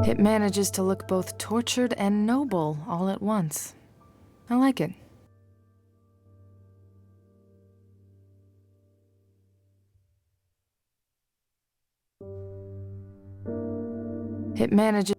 It manages to look both tortured and noble all at once. I like it. It manages...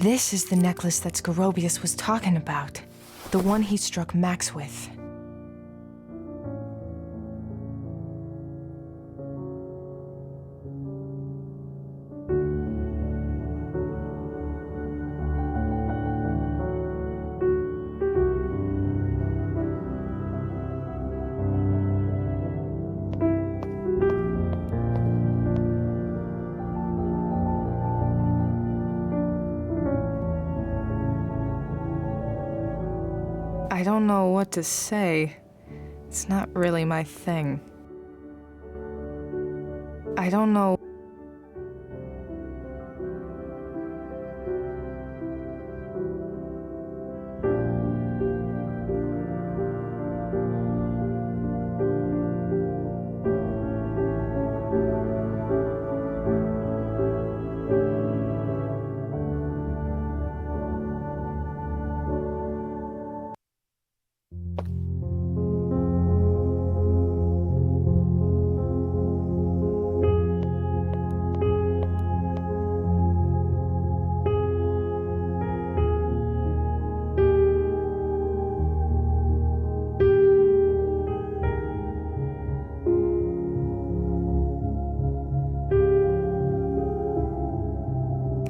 This is the necklace that Scorobius was talking about. The one he struck Max with. I don't know what to say. It's not really my thing. I don't know.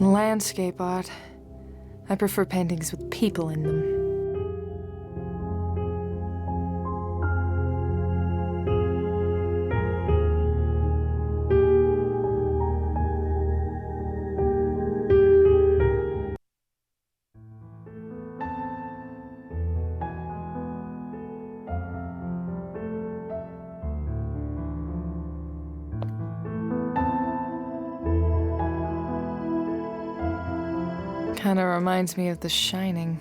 Landscape art. I prefer paintings with people in them. Kinda reminds me of The Shining.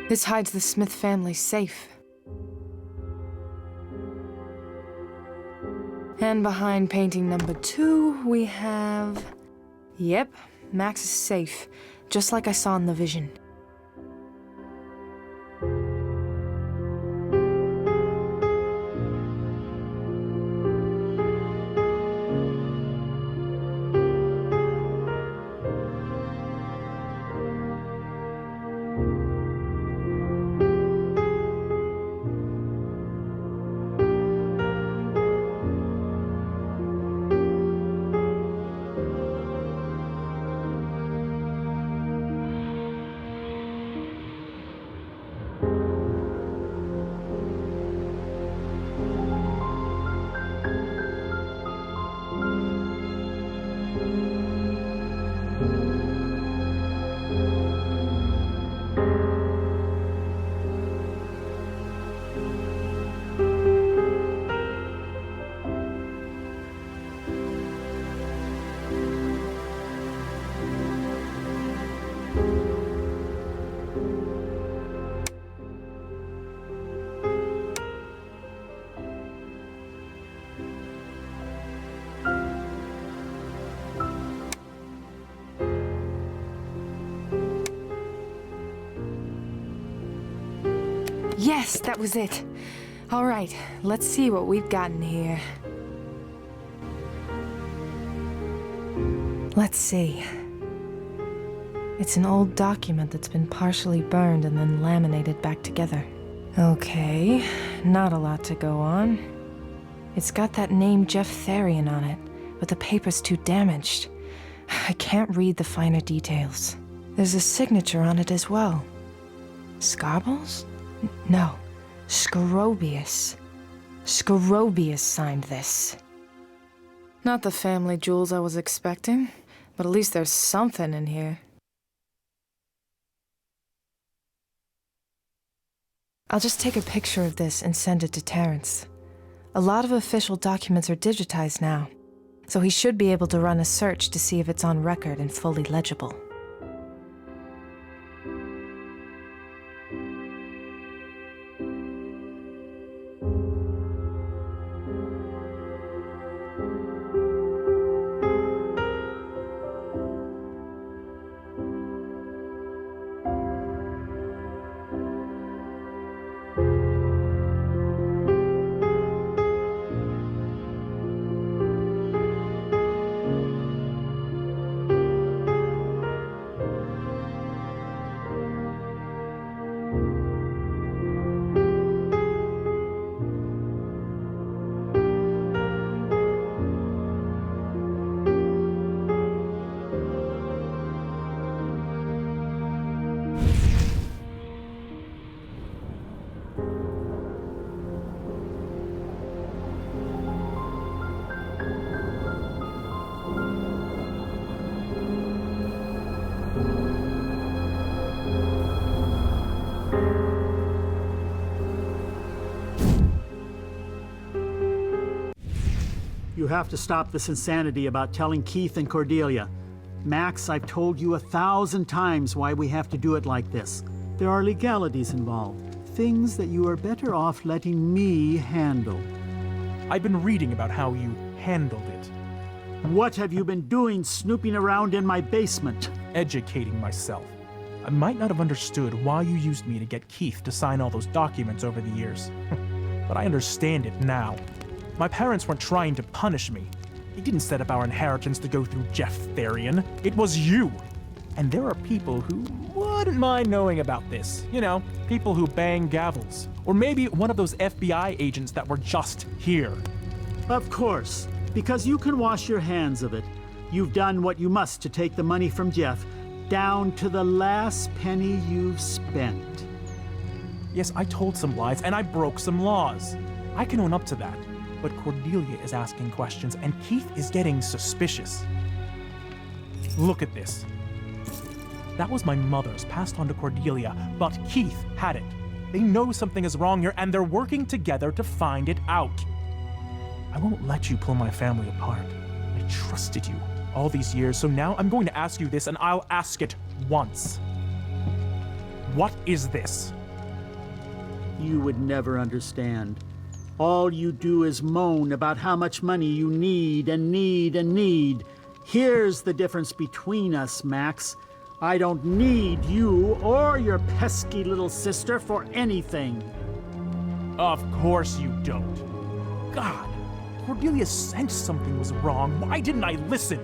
This hides the Smith family safe. And behind painting number 2, we have... Yep, Max is safe, just like I saw in the vision. Yes, that was it. All right, let's see what we've got in here. Let's see. It's an old document that's been partially burned and then laminated back together. Okay, not a lot to go on. It's got that name Jeff Therian on it, but the paper's too damaged. I can't read the finer details. There's a signature on it as well. Scarbles? No, Scrobius. Scrobius signed this. Not the family jewels I was expecting, but at least there's something in here. I'll just take a picture of this and send it to Terrence. A lot of official documents are digitized now, so he should be able to run a search to see if it's on record and fully legible. You have to stop this insanity about telling Keith and Cordelia. Max, I've told you 1,000 times why we have to do it like this. There are legalities involved, things that you are better off letting me handle. I've been reading about how you handled it. What have you been doing snooping around in my basement? Educating myself. I might not have understood why you used me to get Keith to sign all those documents over the years. But I understand it now. My parents weren't trying to punish me. They didn't set up our inheritance to go through Jeff Therian. It was you. And there are people who wouldn't mind knowing about this. You know, people who bang gavels. Or maybe one of those FBI agents that were just here. Of course, because you can wash your hands of it. You've done what you must to take the money from Jeff, down to the last penny you've spent. Yes, I told some lies and I broke some laws. I can own up to that. But Cordelia is asking questions and Keith is getting suspicious. Look at this. That was my mother's, passed on to Cordelia, but Keith had it. They know something is wrong here and they're working together to find it out. I won't let you pull my family apart. I trusted you all these years, so now I'm going to ask you this and I'll ask it once. What is this? You would never understand. All you do is moan about how much money you need and need and need. Here's the difference between us, Max. I don't need you or your pesky little sister for anything. Of course you don't. God, Cordelia sensed something was wrong. Why didn't I listen?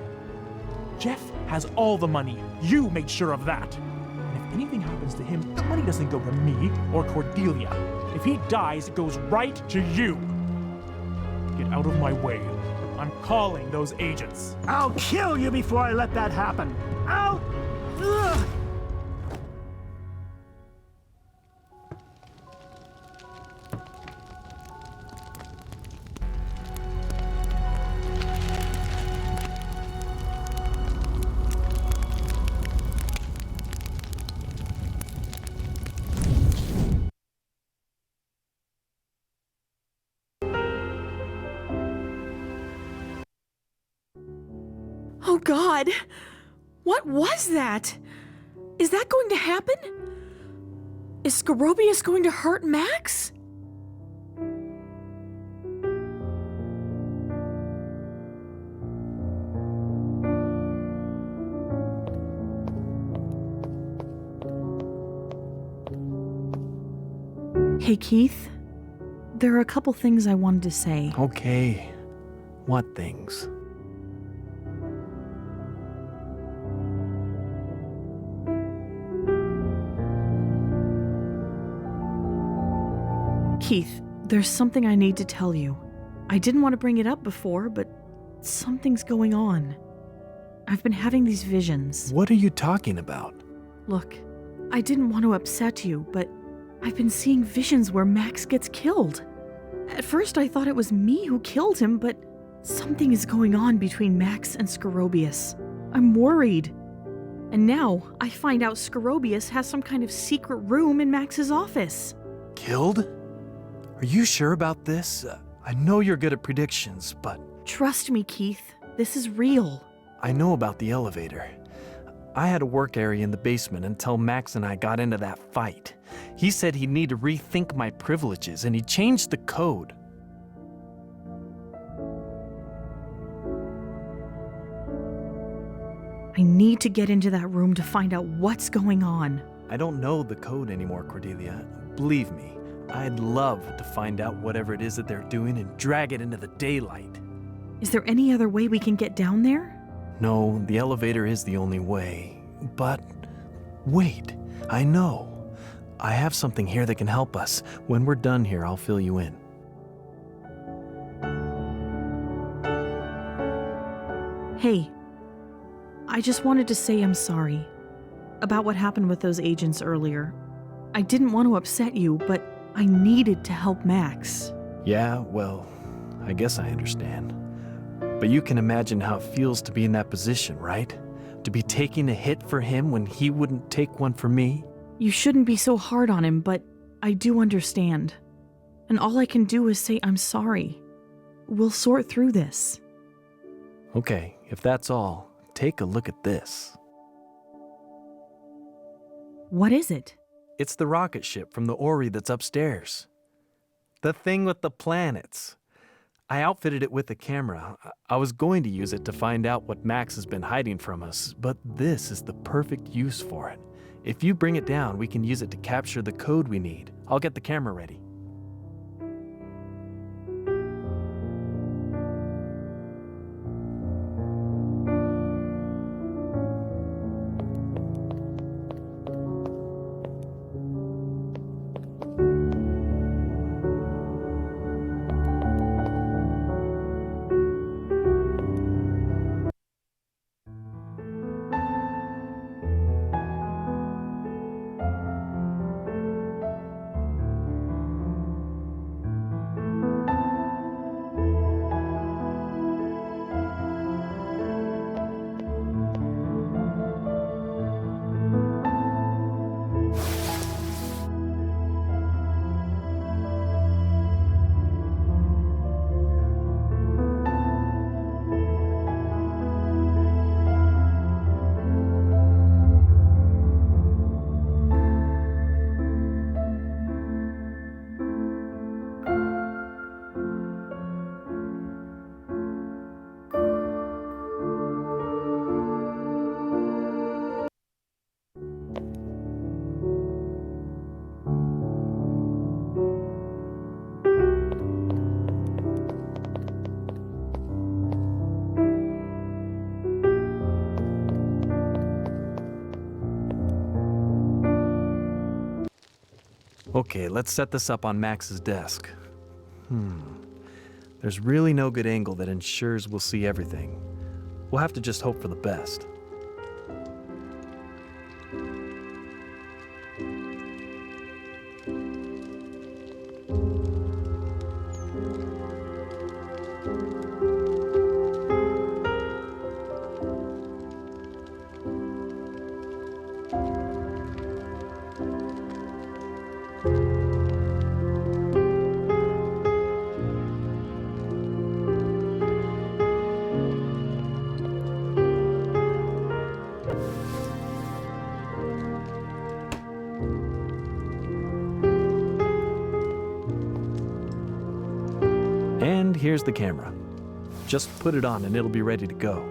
Jeff has all the money. You made sure of that. And if anything happens to him, the money doesn't go to me or Cordelia. If he dies, it goes right to you. Get out of my way. I'm calling those agents. I'll kill you before I let that happen. I'll... Ugh. Oh God! What was that? Is that going to happen? Is Scrobius going to hurt Max? Hey, Keith. There are a couple things I wanted to say. Okay. What things? Keith, there's something I need to tell you. I didn't want to bring it up before, but something's going on. I've been having these visions. What are you talking about? Look, I didn't want to upset you, but I've been seeing visions where Max gets killed. At first I thought it was me who killed him, but something is going on between Max and Scorobius. I'm worried. And now I find out Scorobius has some kind of secret room in Max's office. Killed? Are you sure about this? I know you're good at predictions, but... Trust me, Keith. This is real. I know about the elevator. I had a work area in the basement until Max and I got into that fight. He said he'd need to rethink my privileges, and he changed the code. I need to get into that room to find out what's going on. I don't know the code anymore, Cordelia. Believe me, I'd love to find out whatever it is that they're doing and drag it into the daylight. Is there any other way we can get down there? No, the elevator is the only way. But wait, I know. I have something here that can help us. When we're done here, I'll fill you in. Hey, I just wanted to say I'm sorry about what happened with those agents earlier. I didn't want to upset you, but I needed to help Max. Yeah, well, I guess I understand. But you can imagine how it feels to be in that position, right? To be taking a hit for him when he wouldn't take one for me? You shouldn't be so hard on him, but I do understand. And all I can do is say I'm sorry. We'll sort through this. Okay, if that's all, take a look at this. What is it? It's the rocket ship from the Ori that's upstairs. The thing with the planets. I outfitted it with a camera. I was going to use it to find out what Max has been hiding from us, but this is the perfect use for it. If you bring it down, we can use it to capture the code we need. I'll get the camera ready. Okay, let's set this up on Max's desk. There's really no good angle that ensures we'll see everything. We'll have to just hope for the best. And here's the camera. Just put it on and it'll be ready to go.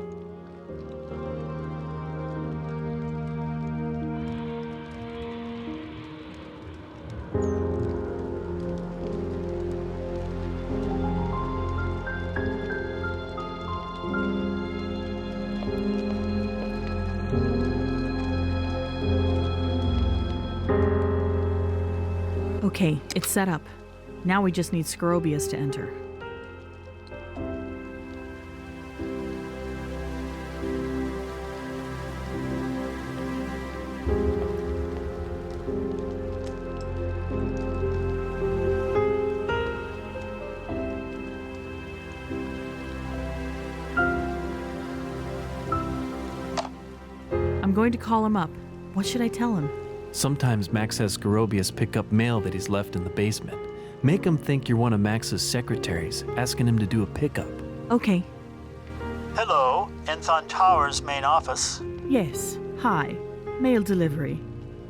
Okay, it's set up. Now we just need Scrobius to enter. I'm going to call him up. What should I tell him? Sometimes Max has Gorobius pick up mail that he's left in the basement. Make him think you're one of Max's secretaries, asking him to do a pickup. Okay. Hello, Enthon Towers main office. Yes. Hi. Mail delivery.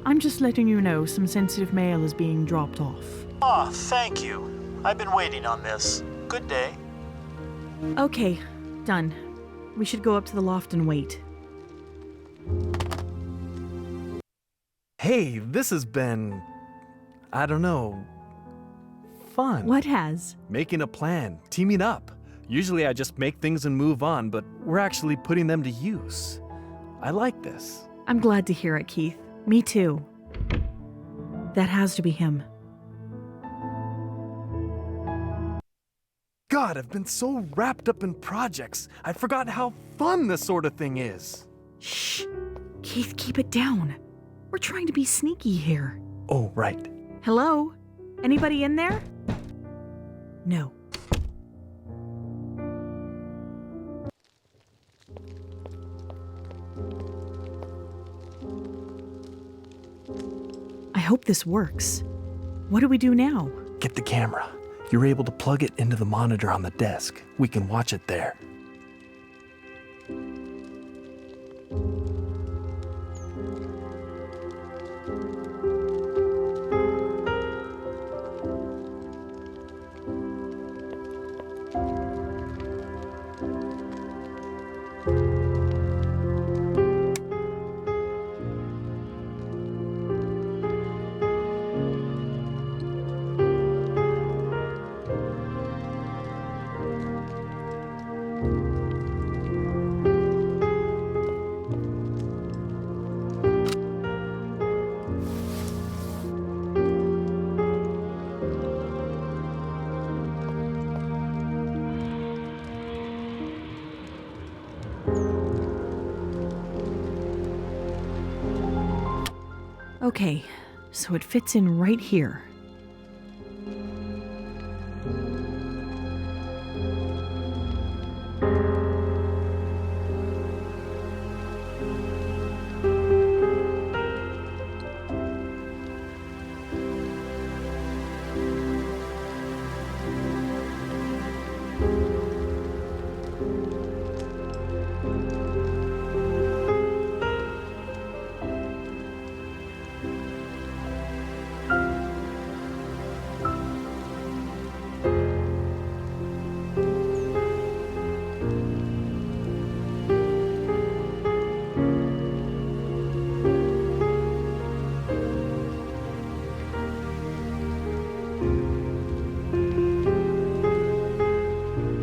I'm just letting you know some sensitive mail is being dropped off. Ah, thank you. I've been waiting on this. Good day. Okay. Done. We should go up to the loft and wait. Hey, this has been, I don't know, fun. What has? Making a plan, teaming up. Usually I just make things and move on, but we're actually putting them to use. I like this. I'm glad to hear it, Keith. Me too. That has to be him. God, I've been so wrapped up in projects, I forgot how fun this sort of thing is. Shh. Keith, keep it down. We're trying to be sneaky here. Oh, right. Hello? Anybody in there? No. I hope this works. What do we do now? Get the camera. You're able to plug it into the monitor on the desk. We can watch it there. Okay, so it fits in right here.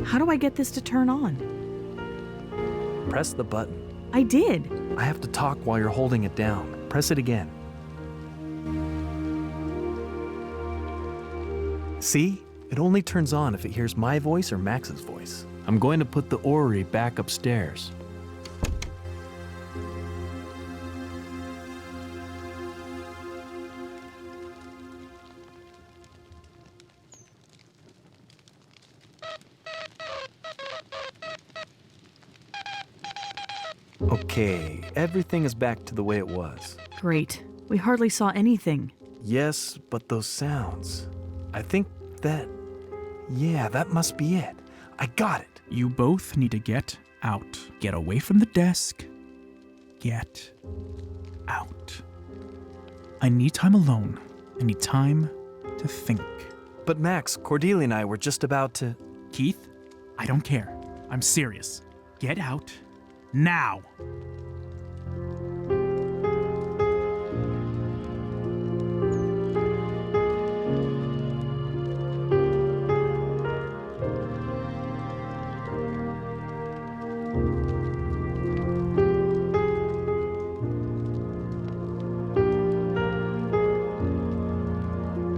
How do I get this to turn on? Press the button. I did. I have to talk while you're holding it down. Press it again. See? It only turns on if it hears my voice or Max's voice. I'm going to put the orrery back upstairs. Okay, everything is back to the way it was. Great. We hardly saw anything. Yes, but those sounds. I think that... Yeah, that must be it. I got it. You both need to get out. Get away from the desk. Get out. I need time alone. I need time to think. But Max, Cordelia and I were just about to... Keith, I don't care. I'm serious. Get out now.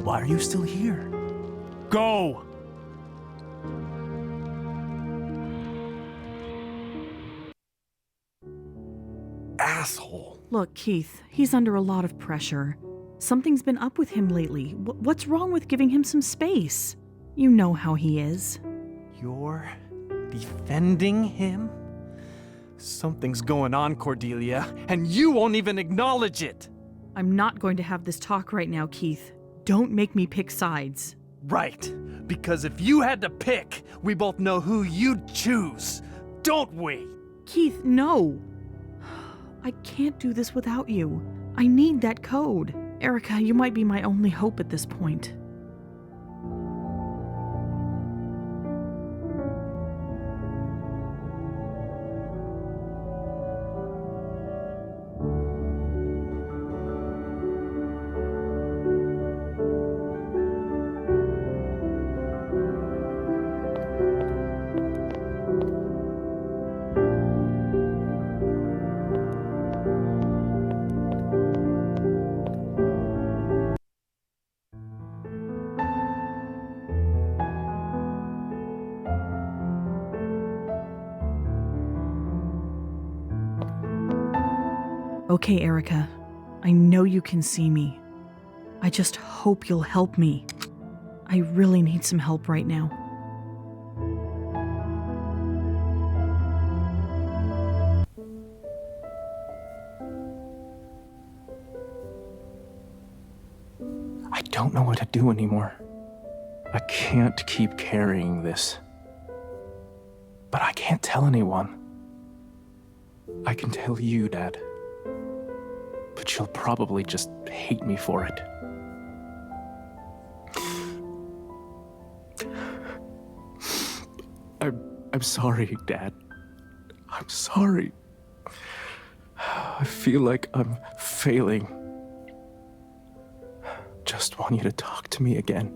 Why are you still here? Go! Asshole. Look, Keith, he's under a lot of pressure. Something's been up with him lately. What's wrong with giving him some space? You know how he is. You're defending him? Something's going on, Cordelia, and you won't even acknowledge it! I'm not going to have this talk right now, Keith. Don't make me pick sides. Right, because if you had to pick, we both know who you'd choose, don't we? Keith, no! I can't do this without you. I need that code. Erica, you might be my only hope at this point. Okay, Erica. I know you can see me. I just hope you'll help me. I really need some help right now. I don't know what to do anymore. I can't keep carrying this. But I can't tell anyone. I can tell you, Dad. But you'll probably just hate me for it. I'm sorry, Dad. I'm sorry. I feel like I'm failing. Just want you to talk to me again.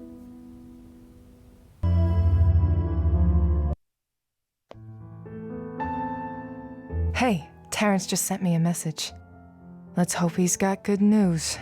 Hey, Terrence just sent me a message. Let's hope he's got good news.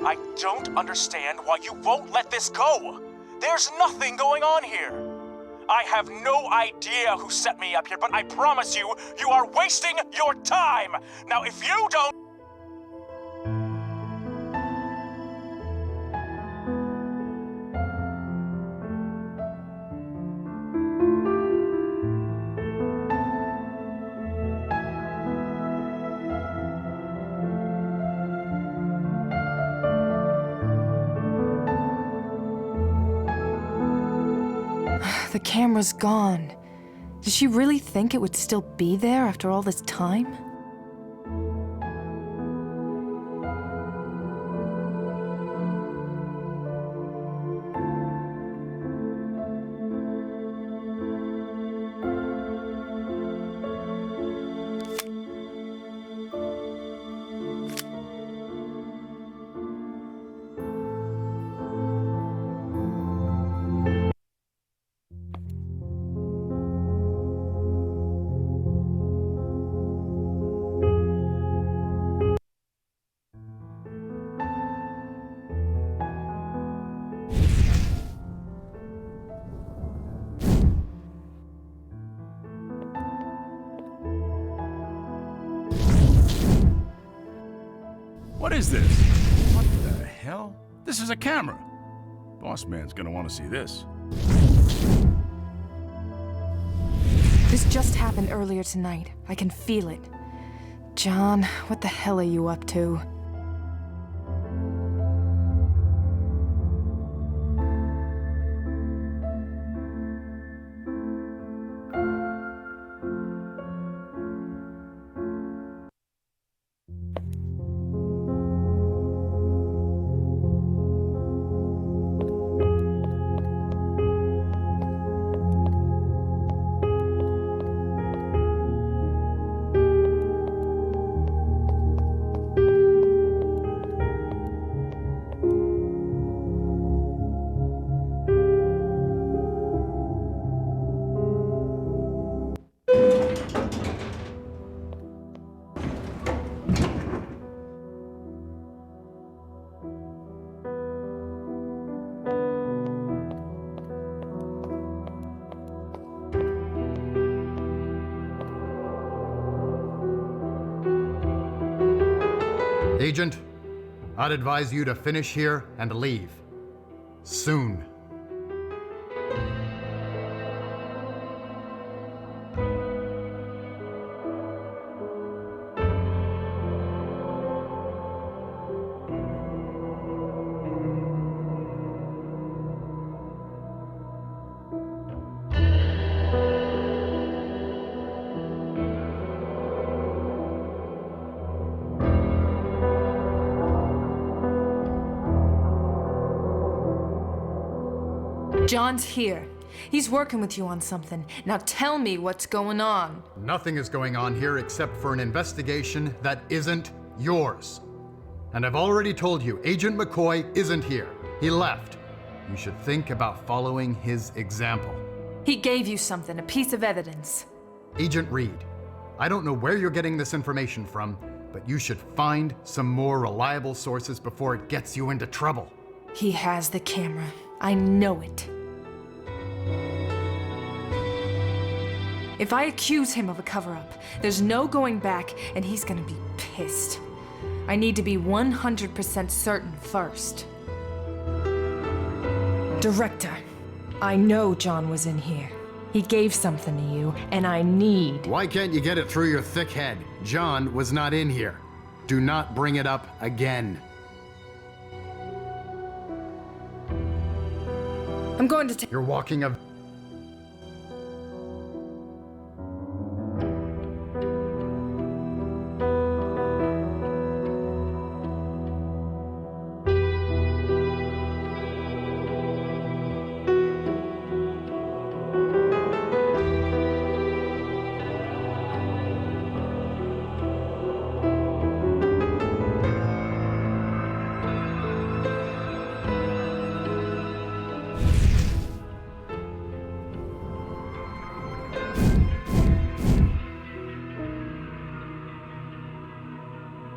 I don't understand why you won't let this go. There's nothing going on here. I have no idea who set me up here, but I promise you, you are wasting your time. Now, if you don't... The camera's gone. Did she really think it would still be there after all this time? What is this? What the hell? This is a camera. Boss man's gonna want to see this. This just happened earlier tonight. I can feel it. John, what the hell are you up to? Agent, I'd advise you to finish here and leave. Soon. John's here. He's working with you on something. Now tell me what's going on. Nothing is going on here except for an investigation that isn't yours. And I've already told you, Agent McCoy isn't here. He left. You should think about following his example. He gave you something, a piece of evidence. Agent Reed, I don't know where you're getting this information from, but you should find some more reliable sources before it gets you into trouble. He has the camera. I know it. If I accuse him of a cover-up, there's no going back, and he's gonna be pissed. I need to be 100% certain first. Director, I know John was in here. He gave something to you, and I need... Why can't you get it through your thick head? John was not in here. Do not bring it up again. I'm going to take... You're walking a...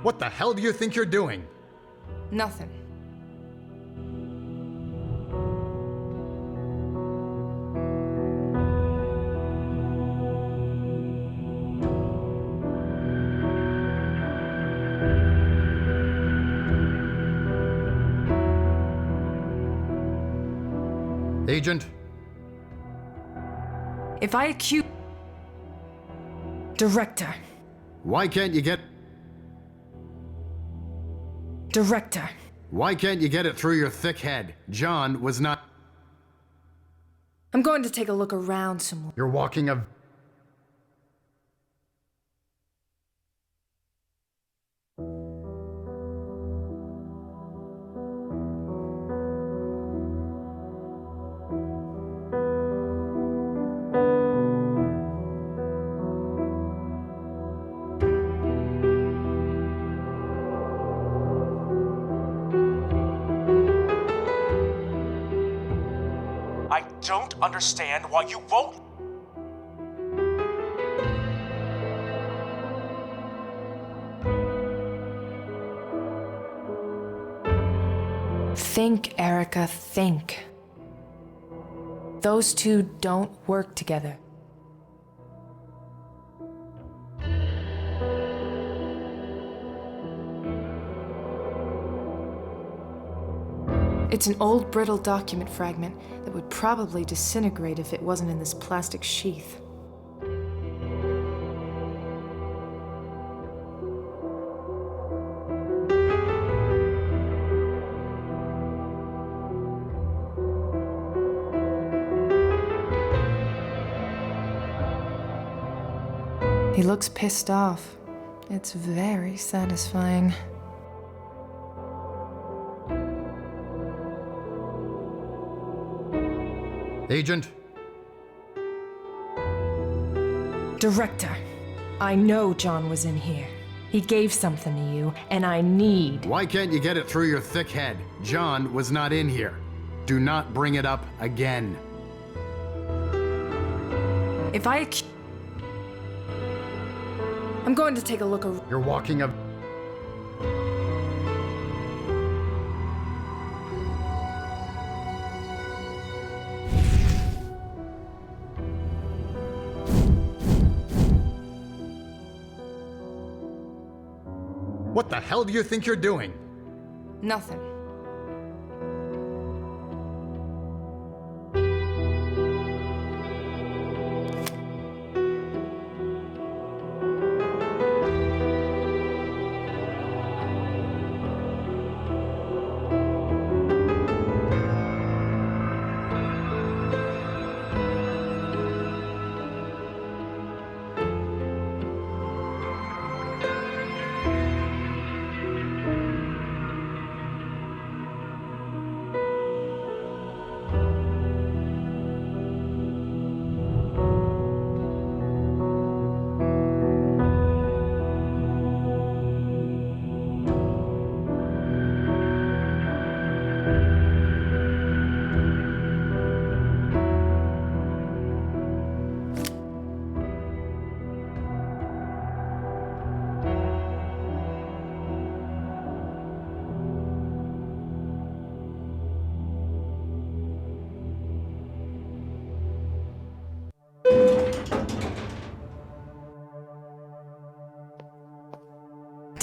What the hell do you think you're doing? Nothing. Agent? If I accuse... Director. Why can't you get... Director. Why can't you get it through your thick head? John was not... I'm going to take a look around some more. You're walking a... I don't understand why you won't. Think, Erica, think. Those two don't work together. It's an old brittle document fragment that would probably disintegrate if it wasn't in this plastic sheath. He looks pissed off. It's very satisfying. Agent? Director, I know John was in here. He gave something to you, and I need... Why can't you get it through your thick head? John was not in here. Do not bring it up again. If I... I'm going to take a look around. You're walking a... What the hell do you think you're doing? Nothing.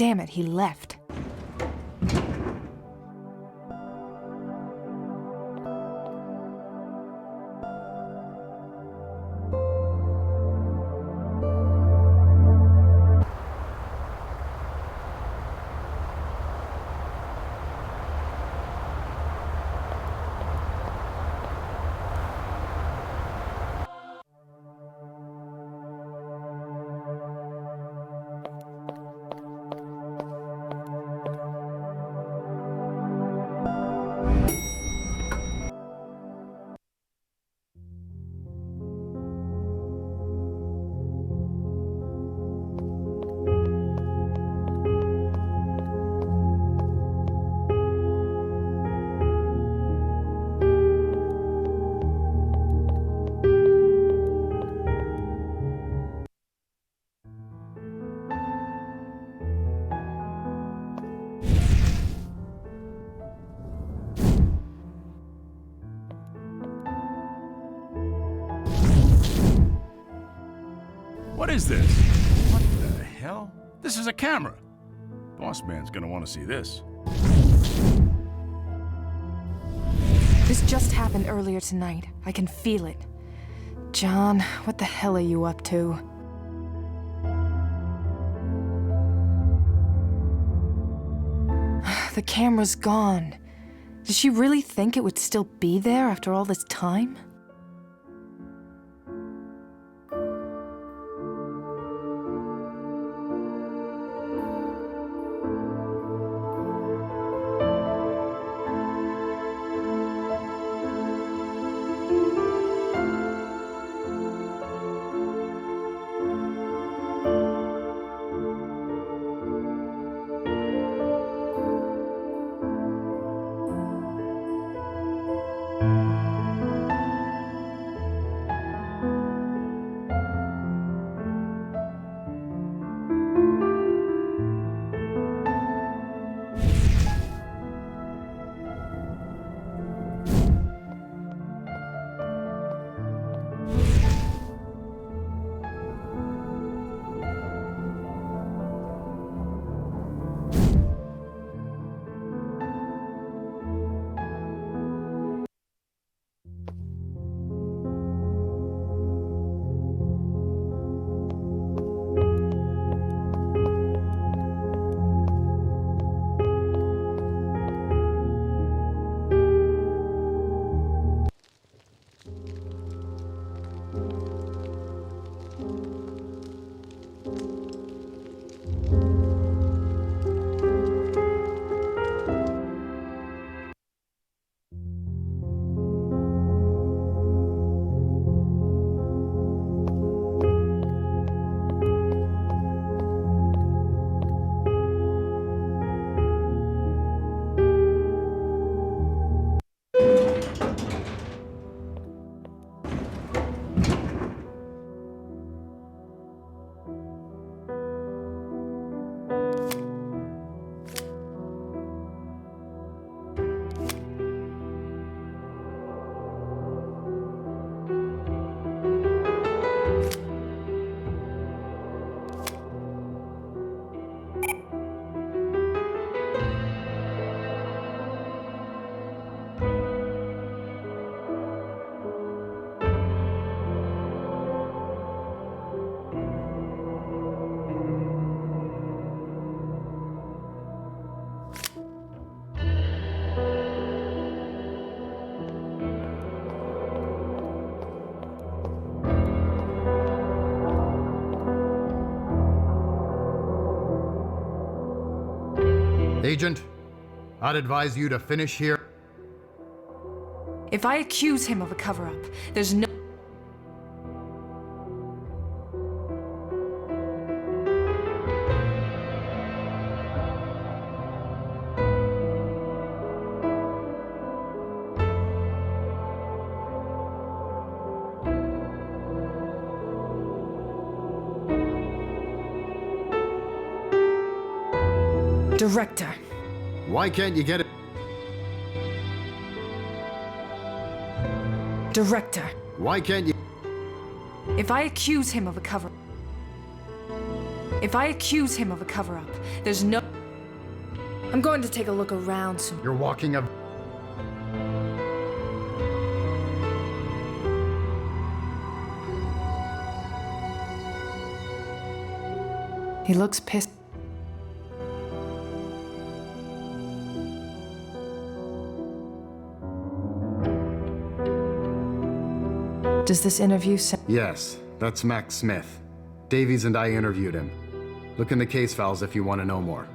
Damn it, he left. What is this? What the hell? This is a camera. Boss man's gonna want to see this. This just happened earlier tonight. I can feel it. John, what the hell are you up to? The camera's gone. Did she really think it would still be there after all this time? Agent, I'd advise you to finish here. If I accuse him of a cover-up, there's no... Director. Why can't you get it? Director. Why can't you? If I accuse him of a cover... If I accuse him of a cover-up, there's no... I'm going to take a look around soon. You're walking a... He looks pissed. Does this interview sound... Yes, that's Max Smith. Davies and I interviewed him. Look in the case files if you want to know more.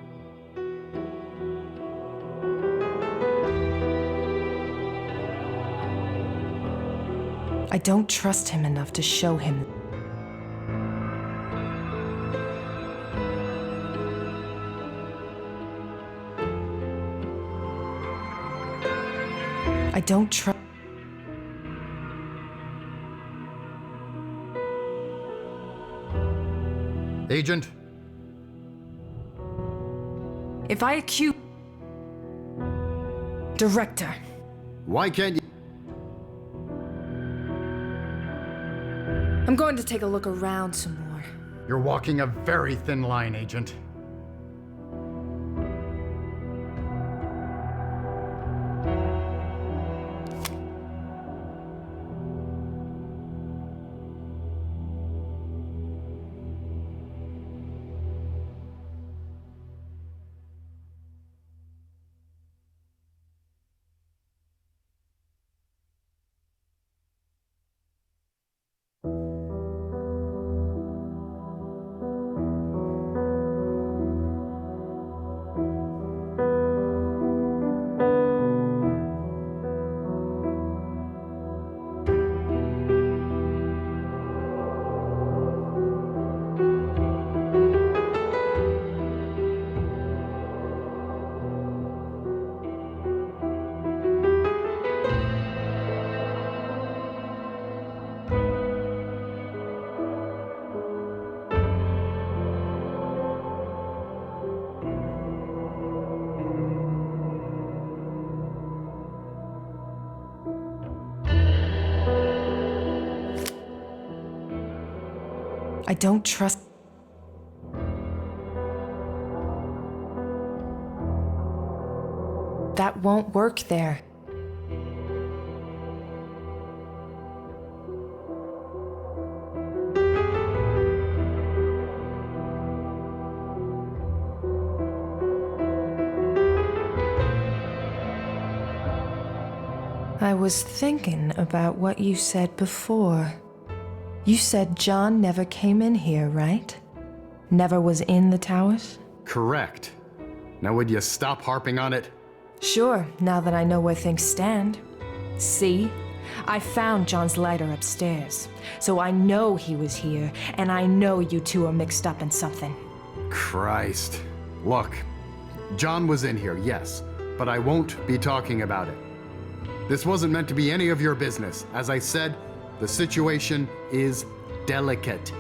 I don't trust him enough to show him. I don't trust... Agent, If I accuse... Director. why can't you? I'm going to take a look around some more. You're walking a very thin line, Agent. I don't trust... That won't work there. I was thinking about what you said before. You said John never came in here, right? Never was in the towers? Correct. Now would you stop harping on it? Sure, now that I know where things stand. See? I found John's lighter upstairs. So I know he was here, and I know you two are mixed up in something. Christ. Look, John was in here, yes, but I won't be talking about it. This wasn't meant to be any of your business. As I said, the situation is delicate.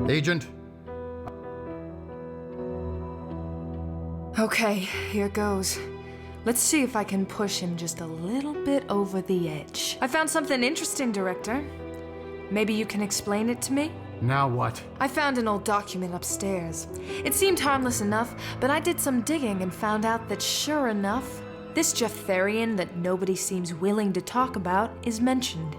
Agent? Okay, here goes. Let's see if I can push him just a little bit over the edge. I found something interesting, Director. Maybe you can explain it to me? Now what? I found an old document upstairs. It seemed harmless enough, but I did some digging and found out that sure enough, this Jeftharian that nobody seems willing to talk about is mentioned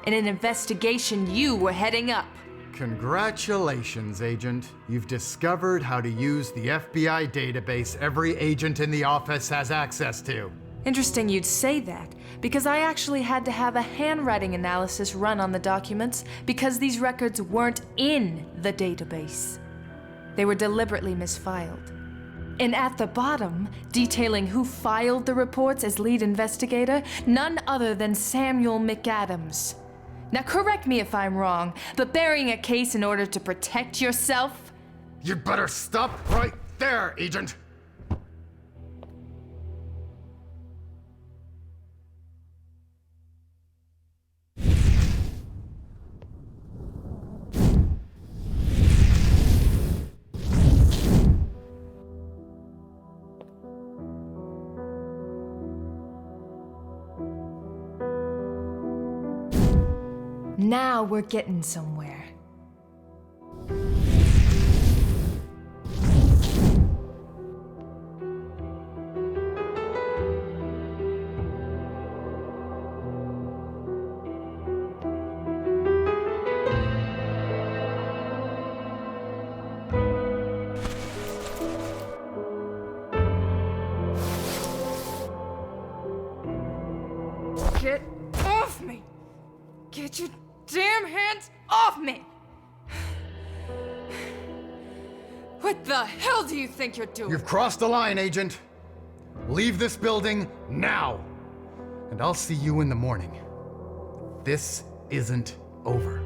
in an investigation you were heading up. Congratulations, Agent. You've discovered how to use the FBI database every agent in the office has access to. Interesting you'd say that, because I actually had to have a handwriting analysis run on the documents because these records weren't in the database. They were deliberately misfiled. And at the bottom, detailing who filed the reports as lead investigator, none other than Samuel McAdams. Now correct me if I'm wrong, but burying a case in order to protect yourself? You better stop right there, Agent! Now we're getting somewhere. Get off me! Get your damn hands off me! What the hell do you think you're doing? You've crossed the line, Agent. Leave this building now. And I'll see you in the morning. This isn't over.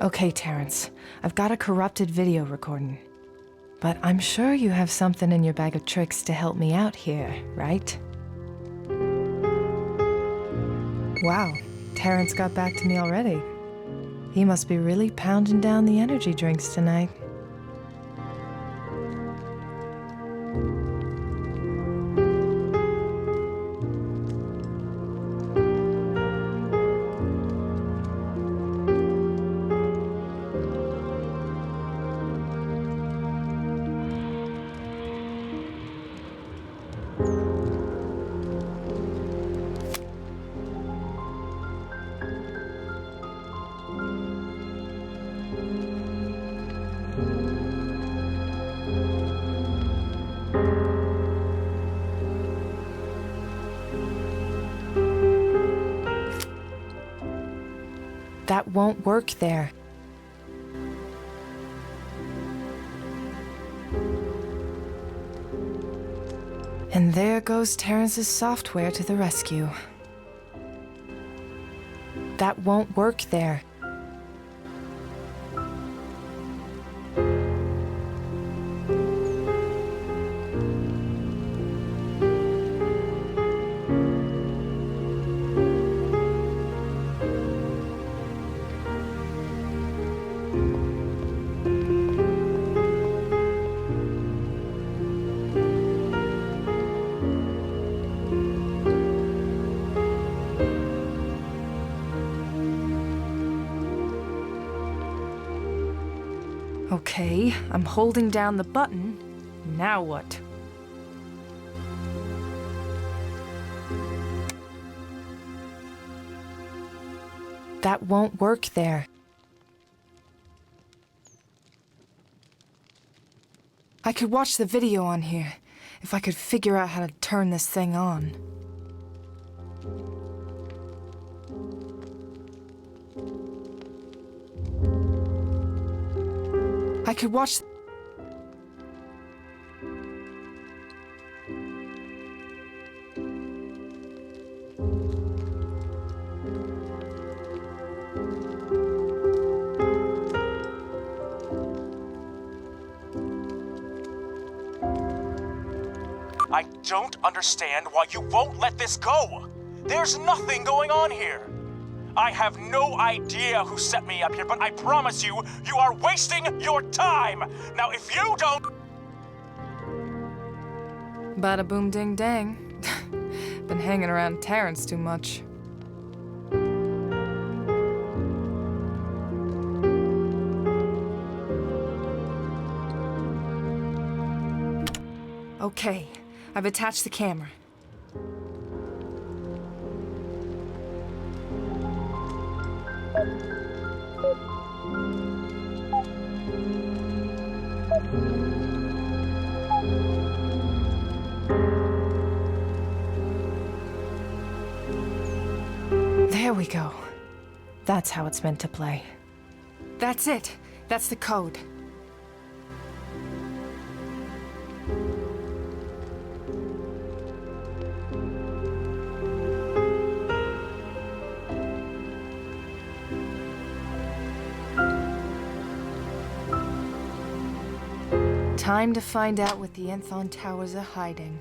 Okay, Terrence. I've got a corrupted video recording. But I'm sure you have something in your bag of tricks to help me out here, right? Wow, Terrence got back to me already. He must be really pounding down the energy drinks tonight. That won't work there. And there goes Terrence's software to the rescue. That won't work there. Okay, I'm holding down the button. Now what? That won't work there. I could watch the video on here, if I could figure out how to turn this thing on. I could watch... I don't understand why you won't let this go. There's nothing going on here. I have no idea who set me up here, but I promise you, you are wasting your time. Now, if you don't... Bada boom ding dang. Been hanging around Terrence too much. Okay, I've attached the camera. There we go. That's how it's meant to play. That's it. That's the code. Time to find out what the Enthon Towers are hiding.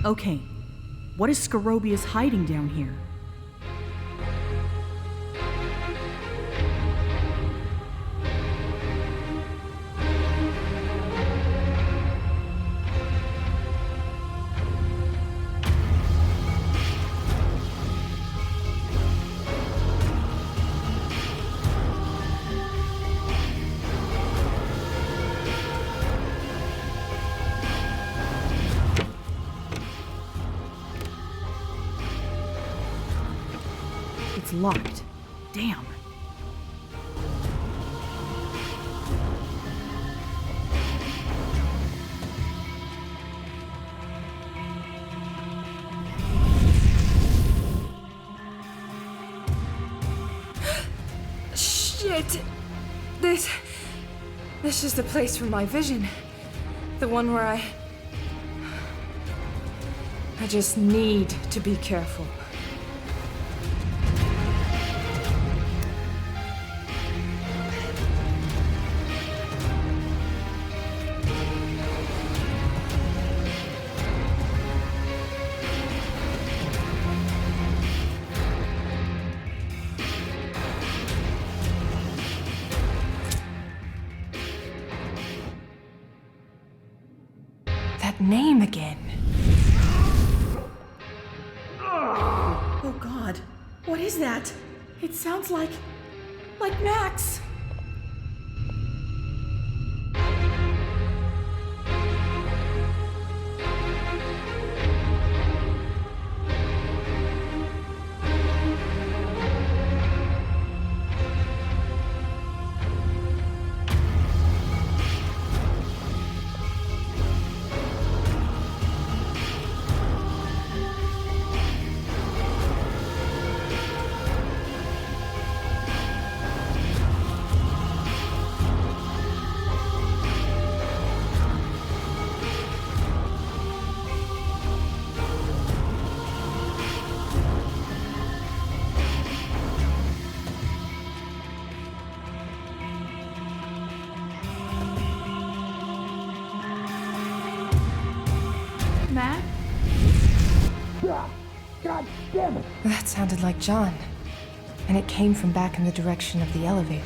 Okay, what is Scorobius hiding down here? It's locked. Damn. Shit! This is the place for my vision. The one where I just need to be careful. Name again. Oh God, what is that? It sounds like Max. Matt? God damn it! That sounded like John. And it came from back in the direction of the elevator.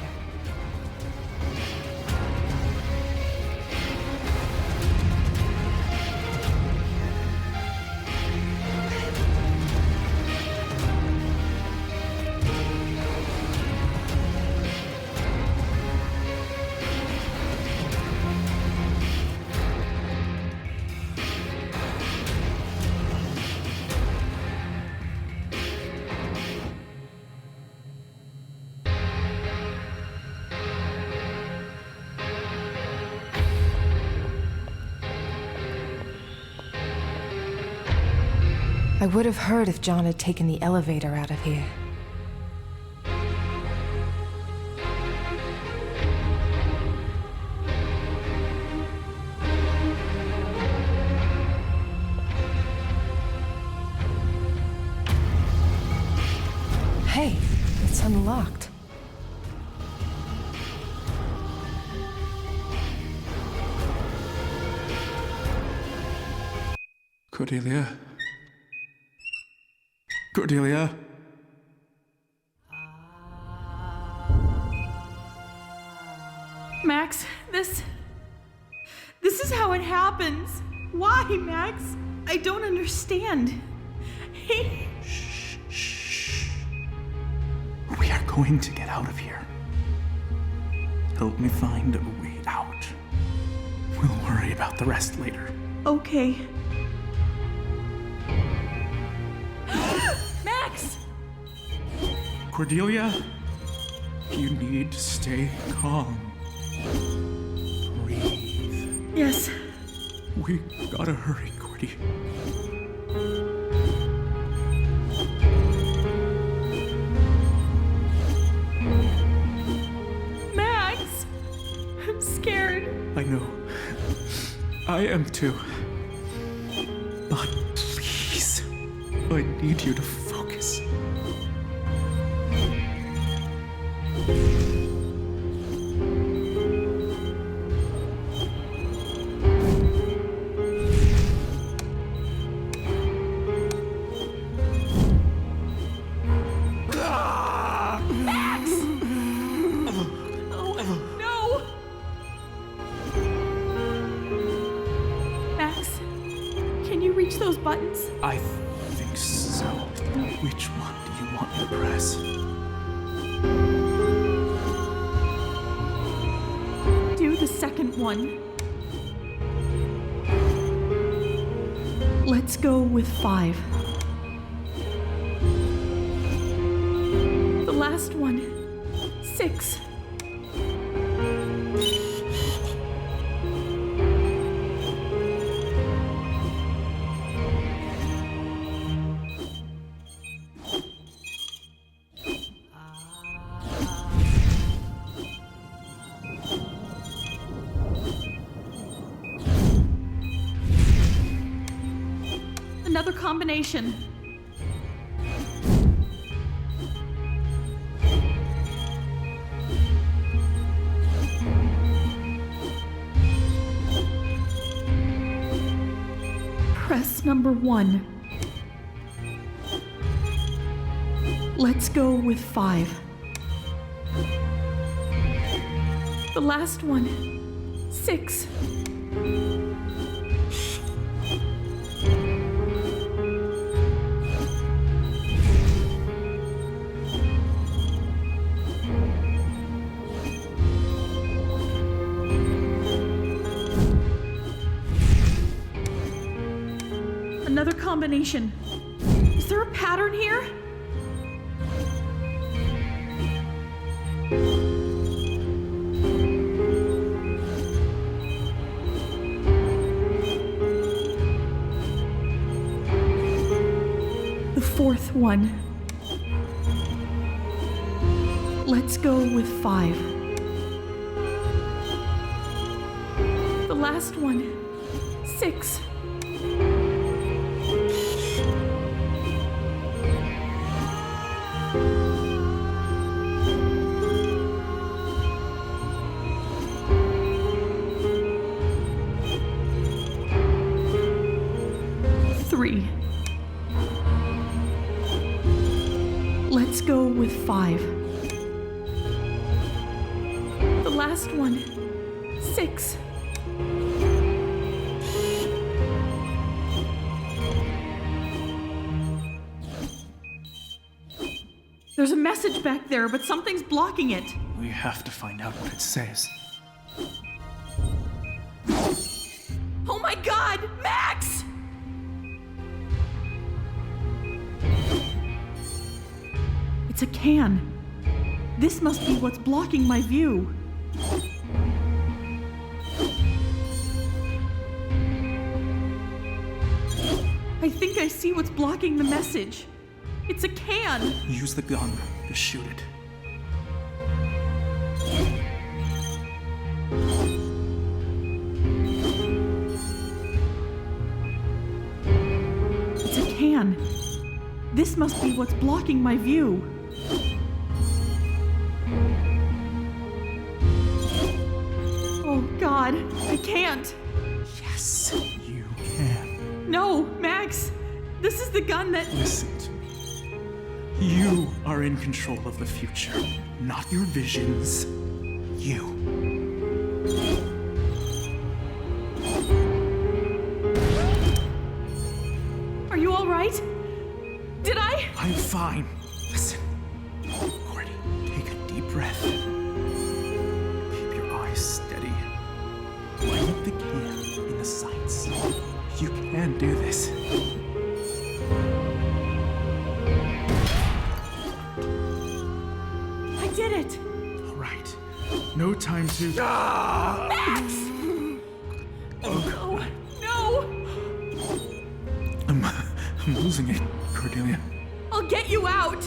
I would have heard if John had taken the elevator out of here. unlocked. Cordelia? Cordelia? Max, this is how it happens. Why, Max? I don't understand. He... Shh. We are going to get out of here. Help me find a way out. We'll worry about the rest later. Okay. Max! Cordelia, you need to stay calm. Breathe. Yes. We gotta hurry, Cordy. Max! I'm scared. I know. I am too. But please, I need you to focus. Reach those buttons? I think so. Which one do you want me to press? Do the second one. Let's go with 5. The last one. 6. Another combination. Press number 1. Let's go with 5. The last one. 6. Another combination. Is there a pattern here? The 4th one. Let's go with 5. The last one. 6. Let's go with 5. The last one. 6. There's a message back there, but something's blocking it. We have to find out what it says. Oh my God, Max! It's a can. This must be what's blocking my view. I think I see what's blocking the message. It's a can. Use the gun to shoot it. It's a can. This must be what's blocking my view. God, I can't. Yes, you can. No, Max, this is the gun that... Listen to me. You are in control of the future, not your visions. You. Are you all right? Did I? I'm fine. Listen. Cordy, take a deep breath. Keep your eyes steady. Line up the can in the sights. You can do this. I did it! All right. No time to... Max! Oh, no! I'm losing it, Cordelia. I'll get you out!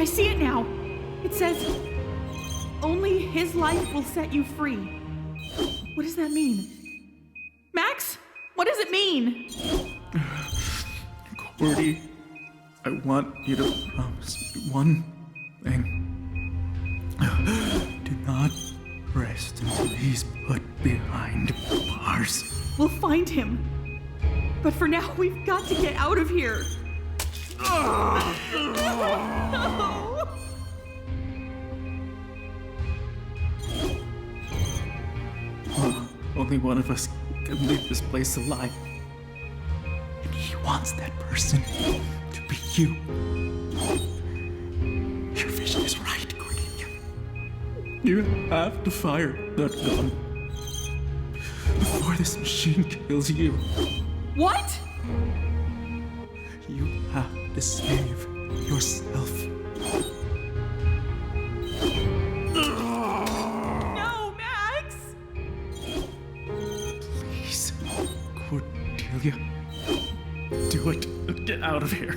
I see it now. It says, only his life will set you free. What does that mean? Max? What does it mean? Cordy, I want you to promise me one thing. Do not rest until he's put behind bars. We'll find him. But for now, we've got to get out of here. Only one of us can leave this place alive. And he wants that person to be you. Your vision is right, Cordelia. You have to fire that gun before this machine kills you. What? You have to save yourself. No, Max! Please, Cordelia, do it and get out of here.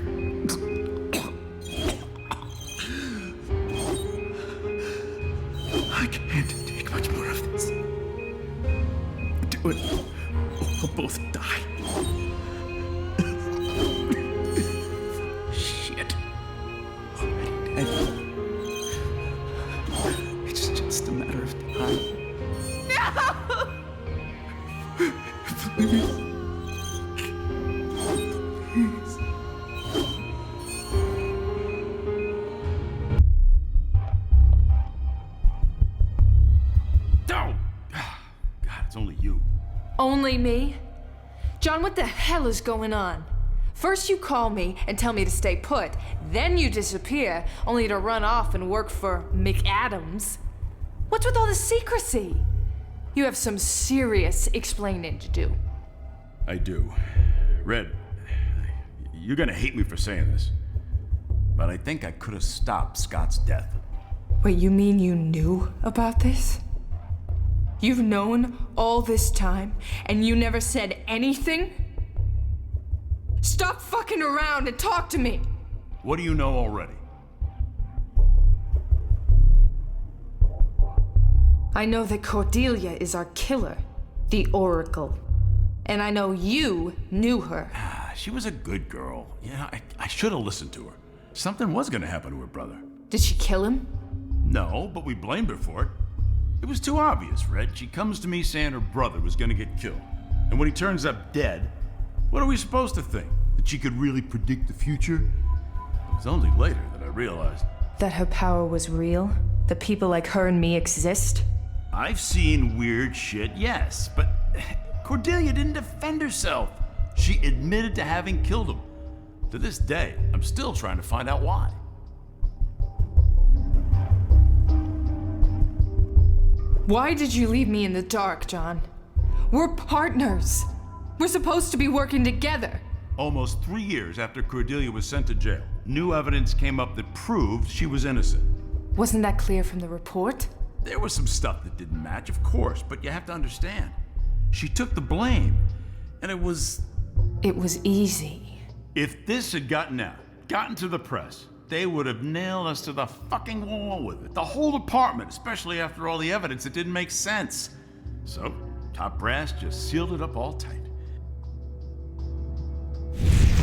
I can't take much more of this. Do it, or we'll both die. Shit. Already dead. It's just a matter of time. Please. Please. Don't! God, it's only you. Only me? John, what the hell is going on? First you call me and tell me to stay put, then you disappear, only to run off and work for McAdams. What's with all the secrecy? You have some serious explaining to do. I do. Red, you're gonna hate me for saying this, but I think I could have stopped Scott's death. Wait, you mean you knew about this? You've known all this time, and you never said anything? Stop fucking around and talk to me! What do you know already? I know that Cordelia is our killer, the Oracle. And I know you knew her. She was a good girl. Yeah, I should have listened to her. Something was gonna happen to her brother. Did she kill him? No, but we blamed her for it. It was too obvious, Red. She comes to me saying her brother was gonna get killed. And when he turns up dead, what are we supposed to think? That she could really predict the future? It was only later that I realized. That her power was real? That people like her and me exist? I've seen weird shit, yes, but Cordelia didn't defend herself. She admitted to having killed him. To this day, I'm still trying to find out why. Why did you leave me in the dark, John? We're partners. We're supposed to be working together. Almost 3 years after Cordelia was sent to jail, new evidence came up that proved she was innocent. Wasn't that clear from the report? There was some stuff that didn't match, of course, but you have to understand. She took the blame, and it was... It was easy. If this had gotten out, gotten to the press, they would have nailed us to the fucking wall with it. The whole department, especially after all the evidence that didn't make sense. So, top brass just sealed it up all tight.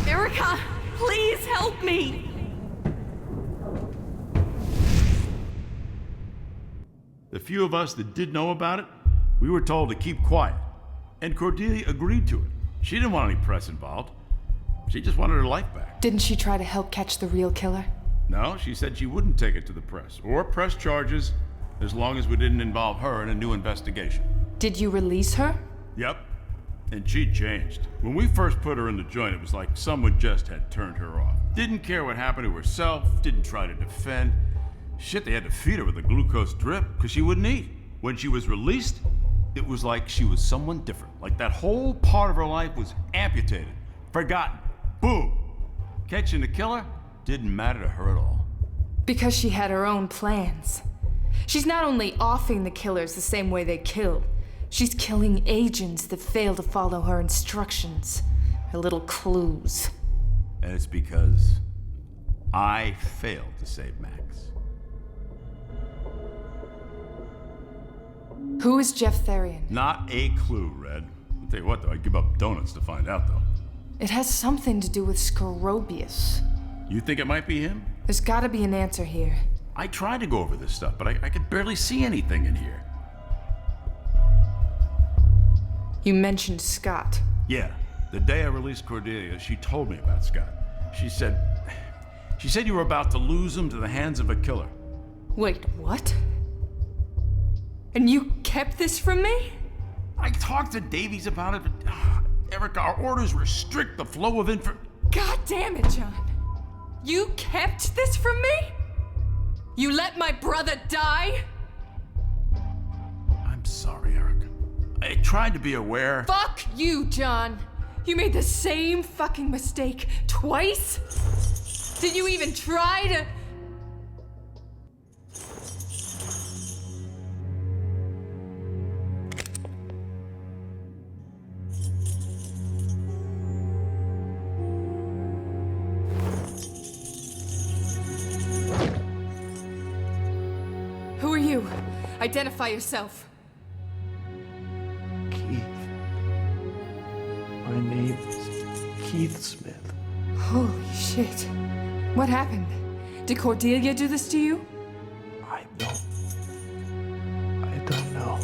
Erica, please help me! The few of us that did know about it, we were told to keep quiet. And Cordelia agreed to it. She didn't want any press involved. She just wanted her life back. Didn't she try to help catch the real killer? No, she said she wouldn't take it to the press or press charges as long as we didn't involve her in a new investigation. Did you release her? Yep. And she changed. When we first put her in the joint, it was like someone just had turned her off. Didn't care what happened to herself, didn't try to defend. Shit, they had to feed her with a glucose drip because she wouldn't eat. When she was released, it was like she was someone different. Like that whole part of her life was amputated, forgotten. Boom! Catching the killer didn't matter to her at all. Because she had her own plans. She's not only offing the killers the same way they kill, she's killing agents that fail to follow her instructions, her little clues. And it's because I failed to save Max. Who is Jeff Therian? Not a clue, Red. I'll tell you what, though, I'd give up donuts to find out, though. It has something to do with Scorobius. You think it might be him? There's gotta be an answer here. I tried to go over this stuff, but I could barely see anything in here. You mentioned Scott. Yeah, the day I released Cordelia, she told me about Scott. She said you were about to lose him to the hands of a killer. Wait, what? And you kept this from me? I talked to Davies about it, but Erica, our orders restrict the flow of info. God damn it, John. You kept this from me? You let my brother die? I'm sorry, Erica. I tried to be aware. Fuck you, John. You made the same fucking mistake twice? Did you even try to... Who are you? Identify yourself. Keith. My name is Keith Smith. Holy shit. What happened? Did Cordelia do this to you? I don't know.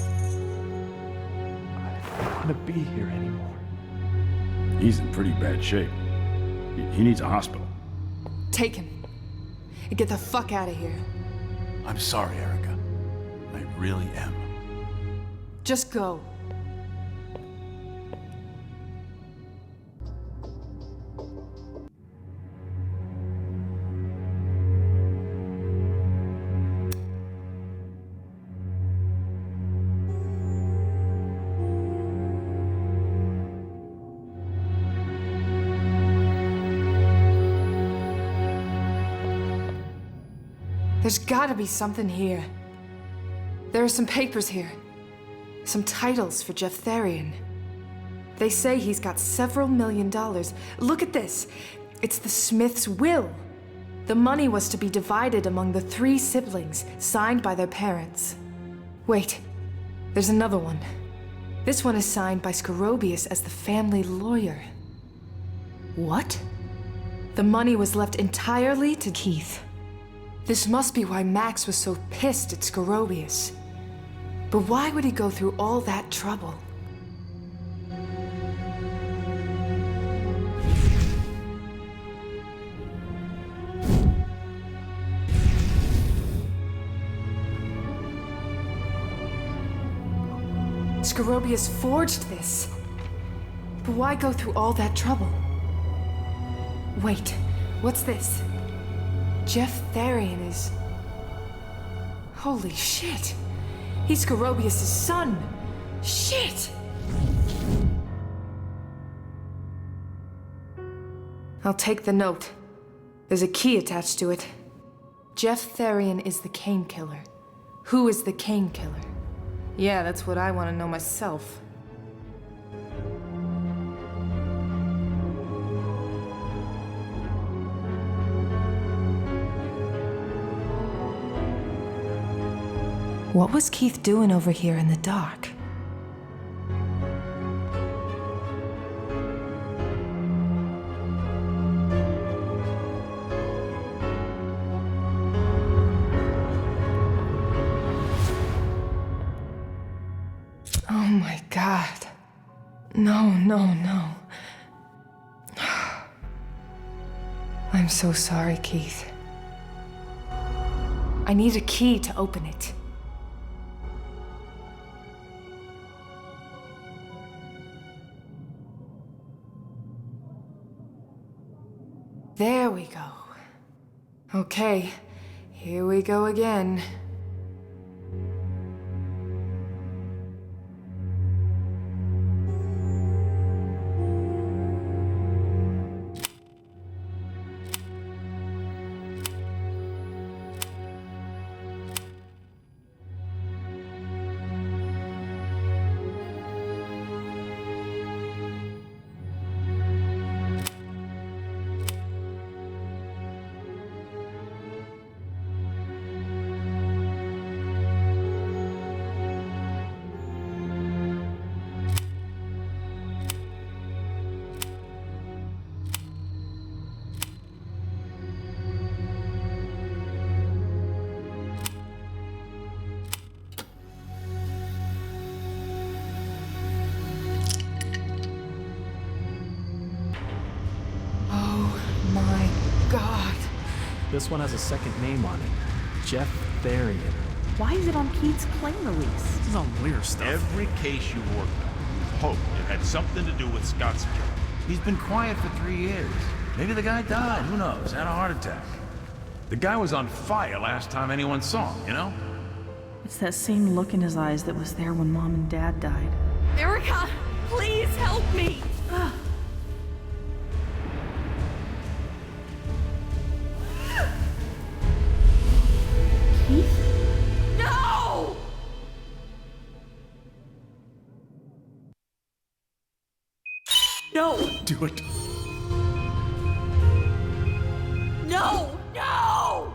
I don't want to be here anymore. He's in pretty bad shape. He needs a hospital. Take him. And get the fuck out of here. I'm sorry, Erica. I really am. Just go. There's gotta be something here. There are some papers here. Some titles for Jeff Therian. They say he's got several $1 million. Look at this. It's the Smiths' will. The money was to be divided among the 3 siblings, signed by their parents. Wait, there's another one. This one is signed by Scorobius as the family lawyer. What? The money was left entirely to Keith. This must be why Max was so pissed at Scorobius. But why would he go through all that trouble? Scorobius forged this. But why go through all that trouble? Wait, what's this? Jeff Therian is... Holy shit! He's Scorobius' son! Shit! I'll take the note. There's a key attached to it. Jeff Therian is the Kane Killer. Who is the Kane Killer? Yeah, that's what I want to know myself. What was Keith doing over here in the dark? my god. No, no, no. I'm so sorry, Keith. I need a key to open it. There we go. Okay, here we go again. This one has a second name on it. Jeff Therian. Why is it on Keith's claim release? This is on weird stuff. Every case you worked on, you hoped it had something to do with Scott's killing. He's been quiet for 3 years. Maybe the guy died, who knows, had a heart attack. The guy was on fire last time anyone saw him, you know? It's that same look in his eyes that was there when Mom and Dad died. Erica, please help me! Keith? No! No! Do it. No! No!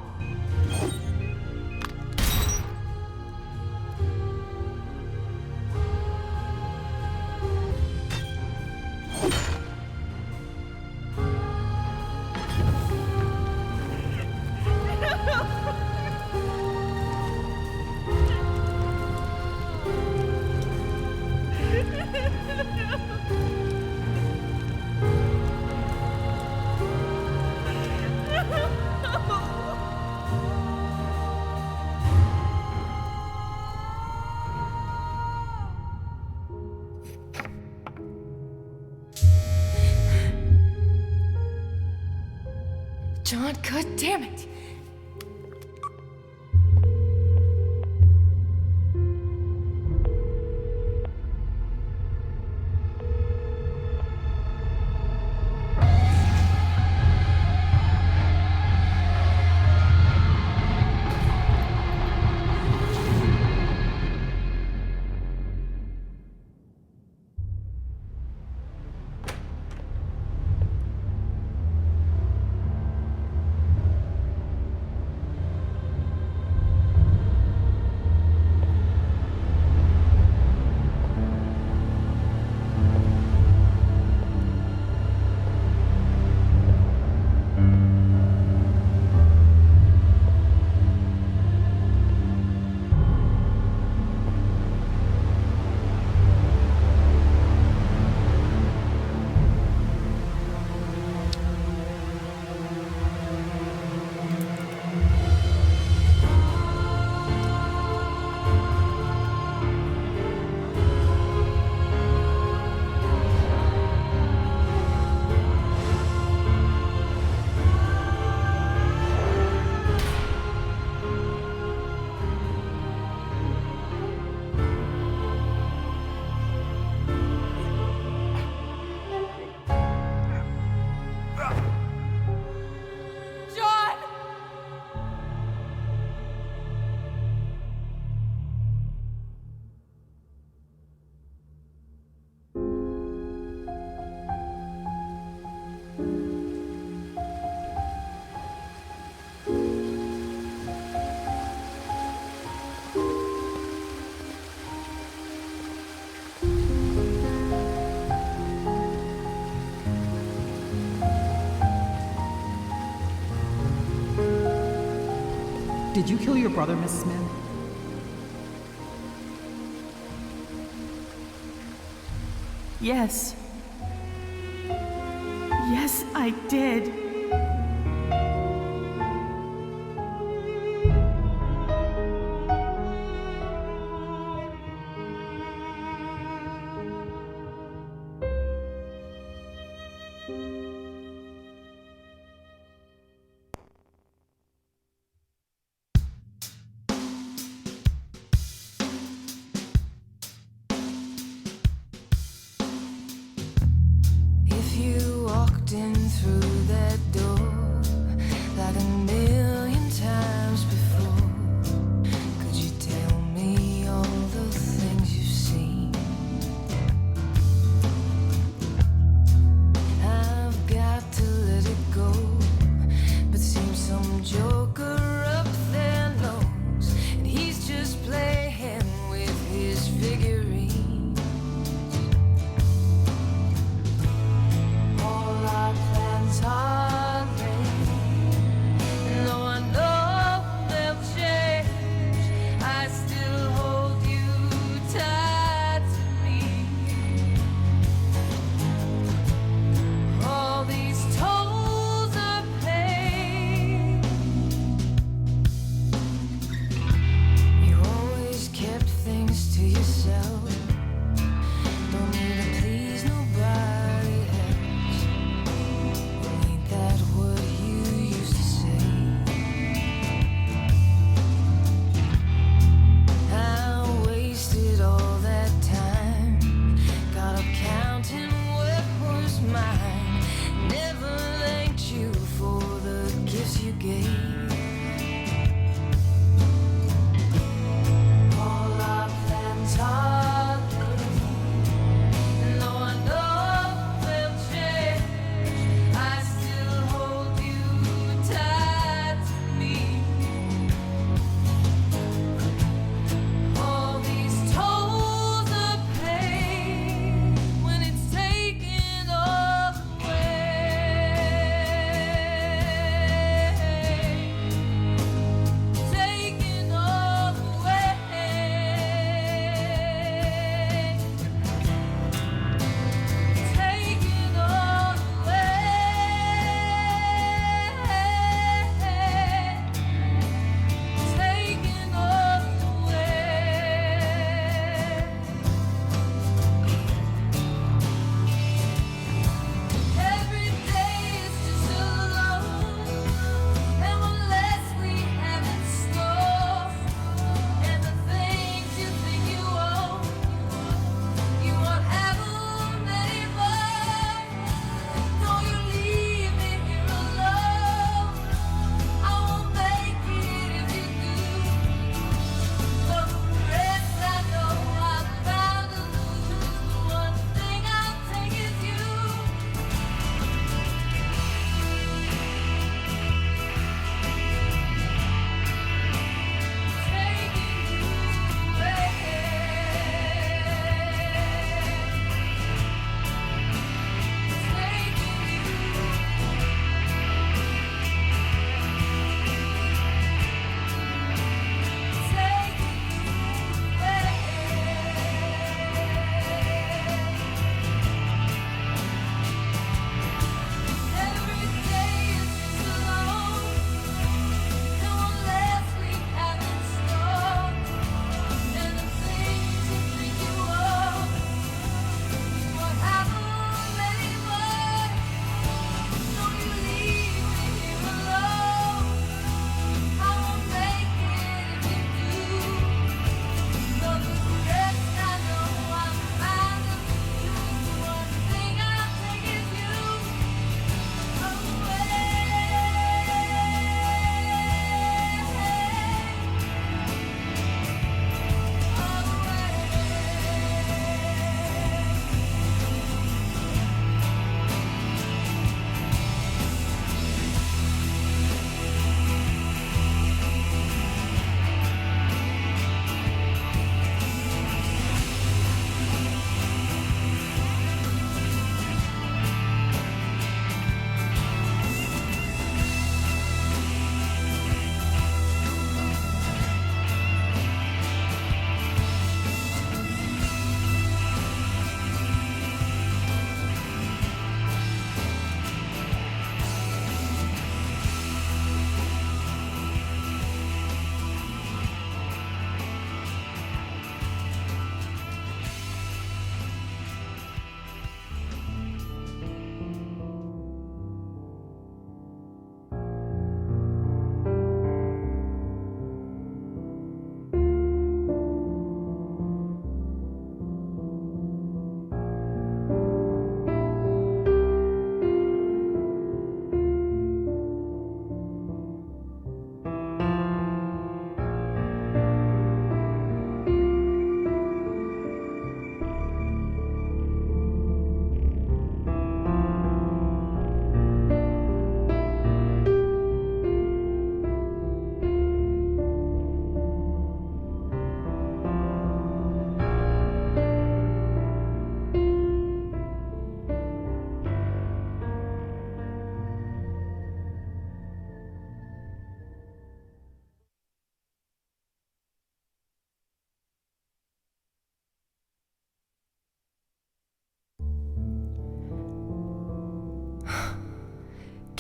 John, god damn it! Did you kill your brother, Mrs. Mann? Yes. Yes, I did. If you walked in through that door like a million times before, could you tell me all the things you've seen? I've got to let it go, but seems some joker up there knows, and he's just playing with his figurine. All our plans are made, and though I know they'll change, I still hold you tight to me. All these tolls are paid. You always kept things to yourself.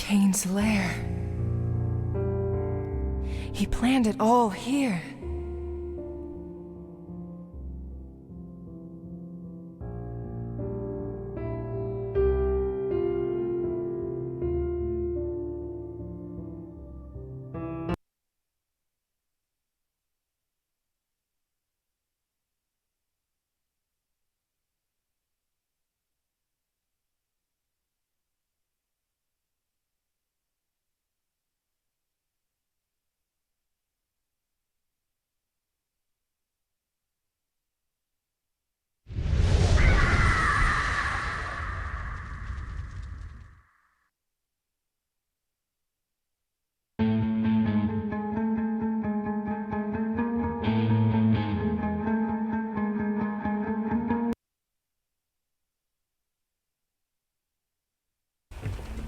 Kane's lair. He planned it all here.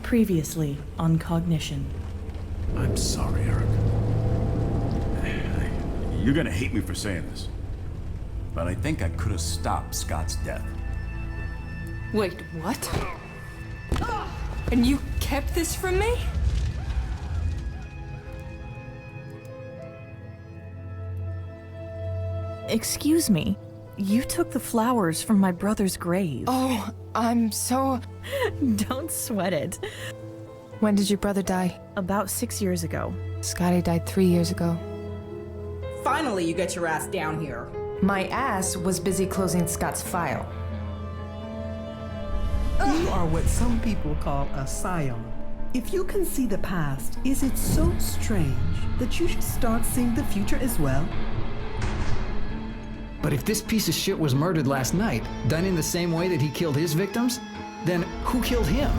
Previously on Cognition. I'm sorry, Eric. You're gonna hate me for saying this, but I think I could have stopped Scott's death. Wait, what? And you kept this from me? Excuse me. You took the flowers from my brother's grave. Oh, I'm so... Don't sweat it. When did your brother die? About 6 years ago. Scotty died 3 years ago. Finally, you get your ass down here. My ass was busy closing Scott's file. You are what some people call a scion. If you can see the past, is it so strange that you should start seeing the future as well? But if this piece of shit was murdered last night, done in the same way that he killed his victims, then who killed him?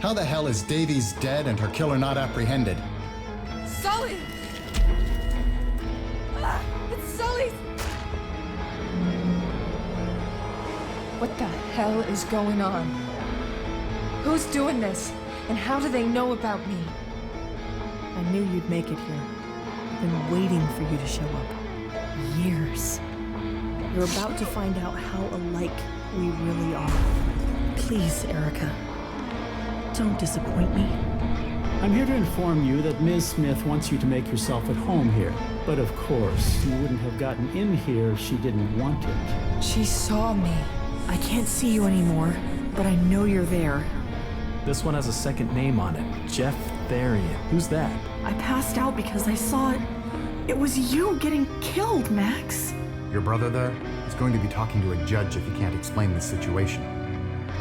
How the hell is Davies dead and her killer not apprehended? Sully! It's Sully's! What the hell is going on? Who's doing this? And how do they know about me? I knew you'd make it here. I've been waiting for you to show up. Years. You're about to find out how alike we really are. Please, Erica. Don't disappoint me. I'm here to inform you that Ms. Smith wants you to make yourself at home here. But of course, you wouldn't have gotten in here if she didn't want it. She saw me. I can't see you anymore, but I know you're there. This one has a second name on it. Jeff Therian. Who's that? I passed out because I saw it. It was you getting killed, Max. Your brother there is going to be talking to a judge if he can't explain the situation.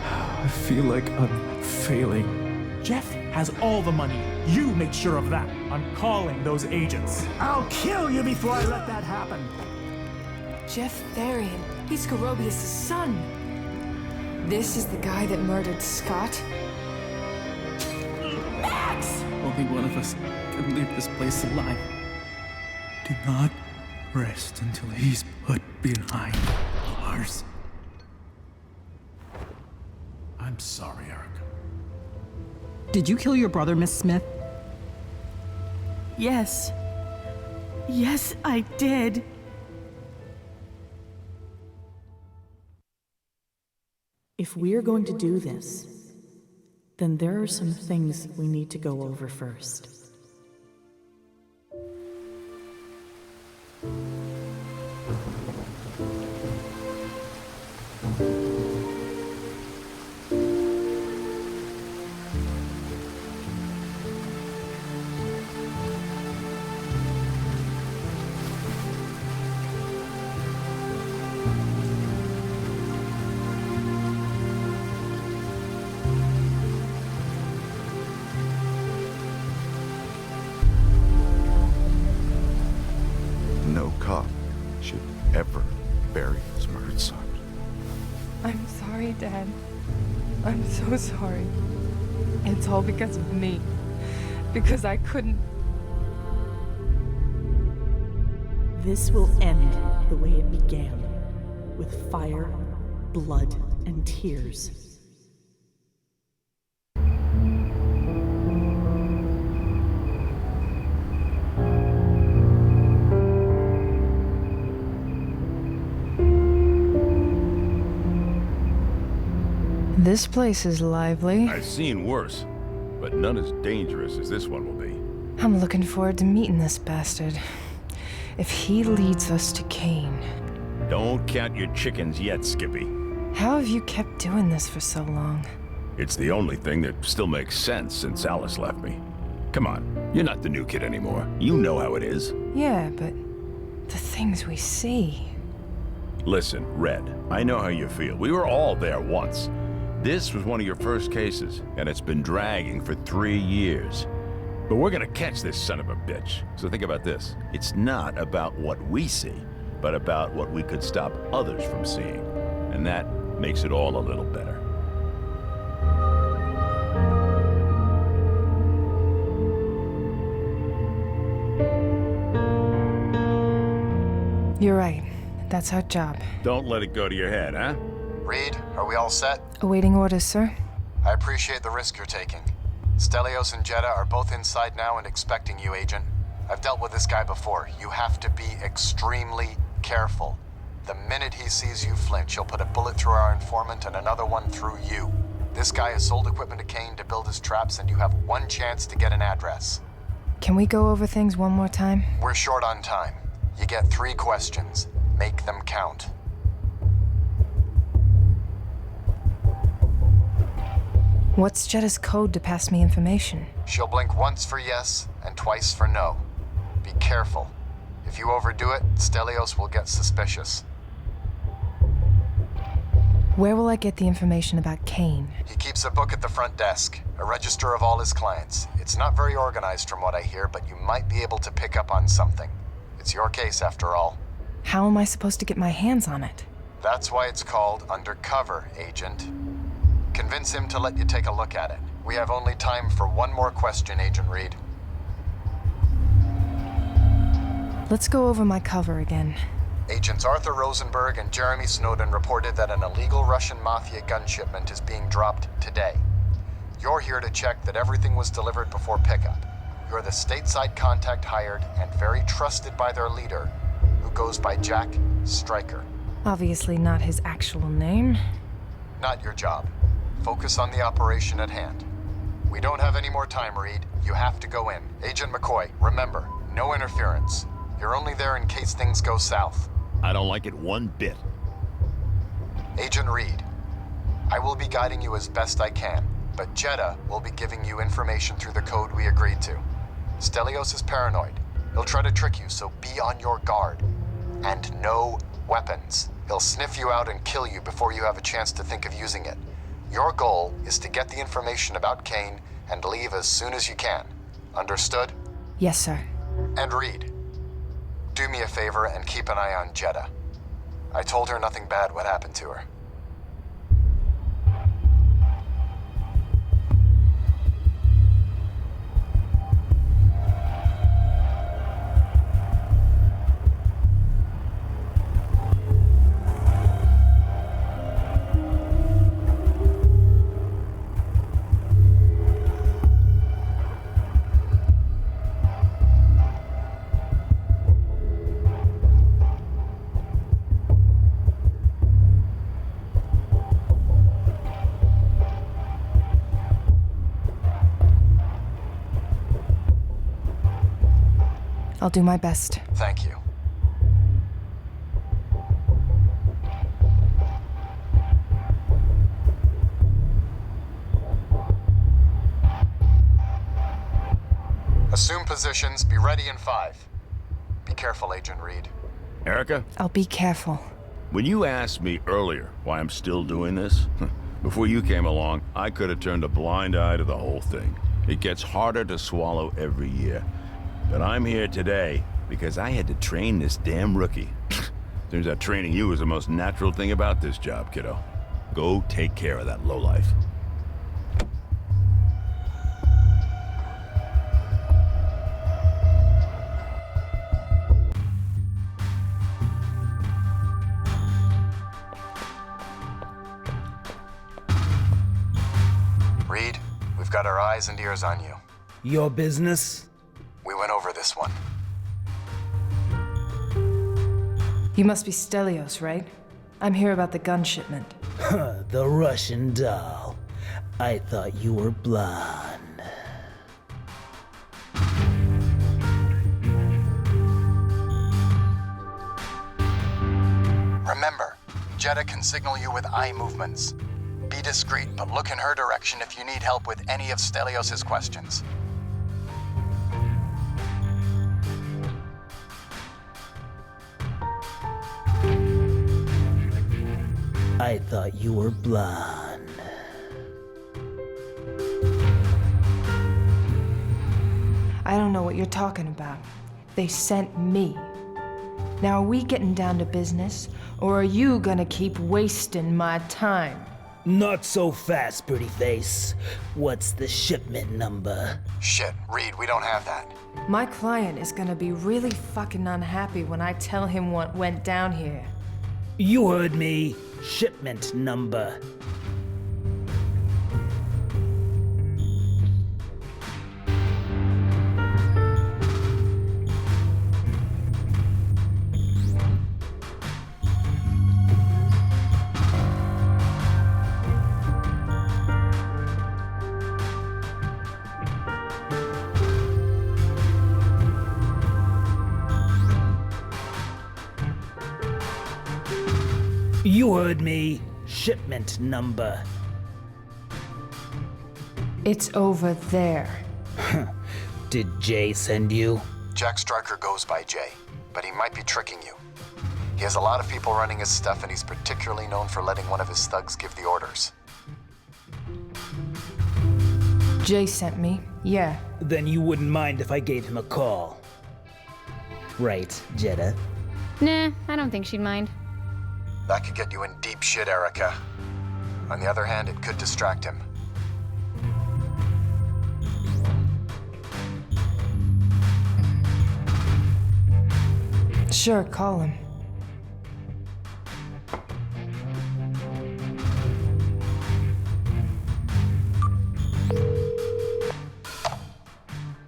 I feel like I'm failing. Jeff has all the money. You make sure of that. I'm calling those agents. I'll kill you before I let that happen. Jeff Therian. He's Gorobius' son. This is the guy that murdered Scott? Max! Only one of us can leave this place alive. Do not rest until he's put behind bars. I'm sorry, Eric. Did you kill your brother, Miss Smith? Yes. Yes, I did. If we're going to do this, then there are some things we need to go over first. No cop should ever bury his murdered son. I'm sorry, Dad. I'm so sorry. It's all because of me. Because I couldn't... This will end the way it began, with fire, blood, and tears. This place is lively. I've seen worse, but none as dangerous as this one will be. I'm looking forward to meeting this bastard. If he leads us to Kane. Don't count your chickens yet, Skippy. How have you kept doing this for so long? It's the only thing that still makes sense since Alice left me. Come on, you're not the new kid anymore. You know how it is. Yeah, but the things we see. Listen, Red, I know how you feel. We were all there once. This was one of your first cases, and it's been dragging for 3 years. But we're gonna catch this son of a bitch. So think about this. It's not about what we see, but about what we could stop others from seeing. And that makes it all a little better. You're right. That's our job. Don't let it go to your head, huh? Reed, are we all set? Awaiting orders, sir. I appreciate the risk you're taking. Stelios and Jeddah are both inside now and expecting you, Agent. I've dealt with this guy before. You have to be extremely careful. The minute he sees you flinch, he'll put a bullet through our informant and another one through you. This guy has sold equipment to Kane to build his traps, and you have one chance to get an address. Can we go over things one more time? We're short on time. You get 3 questions. Make them count. What's Jetta's code to pass me information? She'll blink once for yes and twice for no. Be careful. If you overdo it, Stelios will get suspicious. Where will I get the information about Kane? He keeps a book at the front desk, a register of all his clients. It's not very organized from what I hear, but you might be able to pick up on something. It's your case after all. How am I supposed to get my hands on it? That's why it's called Undercover, Agent. Convince him to let you take a look at it. We have only time for one more question, Agent Reed. Let's go over my cover again. Agents Arthur Rosenberg and Jeremy Snowden reported that an illegal Russian mafia gun shipment is being dropped today. You're here to check that everything was delivered before pickup. You're the stateside contact hired and very trusted by their leader, who goes by Jack Stryker. Obviously not his actual name. Not your job. Focus on the operation at hand. We don't have any more time, Reed. You have to go in. Agent McCoy, remember, no interference. You're only there in case things go south. I don't like it one bit. Agent Reed, I will be guiding you as best I can, but Jeddah will be giving you information through the code we agreed to. Stelios is paranoid. He'll try to trick you, so be on your guard. And no weapons. He'll sniff you out and kill you before you have a chance to think of using it. Your goal is to get the information about Kane and leave as soon as you can. Understood? Yes, sir. And Reed, do me a favor and keep an eye on Jeddah. I told her nothing bad would happen to her. I'll do my best. Thank you. Assume positions. Be ready in 5. Be careful, Agent Reed. Erica? I'll be careful. When you asked me earlier why I'm still doing this, before you came along, I could have turned a blind eye to the whole thing. It gets harder to swallow every year. But I'm here today because I had to train this damn rookie. Turns out training you is the most natural thing about this job, kiddo. Go take care of that lowlife. Reed, we've got our eyes and ears on you. Your business? We went over this one. You must be Stelios, right? I'm here about the gun shipment. The Russian doll. I thought you were blonde. Remember, Jeddah can signal you with eye movements. Be discreet, but look in her direction if you need help with any of Stelios' questions. I thought you were blonde. I don't know what you're talking about. They sent me. Now, are we getting down to business, or are you gonna keep wasting my time? Not so fast, pretty face. What's the shipment number? Shit, Reed, we don't have that. My client is gonna be really fucking unhappy when I tell him what went down here. You heard me. Shipment number. You heard me. Shipment number. It's over there. Did Jay send you? Jack Stryker goes by Jay, but he might be tricking you. He has a lot of people running his stuff, and he's particularly known for letting one of his thugs give the orders. Jay sent me, yeah. Then you wouldn't mind if I gave him a call. Right, Jeddah? Nah, I don't think she'd mind. That could get you in deep shit, Erica. On the other hand, it could distract him. Sure, call him.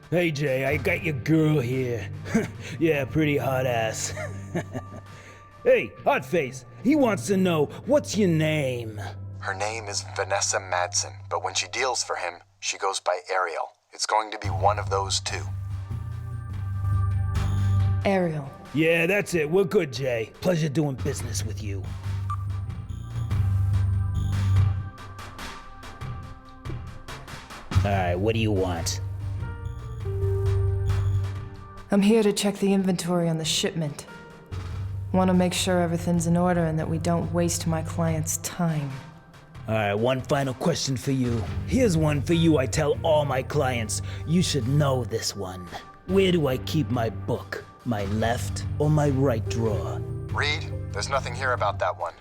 Hey Jay, I got your girl here. Yeah, pretty hot ass. Hey, Hotface, he wants to know, what's your name? Her name is Vanessa Madsen, but when she deals for him, she goes by Ariel. It's going to be one of those two. Ariel. Yeah, that's it. We're good, Jay. Pleasure doing business with you. Alright, what do you want? I'm here to check the inventory on the shipment. Want to make sure everything's in order and that we don't waste my client's time. Alright, one final question for you. Here's one for you I tell all my clients. You should know this one. Where do I keep my book? My left or my right drawer? Reed, there's nothing here about that one.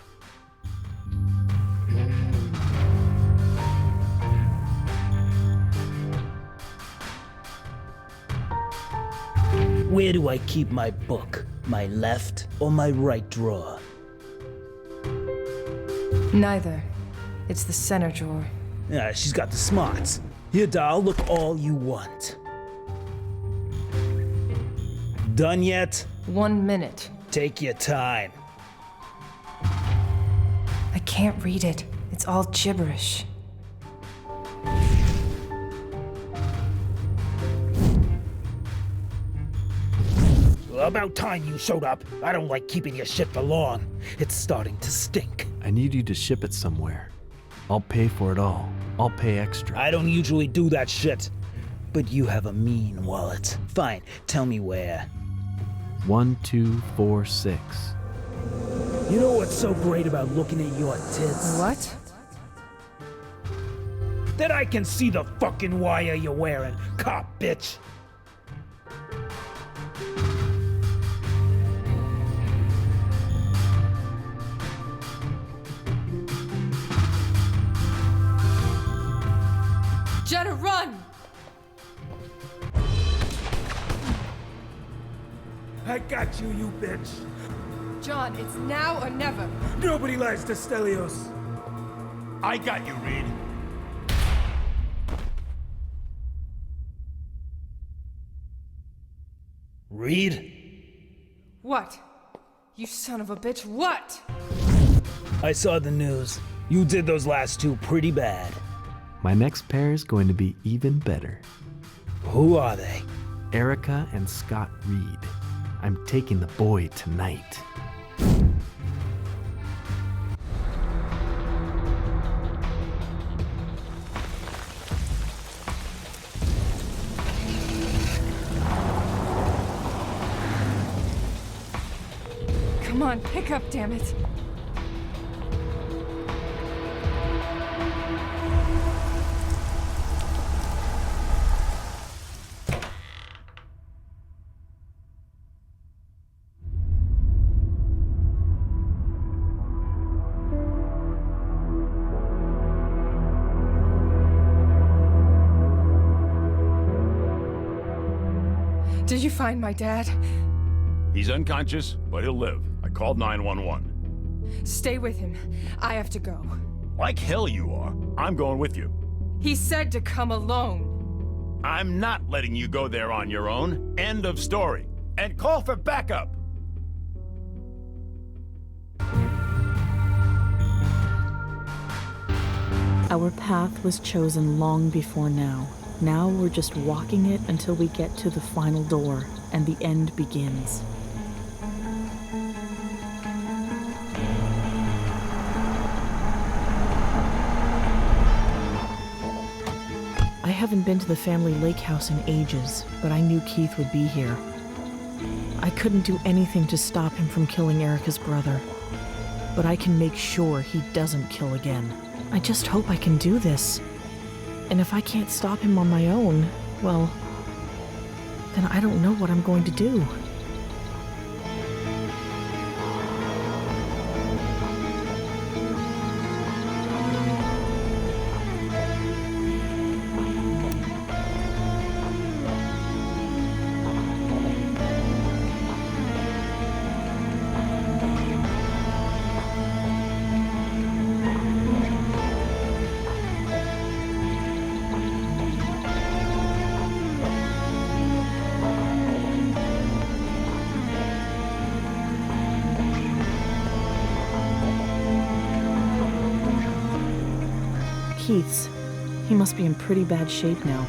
Where do I keep my book? My left or my right drawer? Neither. It's the center drawer. Yeah, she's got the smarts. Here, doll, look all you want. Done yet? 1 minute. Take your time. I can't read it. It's all gibberish. About time you showed up. I don't like keeping your shit for long. It's starting to stink. I need you to ship it somewhere. I'll pay for it all. I'll pay extra. I don't usually do that shit. But you have a mean wallet. Fine, tell me where. 1246. You know what's so great about looking at your tits? What? That I can see the fucking wire you're wearing, cop bitch. Jeddah, run! I got you, you bitch. John, it's now or never. Nobody lies to Stelios. I got you, Reed. Reed? What? You son of a bitch, what? I saw the news. You did those last two pretty bad. My next pair is going to be even better. Who are they? Erica and Scott Reed. I'm taking the boy tonight. Come on, pick up, damn it. Did you find my dad? He's unconscious, but he'll live. I called 911. Stay with him. I have to go. Like hell you are. I'm going with you. He said to come alone. I'm not letting you go there on your own. End of story. And call for backup. Our path was chosen long before now. Now we're just walking it until we get to the final door and the end begins. I haven't been to the family lake house in ages, but I knew Keith would be here. I couldn't do anything to stop him from killing Erica's brother, but I can make sure he doesn't kill again. I just hope I can do this. And if I can't stop him on my own, well, then I don't know what I'm going to do. Keith's. He must be in pretty bad shape now.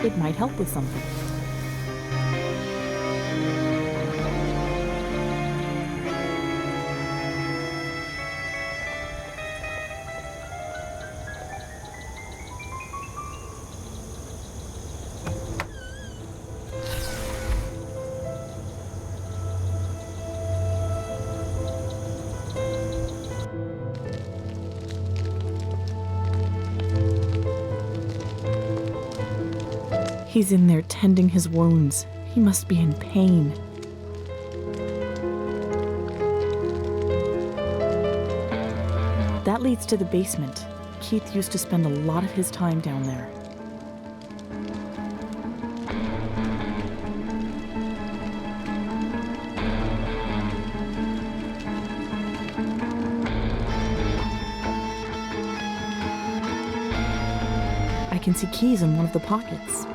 It might help with something. He's in there tending his wounds. He must be in pain. That leads to the basement. Keith used to spend a lot of his time down there. I can see keys in one of the pockets.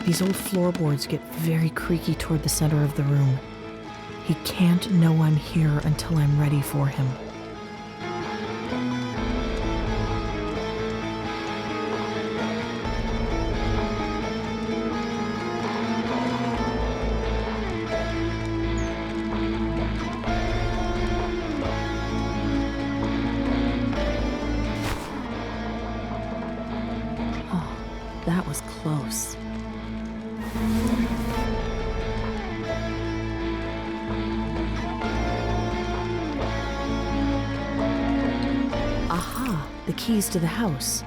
These old floorboards get very creaky toward the center of the room. He can't know I'm here until I'm ready for him. Oh, that was close. Aha, the keys to the house.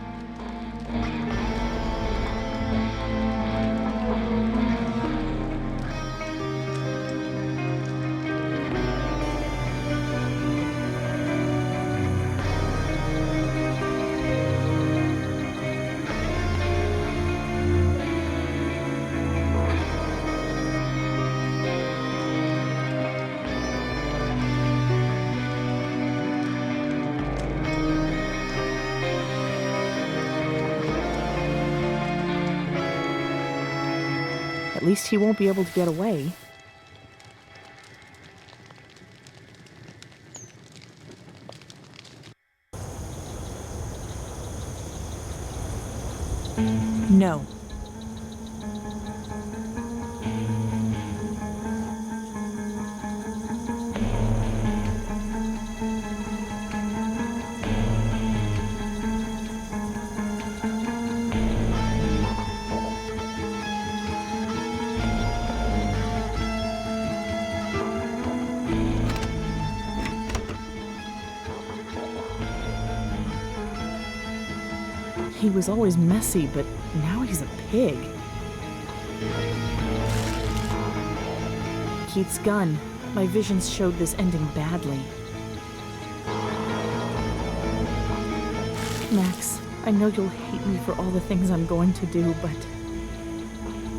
At least he won't be able to get away. No. He was always messy, but now he's a pig. Keith's gun. My visions showed this ending badly. Max, I know you'll hate me for all the things I'm going to do, but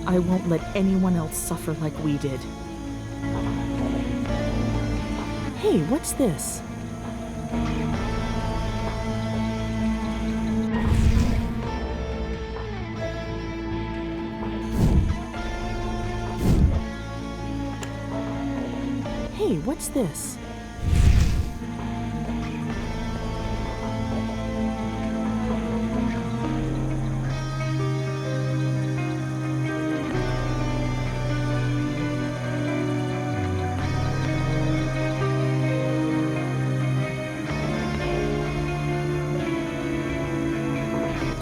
I won't let anyone else suffer like we did. Hey, what's this? Hey, what's this?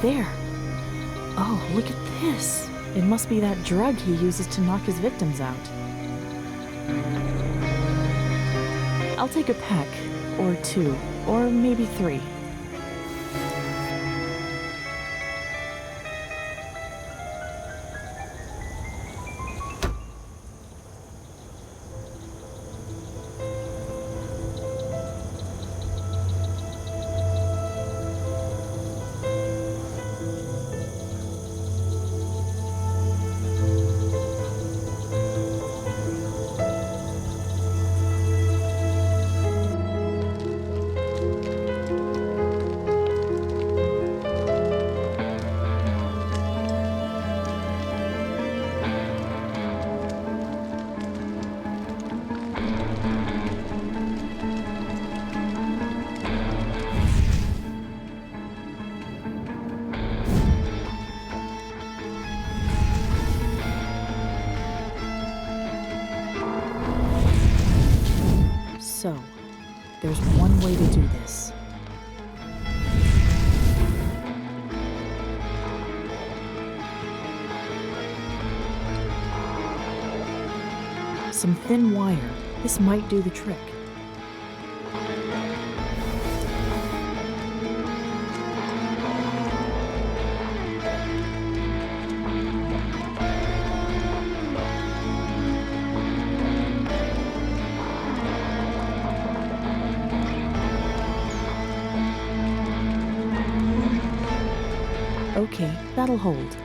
There. Oh, look at this. It must be that drug he uses to knock his victims out. I'll take a peck, or two, or maybe 3. So, there's one way to do this. Some thin wire. This might do the trick. Okay, that'll hold.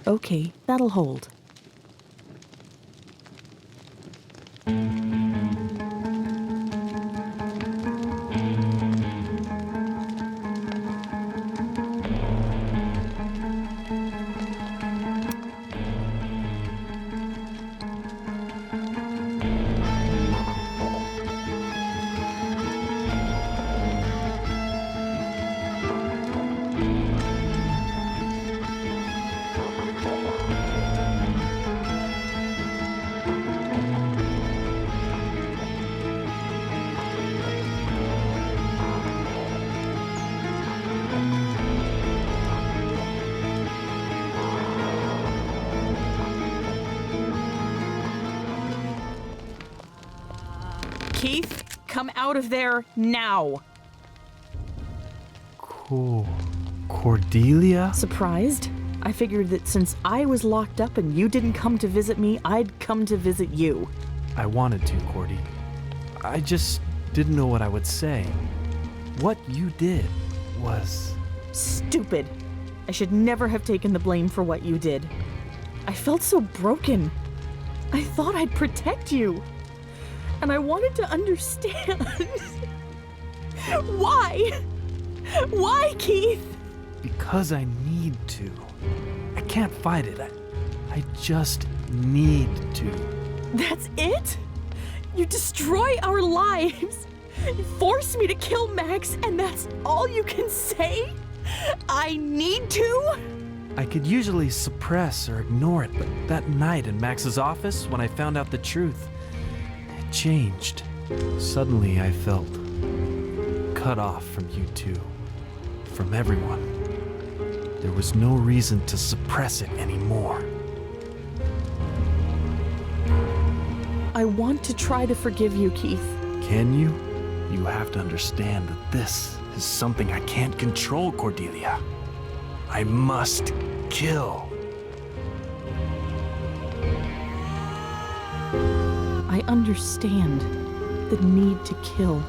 Okay, that'll hold. Come out of there now. Cool. Cordelia? Surprised? I figured that since I was locked up and you didn't come to visit me, I'd come to visit you. I wanted to, Cordy. I just didn't know what I would say. What you did was... stupid. I should never have taken the blame for what you did. I felt so broken. I thought I'd protect you. And I wanted to understand. Why? Why, Keith? Because I need to. I can't fight it. I just need to. That's it? You destroy our lives. You force me to kill Max, and that's all you can say? I need to? I could usually suppress or ignore it, but that night in Max's office, when I found out the truth, it changed. Suddenly I felt cut off from you two, from everyone. There was no reason to suppress it anymore. I want to try to forgive you, Keith. Can you? You have to understand that this is something I can't control, Cordelia. I must kill. I understand the need to kill.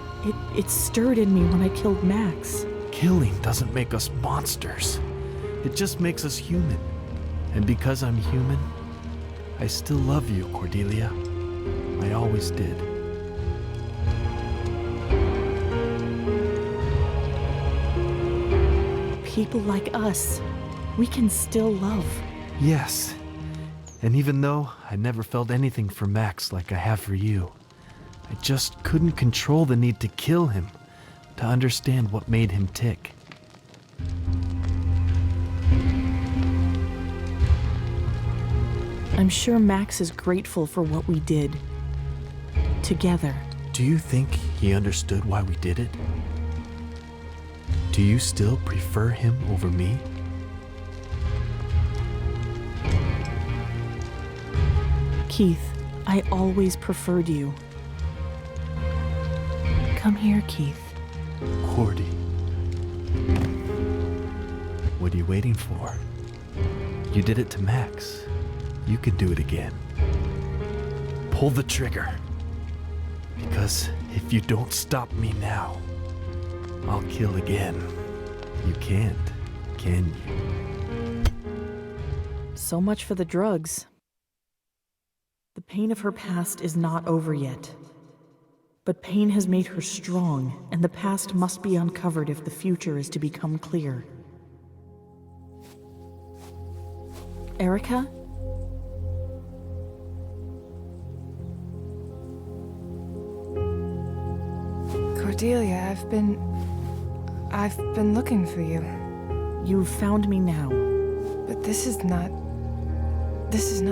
It stirred in me when I killed Max. Killing doesn't make us monsters. It just makes us human. And because I'm human, I still love you, Cordelia. I always did. People like us, we can still love. Yes. And even though I never felt anything for Max like I have for you, I just couldn't control the need to kill him, to understand what made him tick. I'm sure Max is grateful for what we did. Together. Do you think he understood why we did it? Do you still prefer him over me? Keith, I always preferred you. Come here, Keith. Cordy. What are you waiting for? You did it to Max. You can do it again. Pull the trigger. Because if you don't stop me now, I'll kill again. You can't, can you? So much for the drugs. The pain of her past is not over yet. But pain has made her strong, and the past must be uncovered if the future is to become clear. Erica? Cordelia, I've been looking for you. You've found me now. But this is not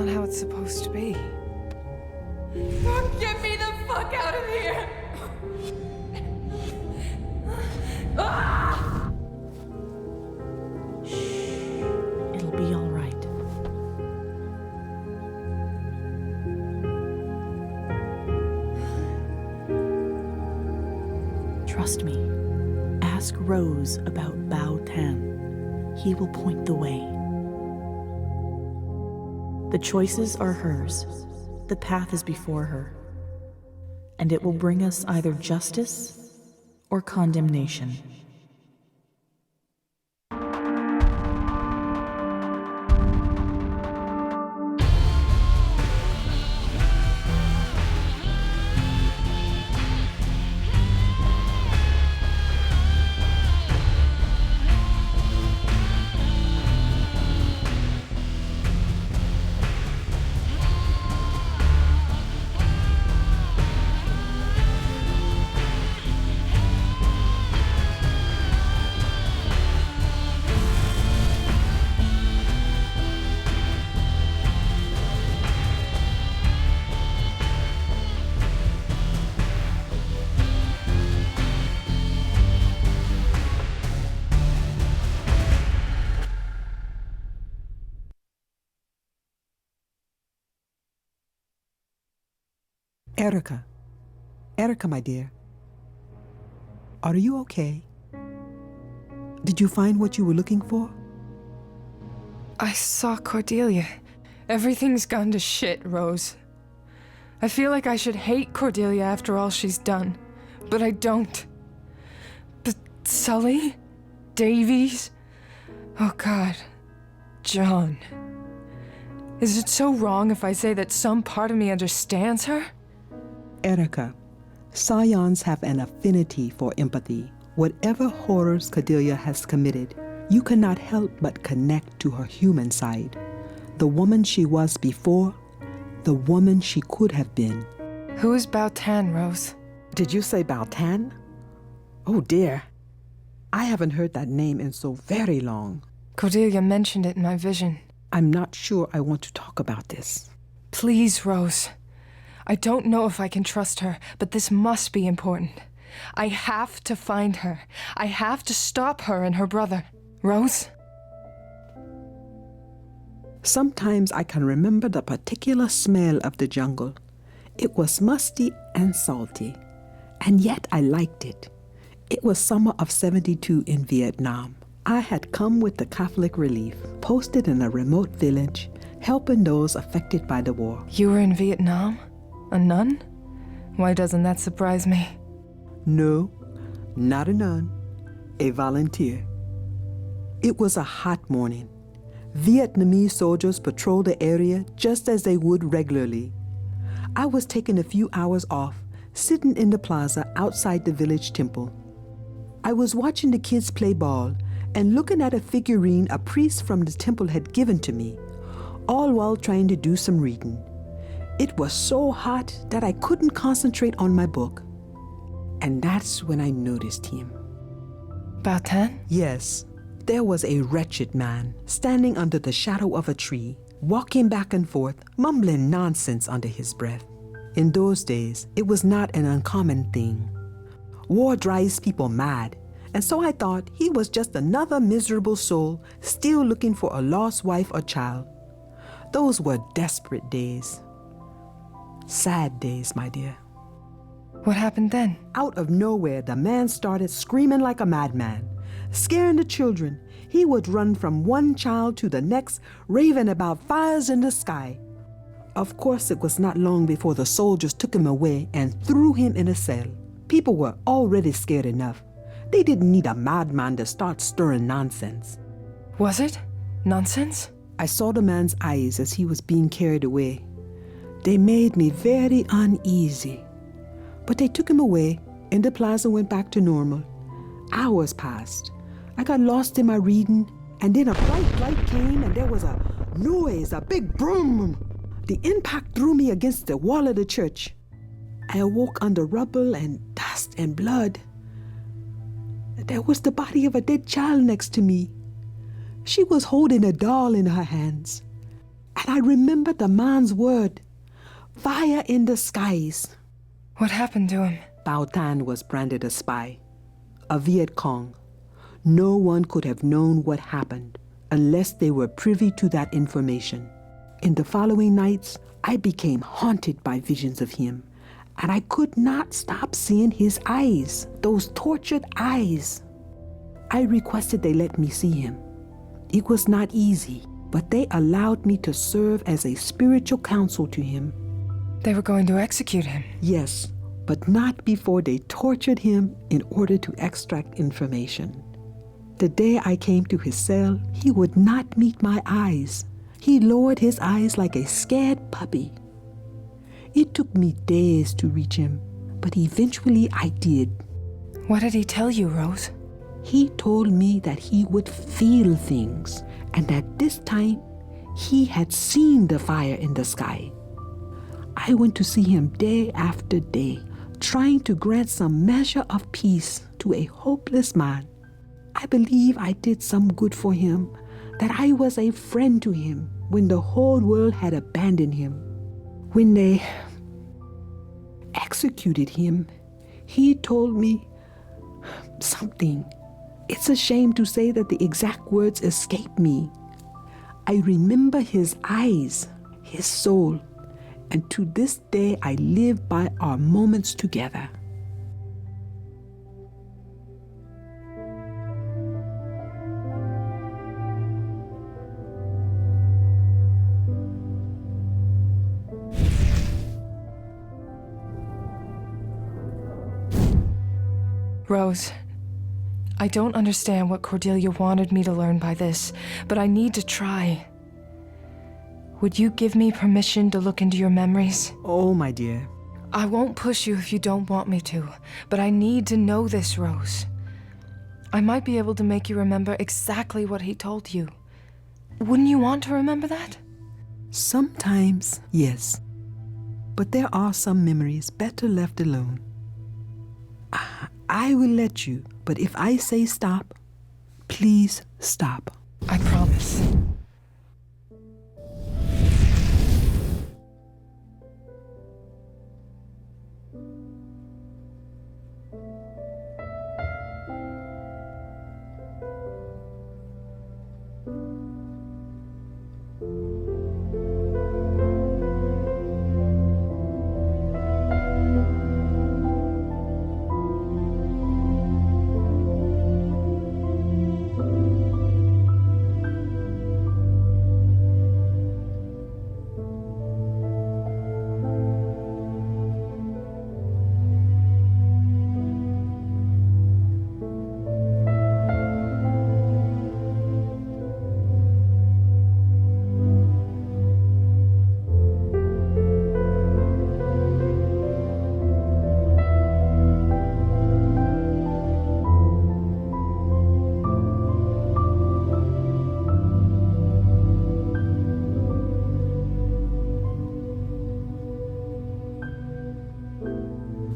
how it's supposed to be. Get me the fuck out of here! Ah! Shh. It'll be all right. Trust me. Ask Rose about Bao Tan. He will point the way. The choices are hers. The path is before her. And it will bring us either justice or condemnation. Erica. Erica, my dear. Are you okay? Did you find what you were looking for? I saw Cordelia. Everything's gone to shit, Rose. I feel like I should hate Cordelia after all she's done, but I don't. But Sully? Davies? Oh God. John. Is it so wrong if I say that some part of me understands her? Erica, Scions have an affinity for empathy. Whatever horrors Cordelia has committed, you cannot help but connect to her human side. The woman she was before, the woman she could have been. Who is Bautan, Rose? Did you say Bautan? Oh dear. I haven't heard that name in so very long. Cordelia mentioned it in my vision. I'm not sure I want to talk about this. Please, Rose. I don't know if I can trust her, but this must be important. I have to find her. I have to stop her and her brother. Rose? Sometimes I can remember the particular smell of the jungle. It was musty and salty, and yet I liked it. It was summer of '72 in Vietnam. I had come with the Catholic Relief, posted in a remote village, helping those affected by the war. You were in Vietnam? A nun? Why doesn't that surprise me? No, not a nun, a volunteer. It was a hot morning. Vietnamese soldiers patrolled the area just as they would regularly. I was taking a few hours off, sitting in the plaza outside the village temple. I was watching the kids play ball and looking at a figurine a priest from the temple had given to me, all while trying to do some reading. It was so hot that I couldn't concentrate on my book. And that's when I noticed him. Bautan? Yes. There was a wretched man standing under the shadow of a tree, walking back and forth, mumbling nonsense under his breath. In those days, it was not an uncommon thing. War drives people mad, and so I thought he was just another miserable soul still looking for a lost wife or child. Those were desperate days. Sad days, my dear. What happened then? Out of nowhere, the man started screaming like a madman, scaring the children. He would run from one child to the next, raving about fires in the sky. Of course, it was not long before the soldiers took him away and threw him in a cell. People were already scared enough. They didn't need a madman to start stirring nonsense. Was it? Nonsense? I saw the man's eyes as he was being carried away. They made me very uneasy. But they took him away, and the plaza went back to normal. Hours passed. I got lost in my reading, and then a bright light came, and there was a noise, a big boom. The impact threw me against the wall of the church. I awoke under rubble and dust and blood. There was the body of a dead child next to me. She was holding a doll in her hands. And I remembered the man's word, fire in the skies. What happened to him? Bautan was branded a spy, a Viet Cong. No one could have known what happened unless they were privy to that information. In the following nights, I became haunted by visions of him, and I could not stop seeing his eyes, those tortured eyes. I requested they let me see him. It was not easy, but they allowed me to serve as a spiritual counsel to him. They were going to execute him? Yes, but not before they tortured him in order to extract information. The day I came to his cell, he would not meet my eyes. He lowered his eyes like a scared puppy. It took me days to reach him, but eventually I did. What did he tell you, Rose? He told me that he would feel things, and that this time he had seen the fire in the sky. I went to see him day after day, trying to grant some measure of peace to a hopeless man. I believe I did some good for him, that I was a friend to him when the whole world had abandoned him. When they executed him, he told me something. It's a shame to say that the exact words escape me. I remember his eyes, his soul, and to this day I live by our moments together. Rose, I don't understand what Cordelia wanted me to learn by this, but I need to try. Would you give me permission to look into your memories? Oh, my dear. I won't push you if you don't want me to, but I need to know this, Rose. I might be able to make you remember exactly what he told you. Wouldn't you want to remember that? Sometimes, yes. But there are some memories better left alone. I will let you, but if I say stop, please stop. I promise.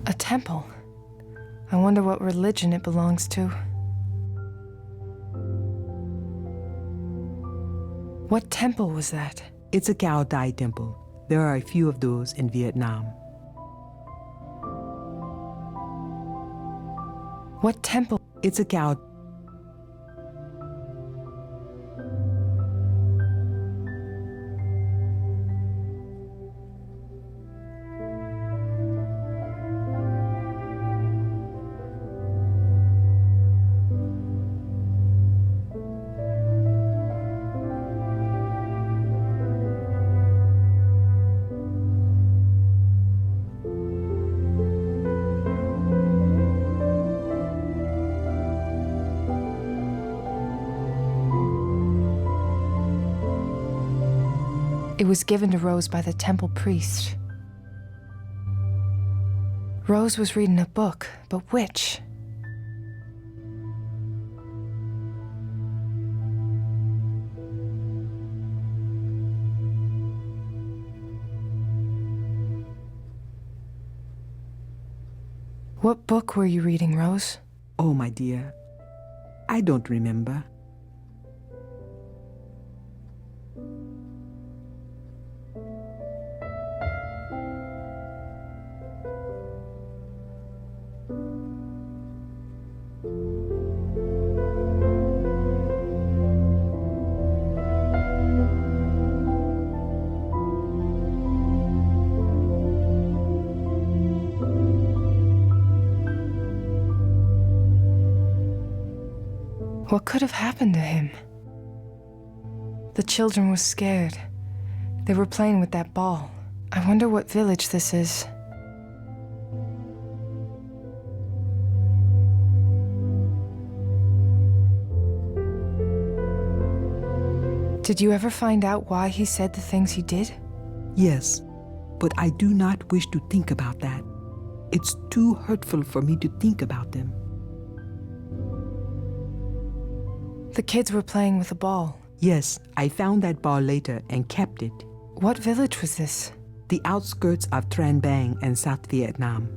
A temple. I wonder what religion it belongs to. What temple was that? It's a Cao Dai temple. There are a few of those in Vietnam. What temple? It's a Cao. It was given to Rose by the temple priest. Rose was reading a book, but which? What book were you reading, Rose? Oh, my dear, I don't remember. What could have happened to him? The children were scared. They were playing with that ball. I wonder what village this is. Did you ever find out why he said the things he did? Yes, but I do not wish to think about that. It's too hurtful for me to think about them. The kids were playing with a ball. Yes, I found that ball later and kept it. What village was this? The outskirts of Trang Bang in South Vietnam.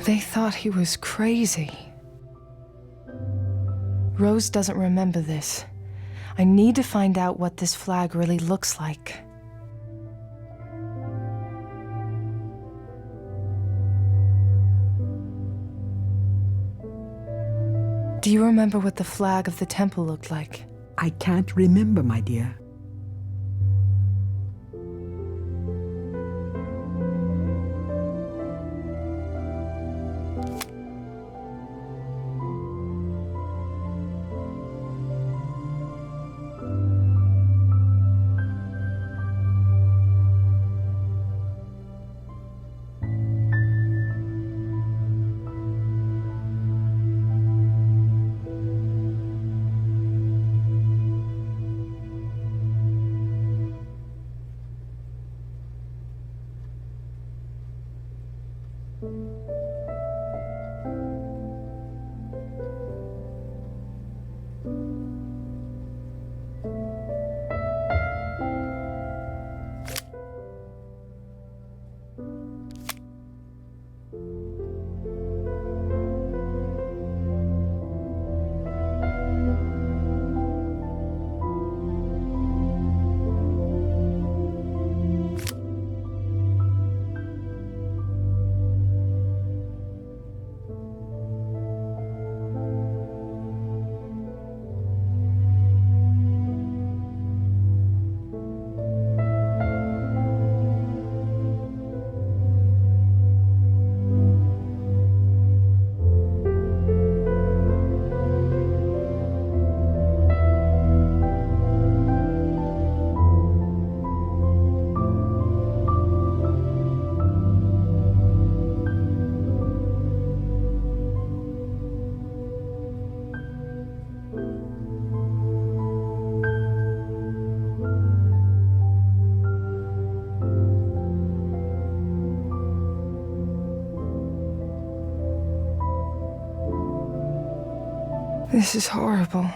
They thought he was crazy. Rose doesn't remember this. I need to find out what this flag really looks like. Do you remember what the flag of the temple looked like? I can't remember, my dear. This is horrible.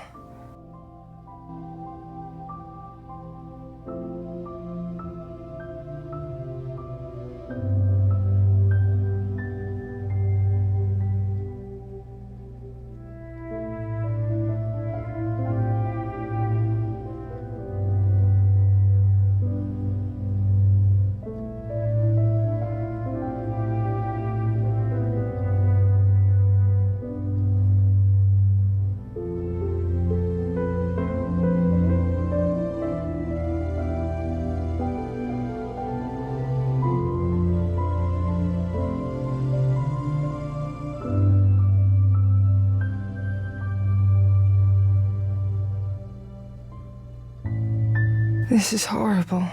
This is horrible.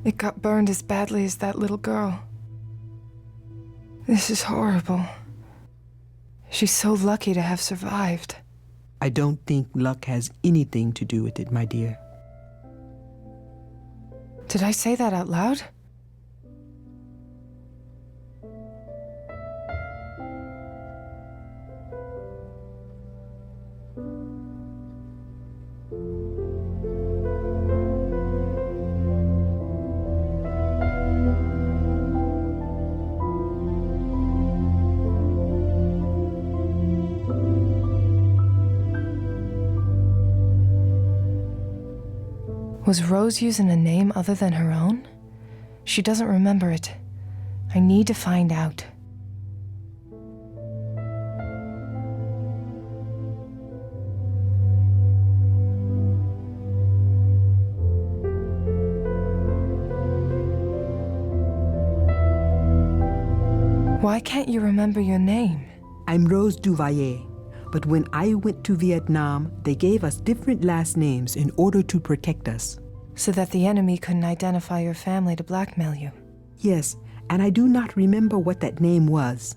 It got burned as badly as that little girl. This is horrible. She's so lucky to have survived. I don't think luck has anything to do with it, my dear. Did I say that out loud? Was Rose using a name other than her own? She doesn't remember it. I need to find out. Why can't you remember your name? I'm Rose Duvalier, but when I went to Vietnam, they gave us different last names in order to protect us. So that the enemy couldn't identify your family to blackmail you. Yes, and I do not remember what that name was.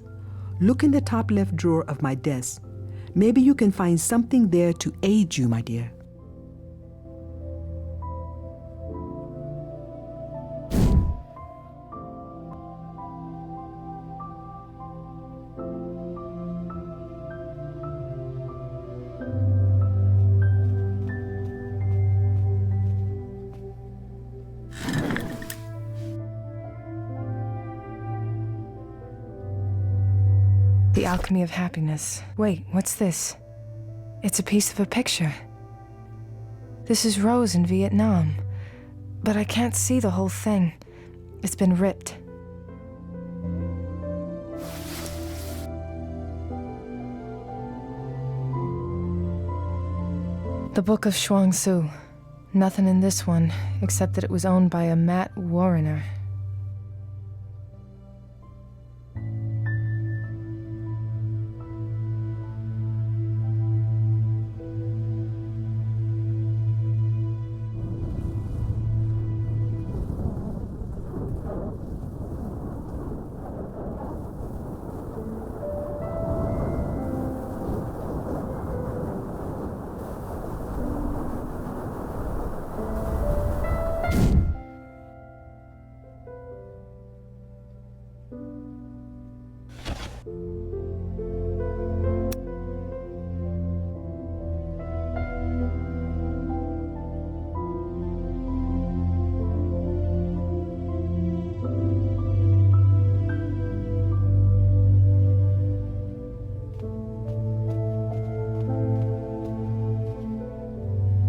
Look in the top left drawer of my desk. Maybe you can find something there to aid you, my dear. The Alchemy of Happiness. Wait, what's this? It's a piece of a picture. This is Rose in Vietnam, but I can't see the whole thing. It's been ripped. The Book of Chuang Tzu. Nothing in this one, except that it was owned by a Matt Warrener.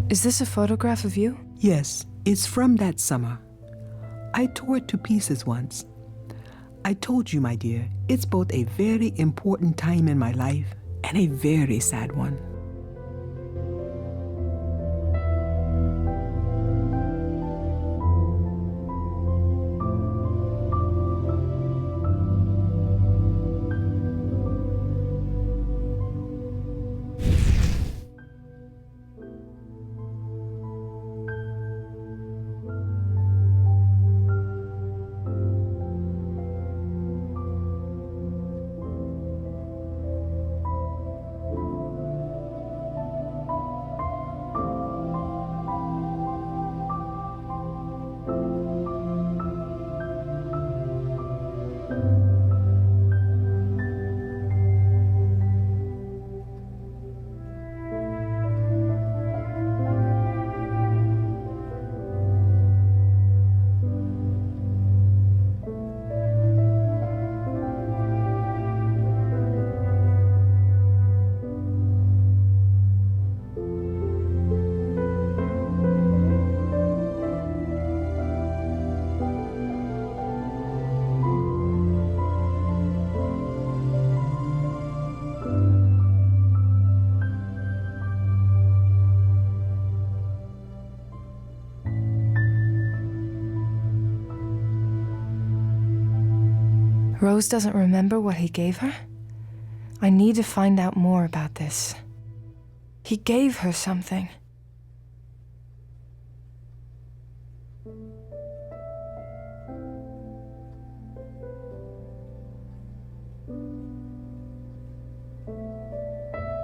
Is this a photograph of you? Yes, it's from that summer. I tore it to pieces once. I told you, my dear, it's both a very important time in my life and a very sad one. Rose doesn't remember what he gave her? I need to find out more about this. He gave her something.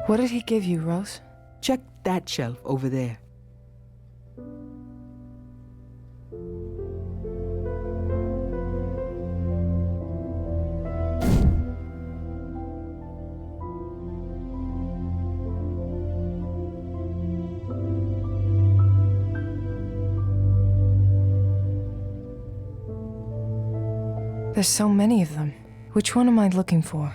What did he give you, Rose? Check that shelf over there. There's so many of them. Which one am I looking for?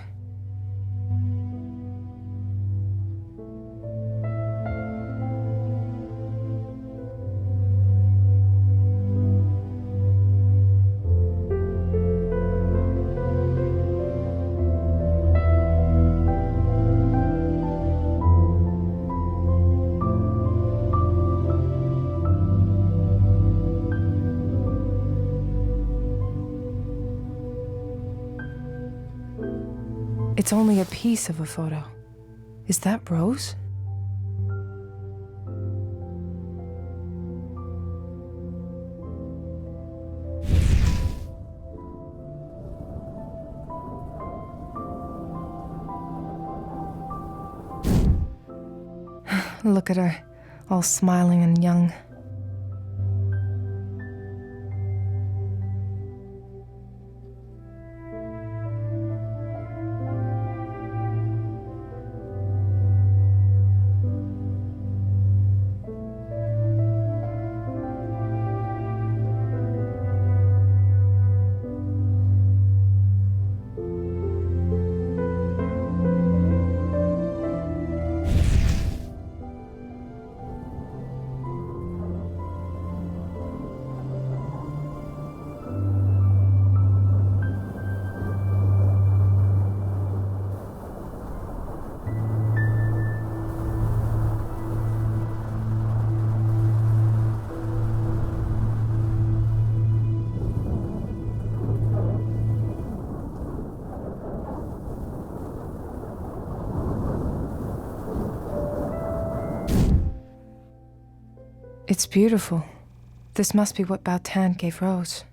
It's only a piece of a photo. Is that Rose? Look at her, all smiling and young. It's beautiful. This must be what Bao Tan gave Rose.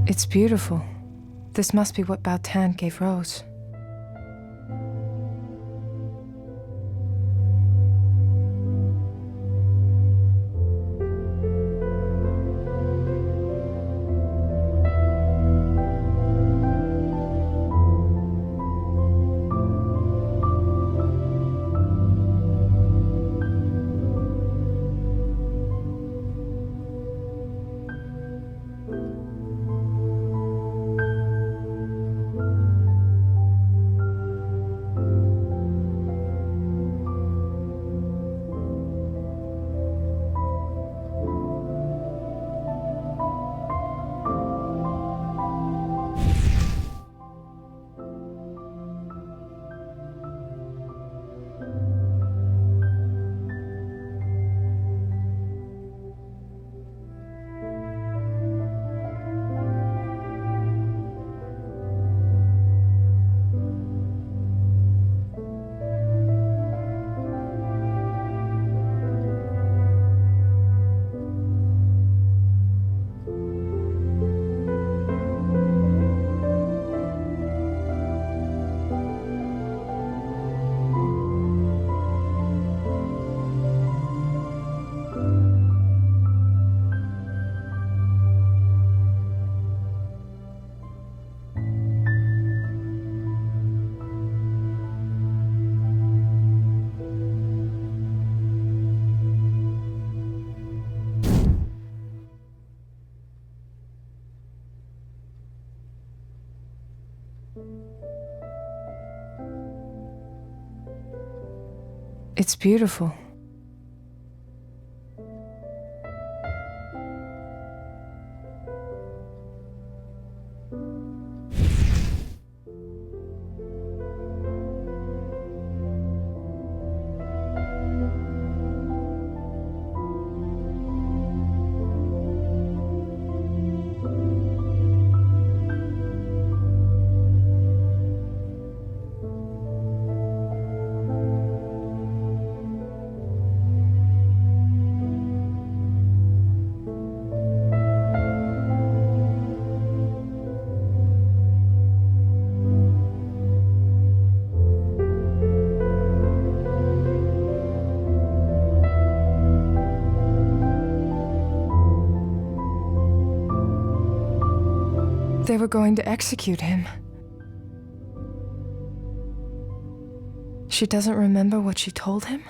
It's beautiful. This must be what Bao Tan gave Rose. It's beautiful. They were going to execute him. She doesn't remember what she told him?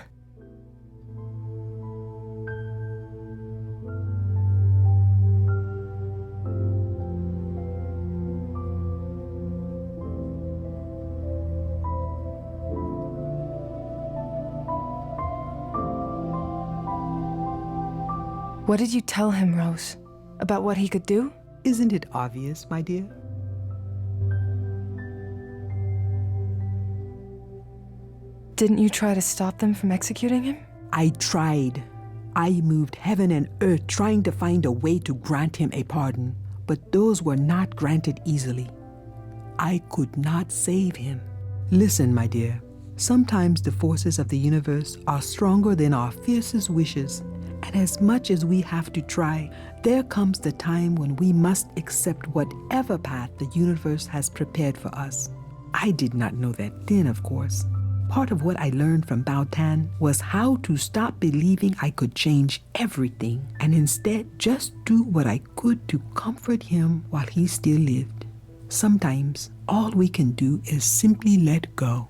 What did you tell him, Rose? About what he could do? Isn't it obvious, my dear? Didn't you try to stop them from executing him? I tried. I moved heaven and earth trying to find a way to grant him a pardon, but those were not granted easily. I could not save him. Listen, my dear, sometimes the forces of the universe are stronger than our fiercest wishes, and as much as we have to try, there comes the time when we must accept whatever path the universe has prepared for us. I did not know that then, of course. Part of what I learned from Bao Tan was how to stop believing I could change everything and instead just do what I could to comfort him while he still lived. Sometimes all we can do is simply let go.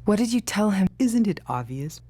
What did you tell him? Isn't it obvious?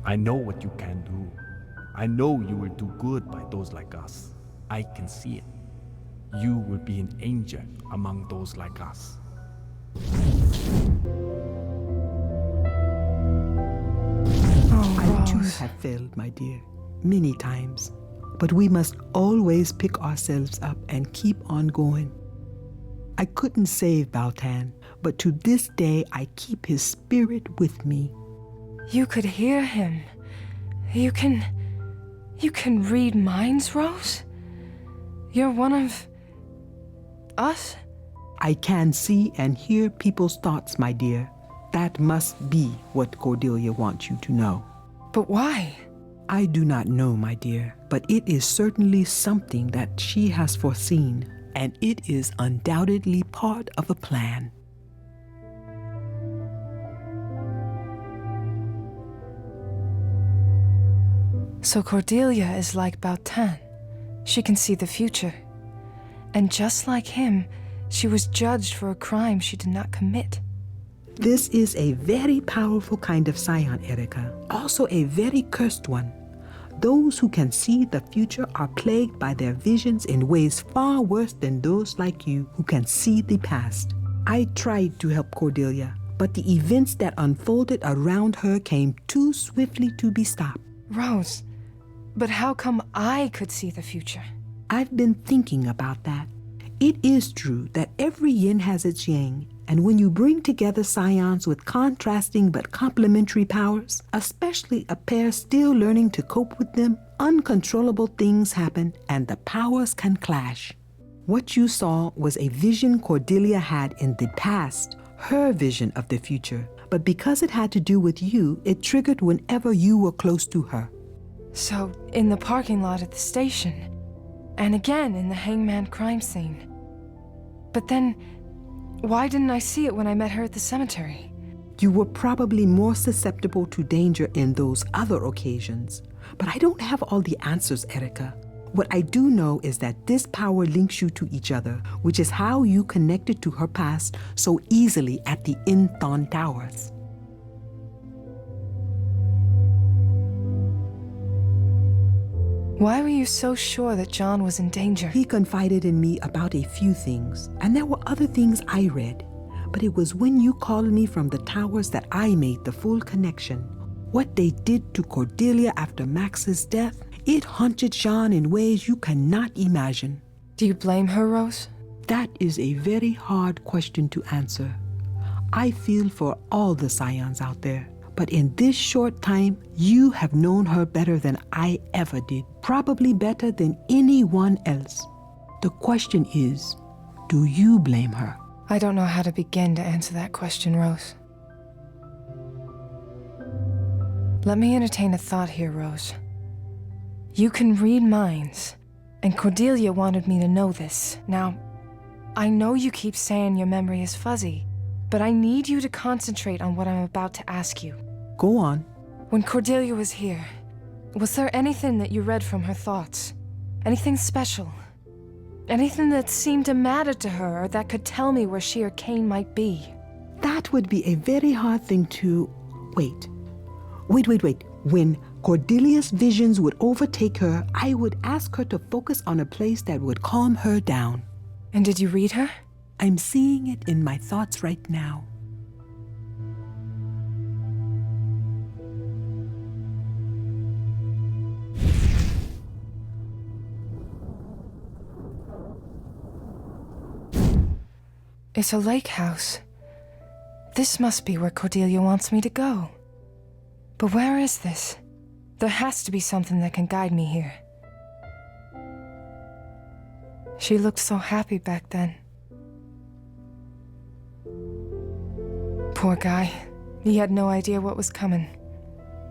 I know what you can do. I know you will do good by those like us. I can see it. You will be an angel among those like us. Rose. We have failed, my dear, many times. But we must always pick ourselves up and keep on going. I couldn't save Baltan, but to this day I keep his spirit with me. You could hear him. You can read minds, Rose? You're one of us? I can see and hear people's thoughts, my dear. That must be what Cordelia wants you to know. But why? I do not know, my dear, but it is certainly something that she has foreseen, and it is undoubtedly part of a plan. So Cordelia is like Baltan. She can see the future. And just like him, she was judged for a crime she did not commit. This is a very powerful kind of scion, Erica. Also a very cursed one. Those who can see the future are plagued by their visions in ways far worse than those like you who can see the past. I tried to help Cordelia, but the events that unfolded around her came too swiftly to be stopped. Rose, but how come I could see the future? I've been thinking about that. It is true that every yin has its yang, and when you bring together scions with contrasting but complementary powers, especially a pair still learning to cope with them, uncontrollable things happen and the powers can clash. What you saw was a vision Cordelia had in the past, her vision of the future, but because it had to do with you, it triggered whenever you were close to her. So, in the parking lot at the station, and again in the hangman crime scene. But then, why didn't I see it when I met her at the cemetery? You were probably more susceptible to danger in those other occasions. But I don't have all the answers, Erica. What I do know is that this power links you to each other, which is how you connected to her past so easily at the Inthon Towers. Why were you so sure that John was in danger? He confided in me about a few things, and there were other things I read. But it was when you called me from the towers that I made the full connection. What they did to Cordelia after Max's death, it haunted Jean in ways you cannot imagine. Do you blame her, Rose? That is a very hard question to answer. I feel for all the scions out there. But in this short time, you have known her better than I ever did, probably better than anyone else. The question is, do you blame her? I don't know how to begin to answer that question, Rose. Let me entertain a thought here, Rose. You can read minds, and Cordelia wanted me to know this. Now, I know you keep saying your memory is fuzzy, but I need you to concentrate on what I'm about to ask you. Go on. When Cordelia was here, was there anything that you read from her thoughts? Anything special? Anything that seemed to matter to her or that could tell me where she or Kane might be? That would be a very hard thing to... Wait. When Cordelia's visions would overtake her, I would ask her to focus on a place that would calm her down. And did you read her? I'm seeing it in my thoughts right now. It's a lake house. This must be where Cordelia wants me to go. But where is this? There has to be something that can guide me here. She looked so happy back then. Poor guy. He had no idea what was coming.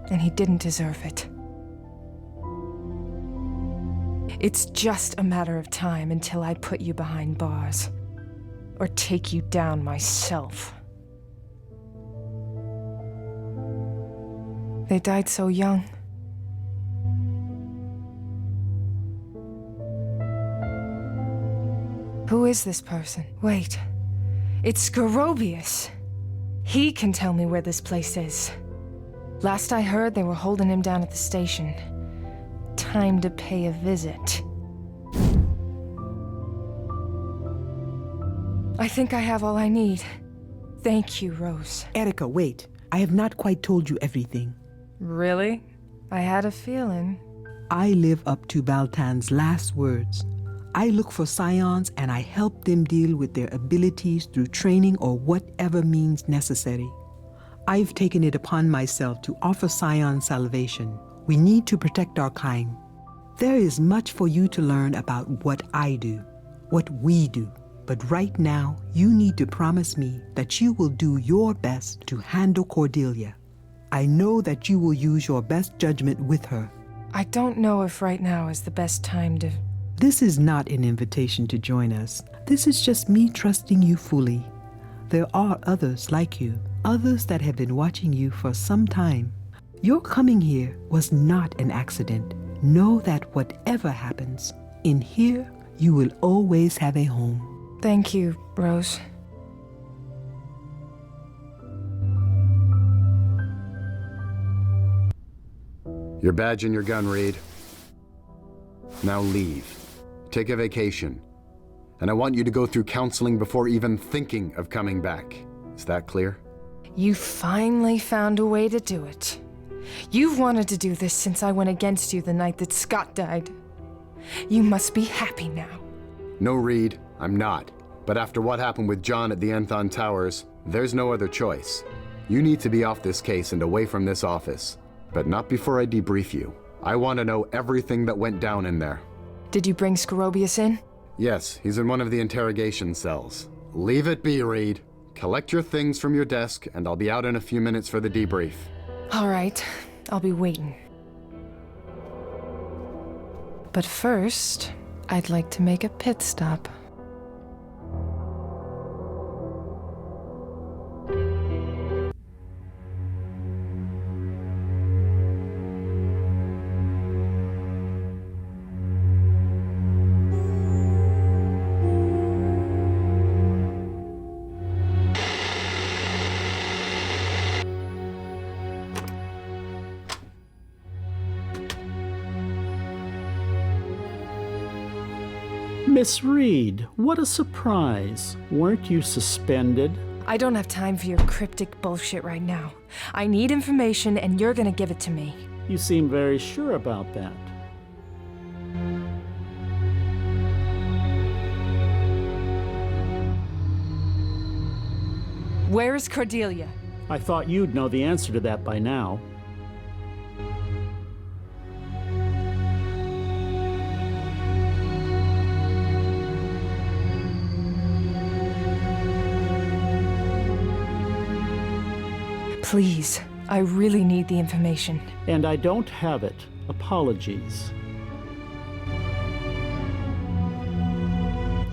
And he didn't deserve it. It's just a matter of time until I put you behind bars. Or take you down myself. They died so young. Who is this person? Wait. It's Scorobius. He can tell me where this place is. Last I heard, they were holding him down at the station. Time to pay a visit. I think I have all I need. Thank you, Rose. Erica, wait. I have not quite told you everything. Really? I had a feeling. I live up to Baltan's last words. I look for scions and I help them deal with their abilities through training or whatever means necessary. I've taken it upon myself to offer scion salvation. We need to protect our kind. There is much for you to learn about what I do, what we do. But right now, you need to promise me that you will do your best to handle Cordelia. I know that you will use your best judgment with her. I don't know if right now is the best time to... This is not an invitation to join us. This is just me trusting you fully. There are others like you, others that have been watching you for some time. Your coming here was not an accident. Know that whatever happens, in here, you will always have a home. Thank you, Rose. Your badge and your gun, Reed. Now leave. Take a vacation. And I want you to go through counseling before even thinking of coming back. Is that clear? You finally found a way to do it. You've wanted to do this since I went against you the night that Scott died. You must be happy now. No, Reed, I'm not. But after what happened with John at the Anthon Towers, there's no other choice. You need to be off this case and away from this office. But not before I debrief you. I want to know everything that went down in there. Did you bring Scorobius in? Yes, he's in one of the interrogation cells. Leave it be, Reed. Collect your things from your desk, and I'll be out in a few minutes for the debrief. All right, I'll be waiting. But first, I'd like to make a pit stop. Miss Reed, what a surprise. Weren't you suspended? I don't have time for your cryptic bullshit right now. I need information, and you're gonna give it to me. You seem very sure about that. Where is Cordelia? I thought you'd know the answer to that by now. Please, I really need the information. And I don't have it. Apologies.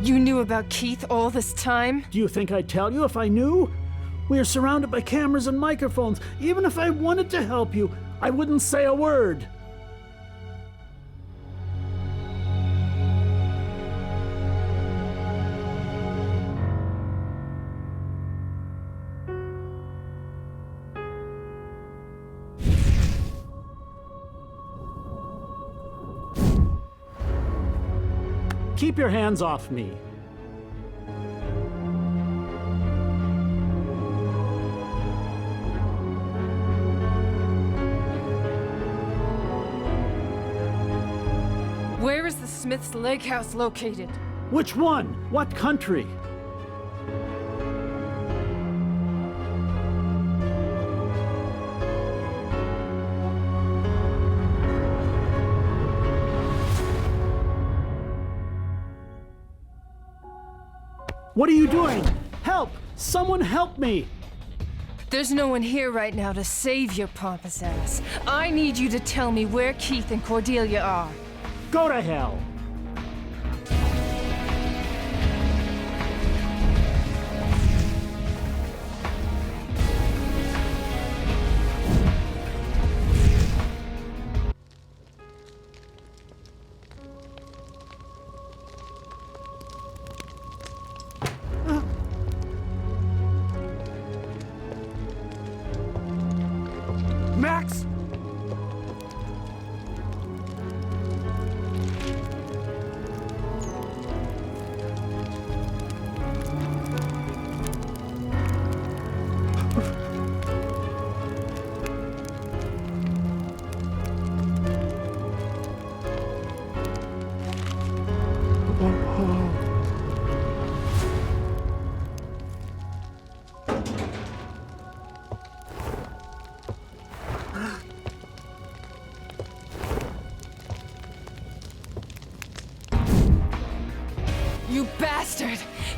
You knew about Keith all this time? Do you think I'd tell you if I knew? We are surrounded by cameras and microphones. Even if I wanted to help you, I wouldn't say a word. Keep your hands off me. Where is the Smith's Lake House located? Which one? What country? What are you doing? Help! Someone help me! There's no one here right now to save your pompous ass. I need you to tell me where Keith and Cordelia are. Go to hell! Max!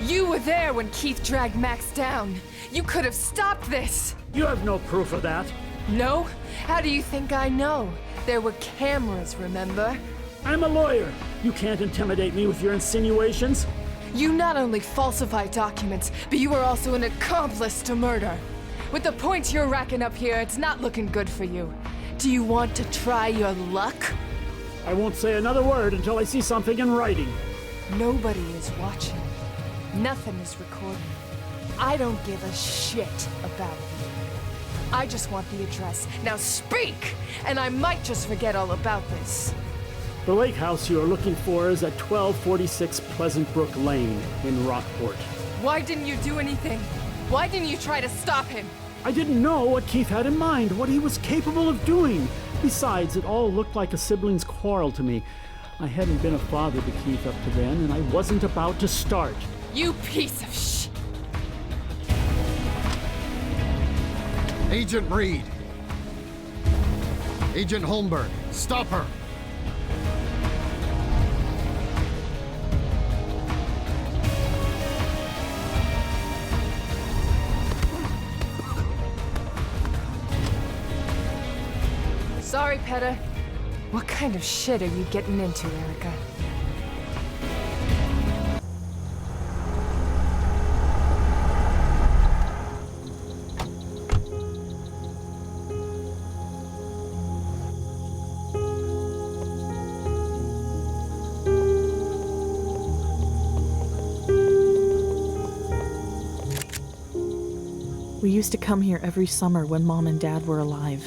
You were there when Keith dragged Max down. You could have stopped this. You have no proof of that. No? How do you think I know? There were cameras, remember? I'm a lawyer. You can't intimidate me with your insinuations. You not only falsify documents, but you are also an accomplice to murder. With the points you're racking up here, it's not looking good for you. Do you want to try your luck? I won't say another word until I see something in writing. Nobody is watching. Nothing is recorded. I don't give a shit about you. I just want the address. Now speak! And I might just forget all about this. The lake house you are looking for is at 1246 Pleasant Brook Lane in Rockport. Why didn't you do anything? Why didn't you try to stop him? I didn't know what Keith had in mind, what he was capable of doing. Besides, it all looked like a sibling's quarrel to me. I hadn't been a father to Keith up to then, and I wasn't about to start. You piece of shit! Agent Reed. Agent Holmberg, stop her. Sorry, Petter. What kind of shit are you getting into, Erica? We used to come here every summer when Mom and Dad were alive.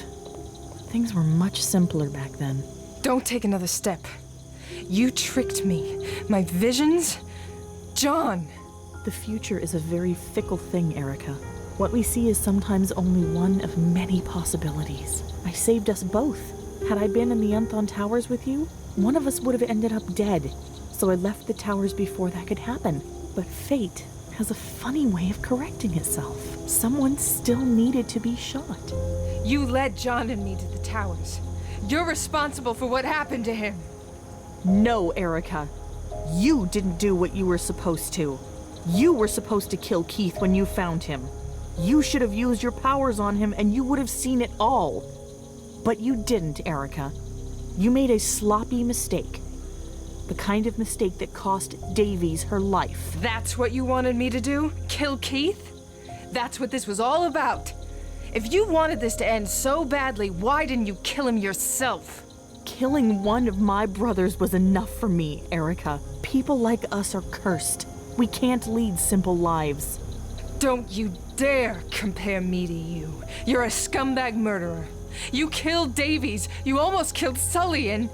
Things were much simpler back then. Don't take another step. You tricked me. My visions? John! The future is a very fickle thing, Erica. What we see is sometimes only one of many possibilities. I saved us both. Had I been in the Unthon Towers with you, one of us would have ended up dead. So I left the towers before that could happen. But fate has a funny way of correcting itself. Someone still needed to be shot. You led John and me to the towers. You're responsible for what happened to him. No, Erica. You didn't do what you were supposed to. You were supposed to kill Keith when you found him. You should have used your powers on him and you would have seen it all. But you didn't, Erica. You made a sloppy mistake. The kind of mistake that cost Davies her life. That's what you wanted me to do? Kill Keith? That's what this was all about. If you wanted this to end so badly, why didn't you kill him yourself? Killing one of my brothers was enough for me, Erica. People like us are cursed. We can't lead simple lives. Don't you dare compare me to you. You're a scumbag murderer. You killed Davies. You almost killed Sully and...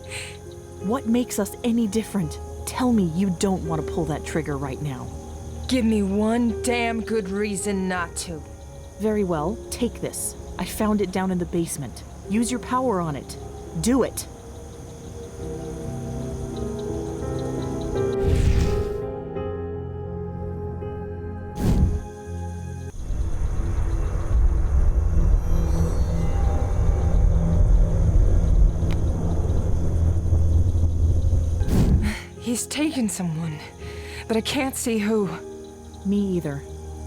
What makes us any different? Tell me you don't want to pull that trigger right now. Give me one damn good reason not to. Very well, take this. I found it down in the basement. Use your power on it. Do it. He's taken someone, but I can't see who. Me either.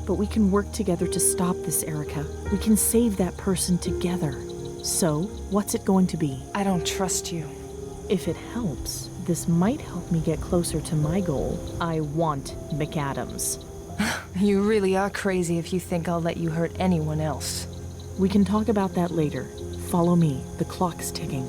But we can work together to stop this, Erica. We can save that person together. So, what's it going to be? I don't trust you. If it helps, this might help me get closer to my goal. I want McAdams. You really are crazy if you think I'll let you hurt anyone else. We can talk about that later. Follow me. The clock's ticking.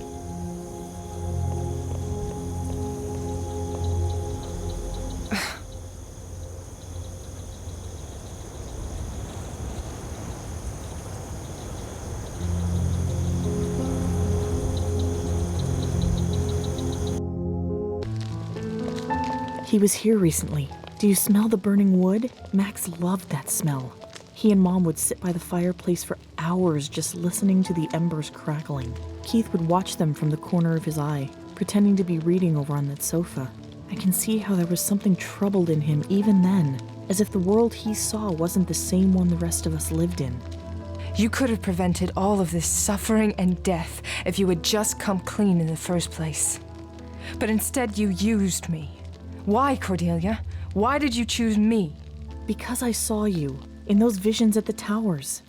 He was here recently. Do you smell the burning wood? Max loved that smell. He and Mom would sit by the fireplace for hours just listening to the embers crackling. Keith would watch them from the corner of his eye, pretending to be reading over on that sofa. I can see how there was something troubled in him even then, as if the world he saw wasn't the same one the rest of us lived in. You could have prevented all of this suffering and death if you had just come clean in the first place. But instead you used me. Why, Cordelia? Why did you choose me? Because I saw you in those visions at the towers.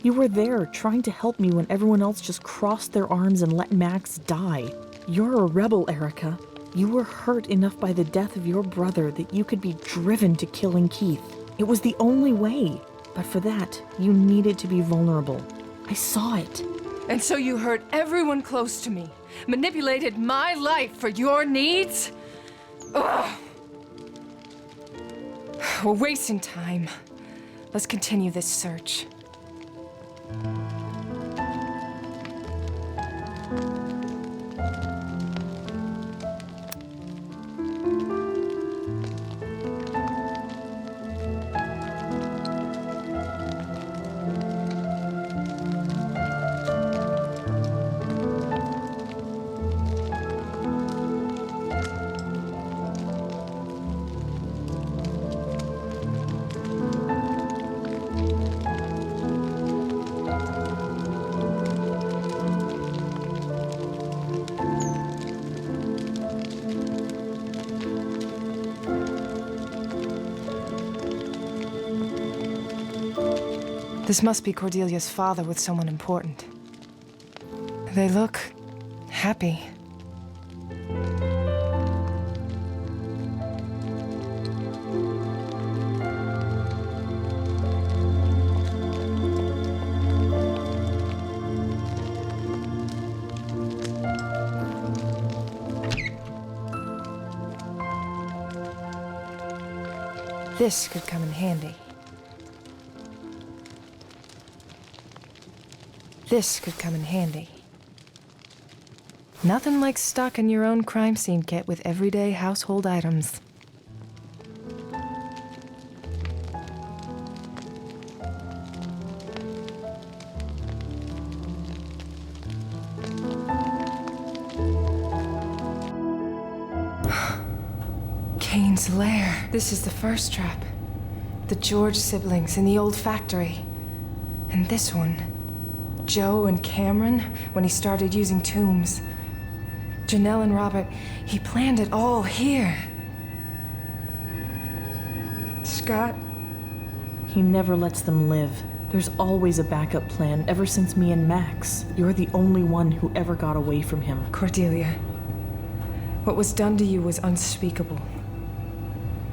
You were there trying to help me when everyone else just crossed their arms and let Max die. You're a rebel, Erica. You were hurt enough by the death of your brother that you could be driven to killing Keith. It was the only way. But for that, you needed to be vulnerable. I saw it. And so you hurt everyone close to me, manipulated my life for your needs? Ugh. We're wasting time. Let's continue this search. This must be Cordelia's father with someone important. They look happy. This could come in handy. This could come in handy. Nothing like stocking your own crime scene kit with everyday household items. Kane's lair. This is the first trap. The George siblings in the old factory. And this one. Joe and Cameron, when he started using tombs. Janelle and Robert, he planned it all here. Scott? He never lets them live. There's always a backup plan ever since me and Max. You're the only one who ever got away from him. Cordelia, what was done to you was unspeakable.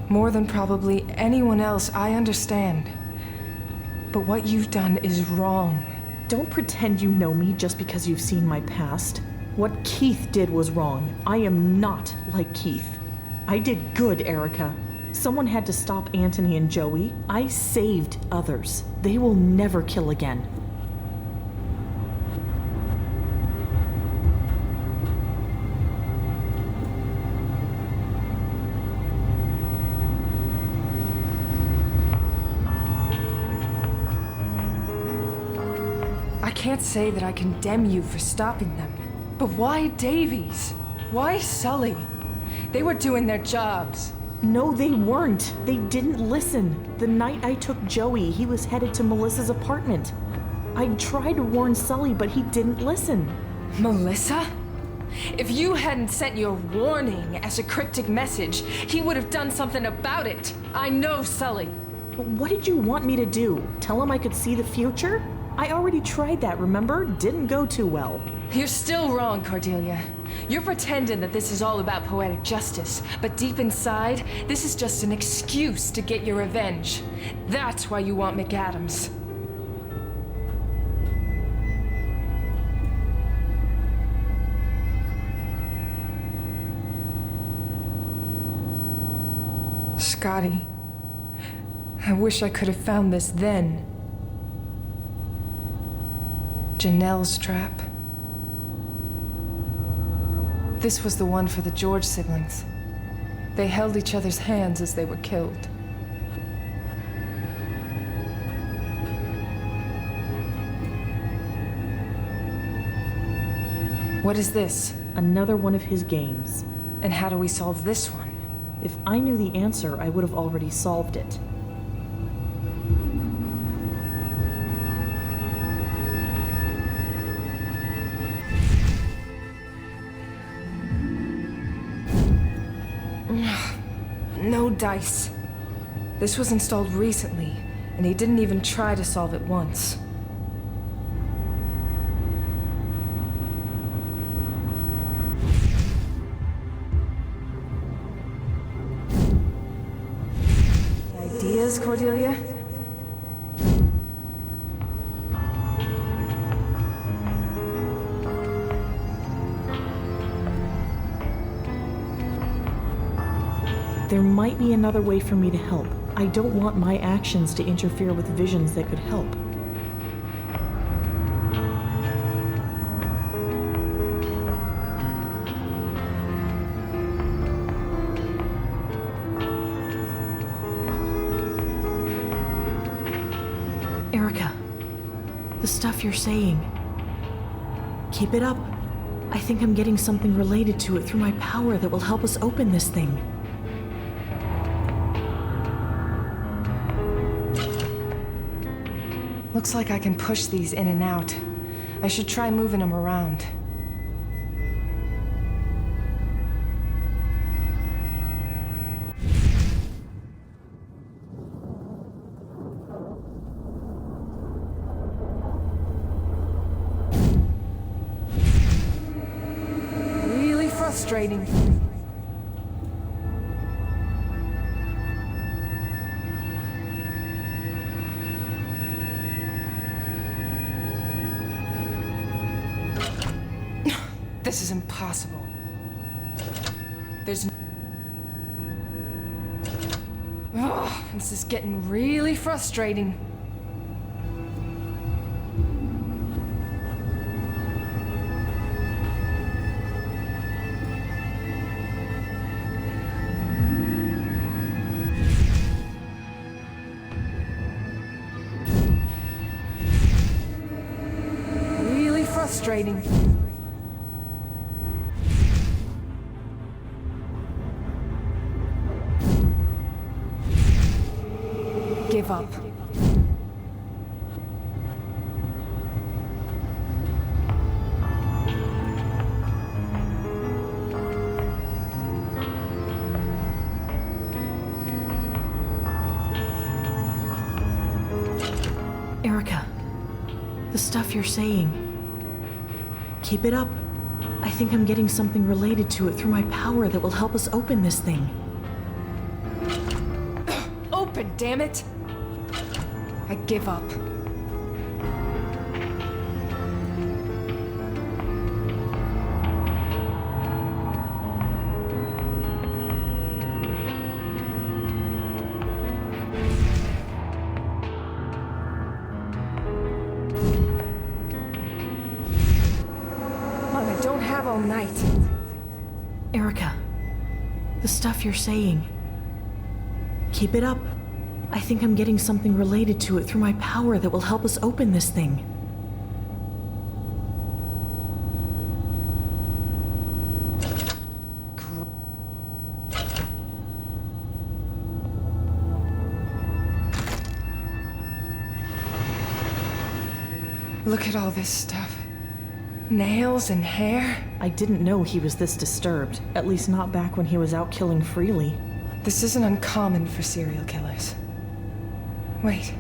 More than probably anyone else, I understand. But what you've done is wrong. Don't pretend you know me just because you've seen my past. What Keith did was wrong. I am not like Keith. I did good, Erica. Someone had to stop Anthony and Joey. I saved others. They will never kill again. I can't say that I condemn you for stopping them. But why Davies? Why Sully? They were doing their jobs. No, they weren't. They didn't listen. The night I took Joey, he was headed to Melissa's apartment. I tried to warn Sully, but he didn't listen. Melissa? If you hadn't sent your warning as a cryptic message, he would have done something about it. I know Sully. What did you want me to do? Tell him I could see the future? I already tried that, remember? Didn't go too well. You're still wrong, Cordelia. You're pretending that this is all about poetic justice, but deep inside, this is just an excuse to get your revenge. That's why you want McAdams. Scotty, I wish I could have found this then. Janelle's trap. This was the one for the George siblings. They held each other's hands as they were killed. What is this? Another one of his games. And how do we solve this one? If I knew the answer, I would have already solved it. No dice. This was installed recently, and he didn't even try to solve it once. Ideas, Cordelia? There might be another way for me to help. I don't want my actions to interfere with visions that could help. Erica, the stuff you're saying, keep it up. I think I'm getting something related to it through my power that will help us open this thing. Looks like I can push these in and out. I should try moving them around. Really frustrating. This is impossible. There's Ugh, this is getting really frustrating. Really frustrating. Give up. Erica, the stuff you're saying, keep it up. I think I'm getting something related to it through my power that will help us open this thing. Open, damn it! I give up. Mom, I don't have all night. Erica, the stuff you're saying, keep it up. I think I'm getting something related to it through my power that will help us open this thing. Look at all this stuff. Nails and hair. I didn't know he was this disturbed, at least not back when he was out killing freely. This isn't uncommon for serial killers. Wait,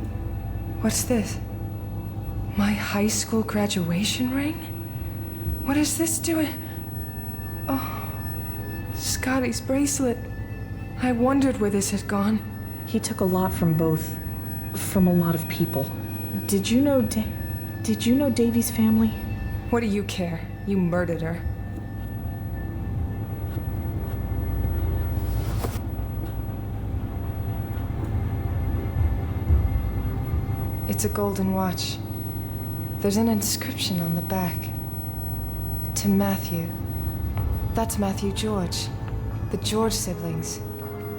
what's this? My high school graduation ring? What is this doing? Oh, Scotty's bracelet. I wondered where this had gone. He took a lot from both, from a lot of people. Did you know Davy's family? What do you care? You murdered her. It's a golden watch. There's an inscription on the back. To Matthew. That's Matthew George. The George siblings.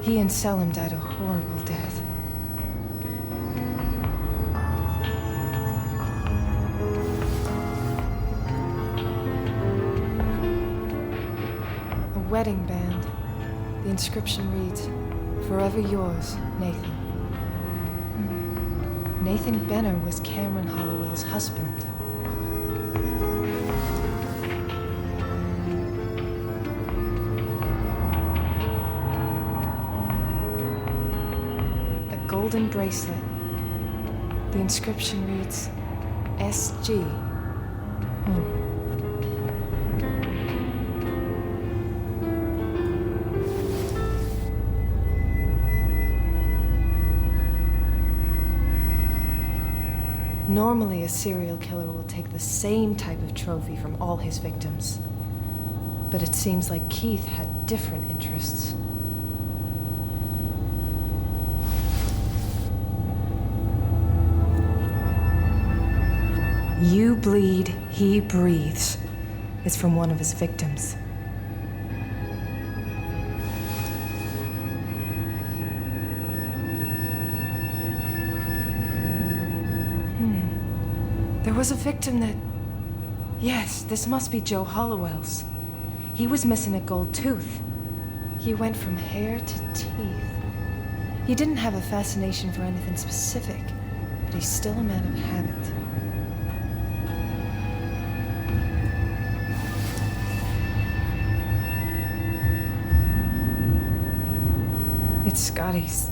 He and Selim died a horrible death. A wedding band. The inscription reads, "Forever yours, Nathan." Nathan Benner was Cameron Hollowell's husband. golden bracelet. The inscription reads, SG. Normally, a serial killer will take the same type of trophy from all his victims. But it seems like Keith had different interests. You bleed, he breathes. It's from one of his victims. There was a victim that... Yes, this must be Joe Hollowell's. He was missing a gold tooth. He went from hair to teeth. He didn't have a fascination for anything specific, but he's still a man of habit. It's Scotty's.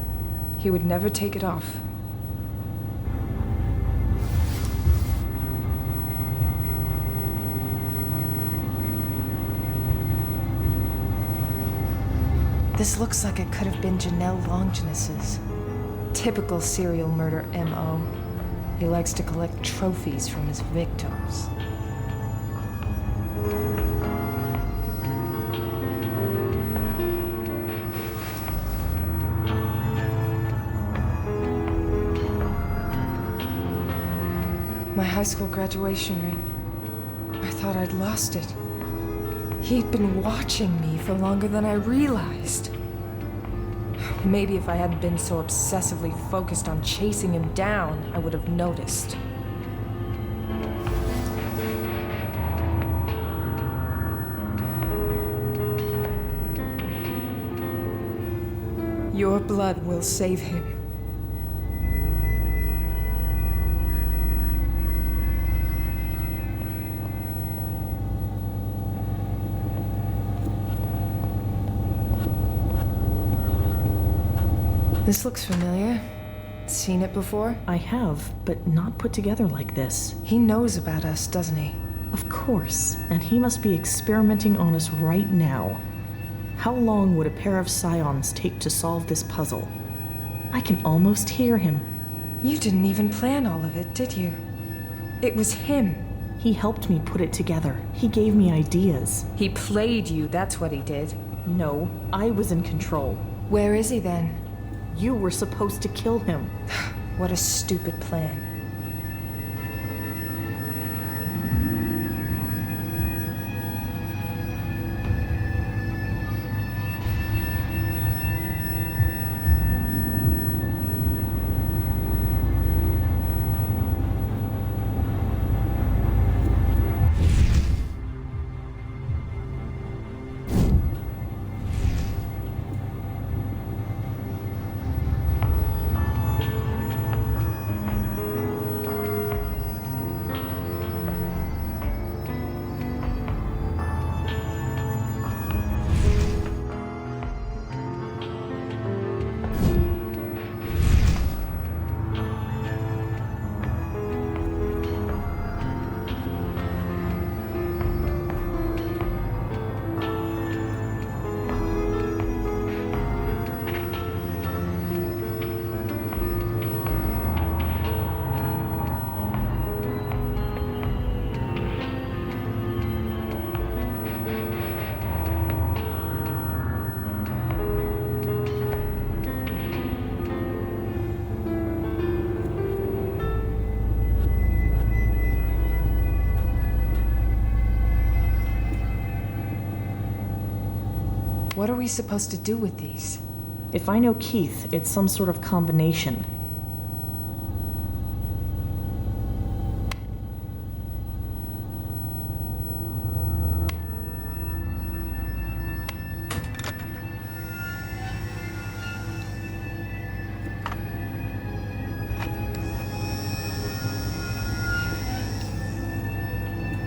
He would never take it off. This looks like it could have been Janelle Longinus's. Typical serial murder MO. He likes to collect trophies from his victims. My high school graduation ring. I thought I'd lost it. He'd been watching me for longer than I realized. Maybe if I hadn't been so obsessively focused on chasing him down, I would have noticed. Your blood will save him. This looks familiar. Seen it before? I have, but not put together like this. He knows about us, doesn't he? Of course, and he must be experimenting on us right now. How long would a pair of scions take to solve this puzzle? I can almost hear him. You didn't even plan all of it, did you? It was him. He helped me put it together. He gave me ideas. He played you, that's what he did. No, I was in control. Where is he then? You were supposed to kill him. What a stupid plan. What are we supposed to do with these? If I know Keith, it's some sort of combination.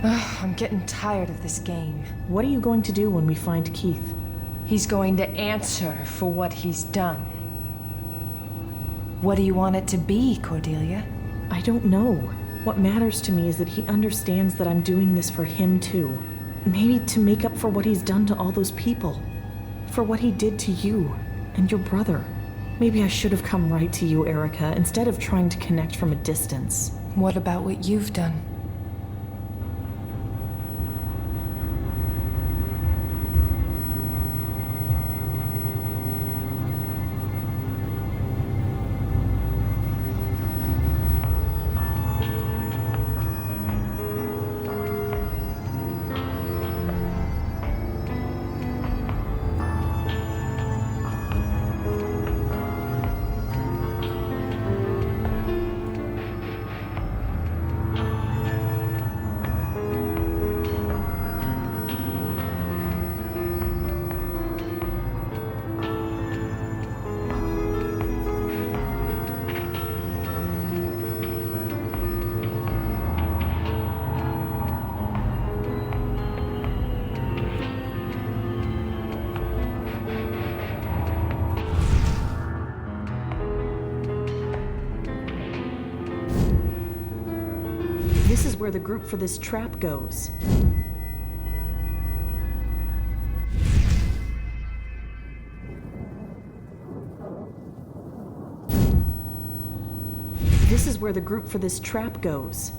I'm getting tired of this game. What are you going to do when we find Keith? He's going to answer for what he's done. What do you want it to be, Cordelia? I don't know. What matters to me is that he understands that I'm doing this for him too. Maybe to make up for what he's done to all those people. For what he did to you and your brother. Maybe I should have come right to you, Erica, instead of trying to connect from a distance. What about what you've done? This is where the group for this trap goes. This is where the group for this trap goes.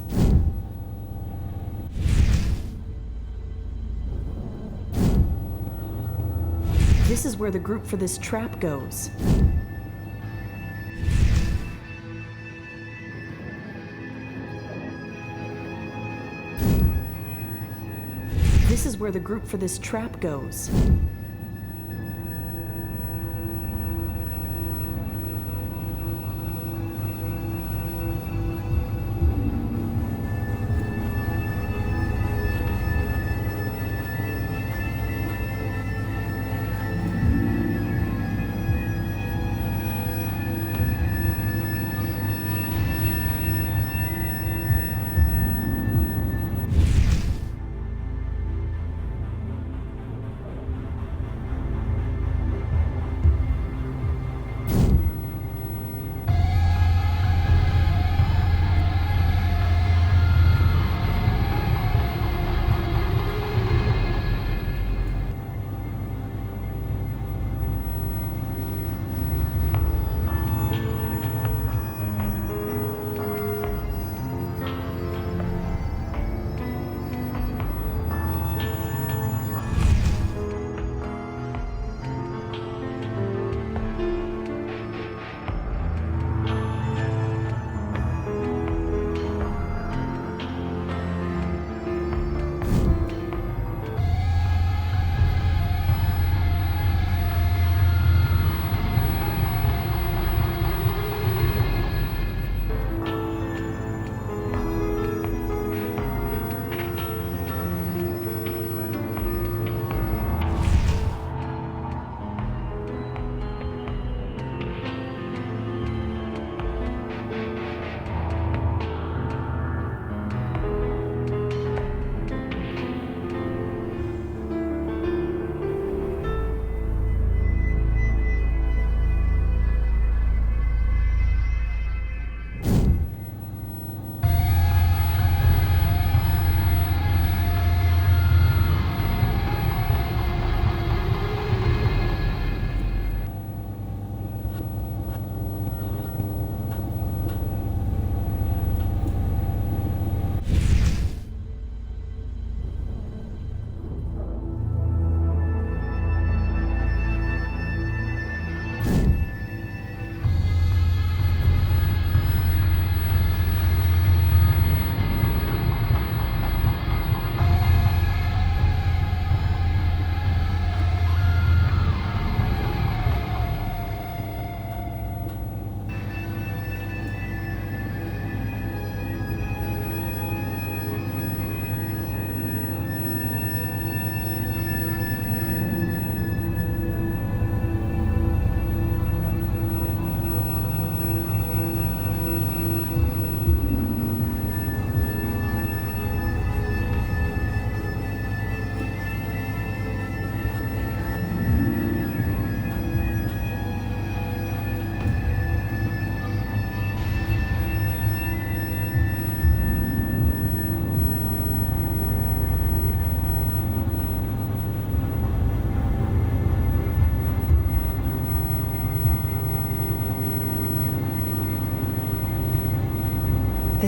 This is where the group for this trap goes. This is where the group for this trap goes.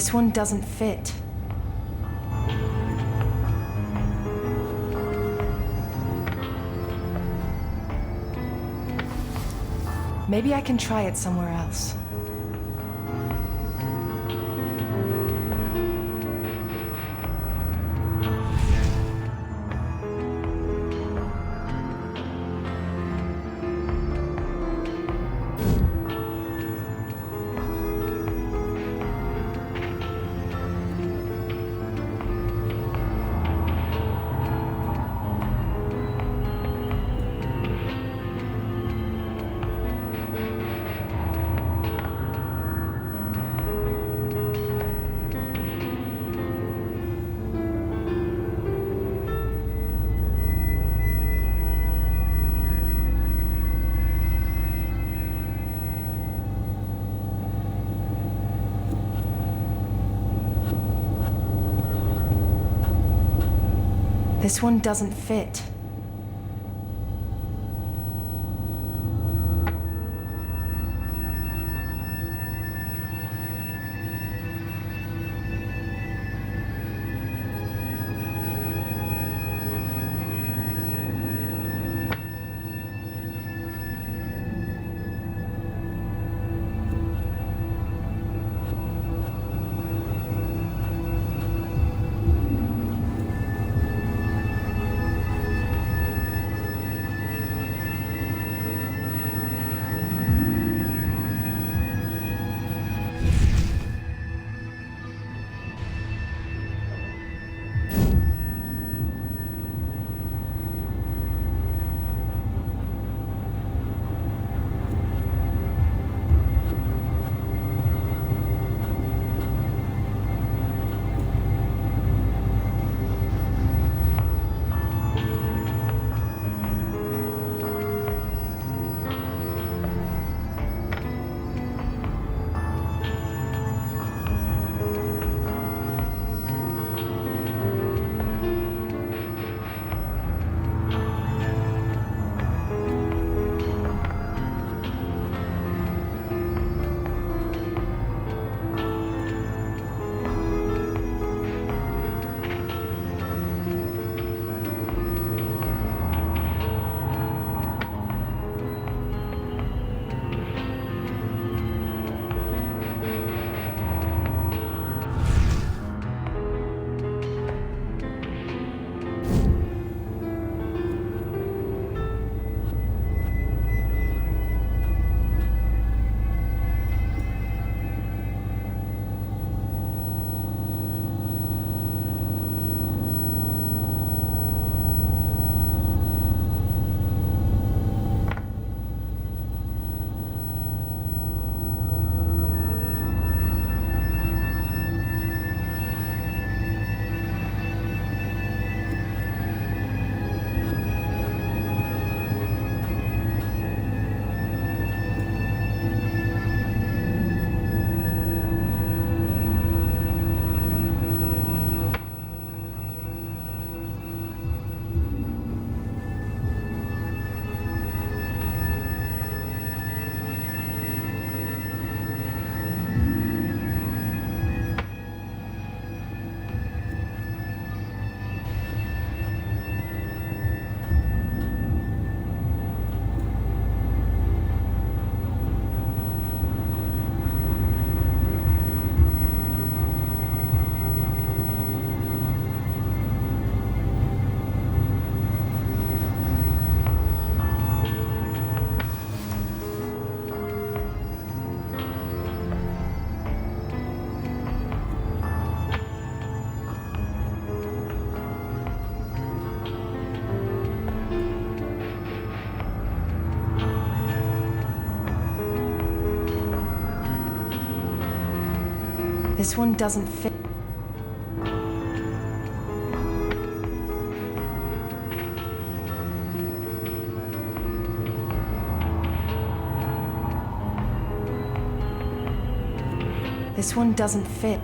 This one doesn't fit. Maybe I can try it somewhere else. This one doesn't fit. This one doesn't fit. This one doesn't fit.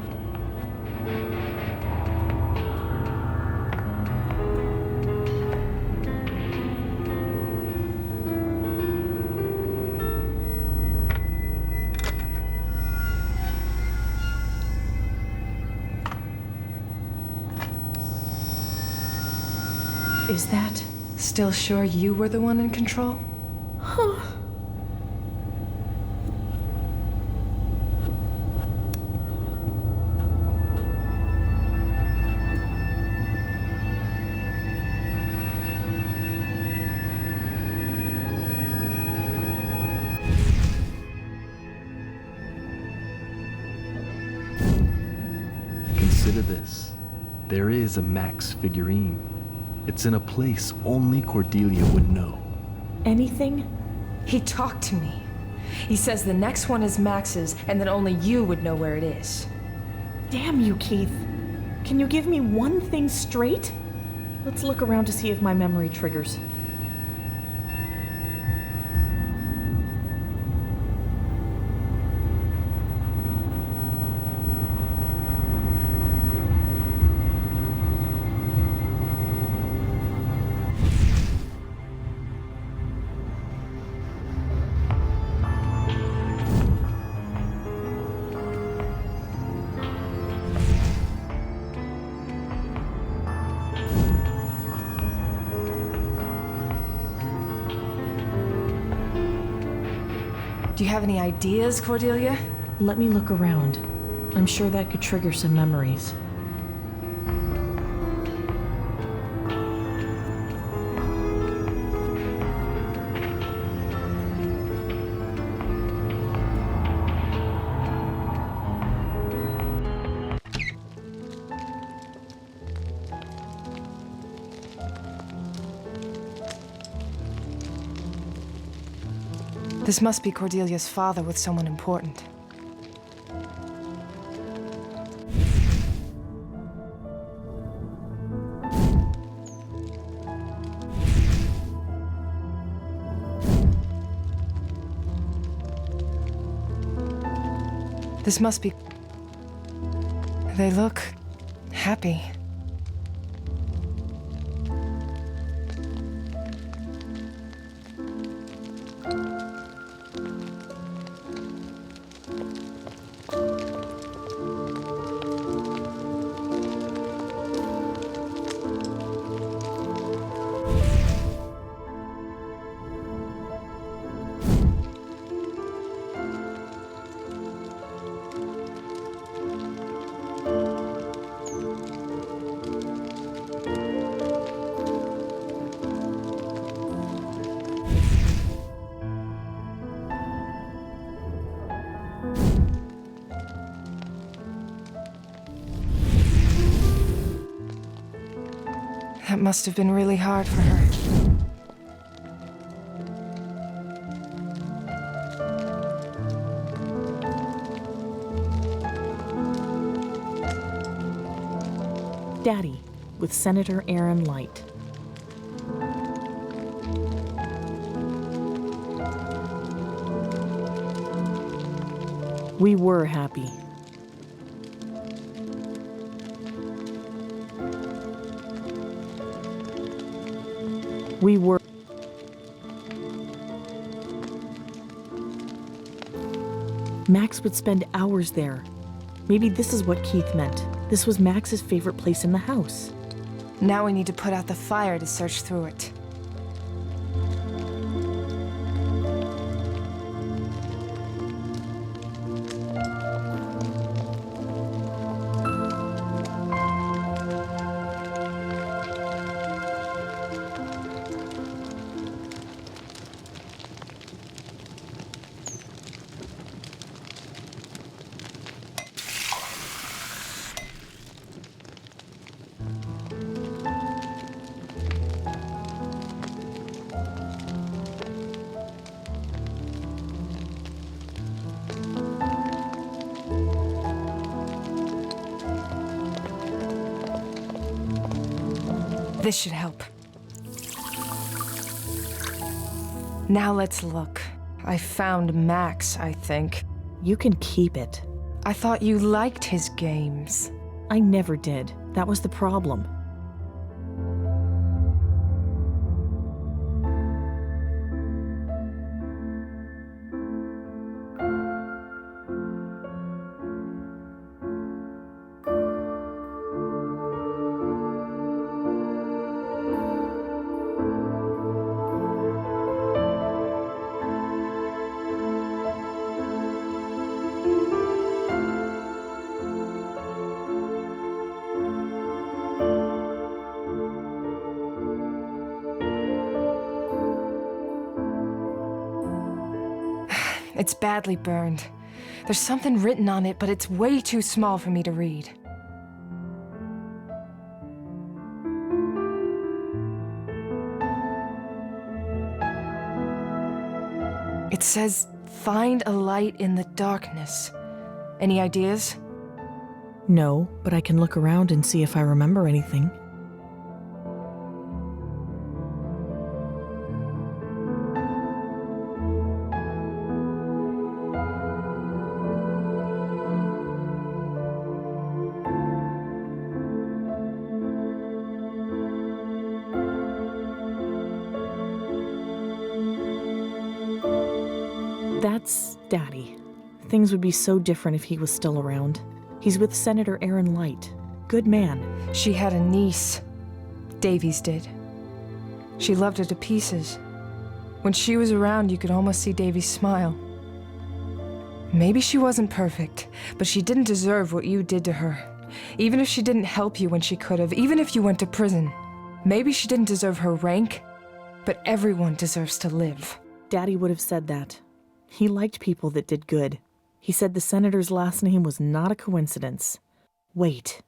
Is that? Still sure you were the one in control? Huh. Consider this. There is a Max figurine. It's in a place only Cordelia would know. Anything? He talked to me. He says the next one is Max's, and that only you would know where it is. Damn you, Keith. Can you give me one thing straight? Let's look around to see if my memory triggers. Do you have any ideas, Cordelia? Let me look around. I'm sure that could trigger some memories. This must be Cordelia's father with someone important. This must be... They look happy. That must have been really hard for her. Daddy, with Senator Aaron Light. We were happy. We were. Max would spend hours there. Maybe this is what Keith meant. This was Max's favorite place in the house. Now we need to put out the fire to search through it. This should help. Now let's look. I found Max, I think. You can keep it. I thought you liked his games. I never did. That was the problem. It's badly burned. There's something written on it, but it's way too small for me to read. It says, "Find a light in the darkness." Any ideas? No, but I can look around and see if I remember anything. That's Daddy. Things would be so different if he was still around. He's with Senator Aaron Light. Good man. She had a niece. Davies did. She loved her to pieces. When she was around, you could almost see Davies smile. Maybe she wasn't perfect, but she didn't deserve what you did to her. Even if she didn't help you when she could have, even if you went to prison. Maybe she didn't deserve her rank, but everyone deserves to live. Daddy would have said that. He liked people that did good. He said the senator's last name was not a coincidence. Wait,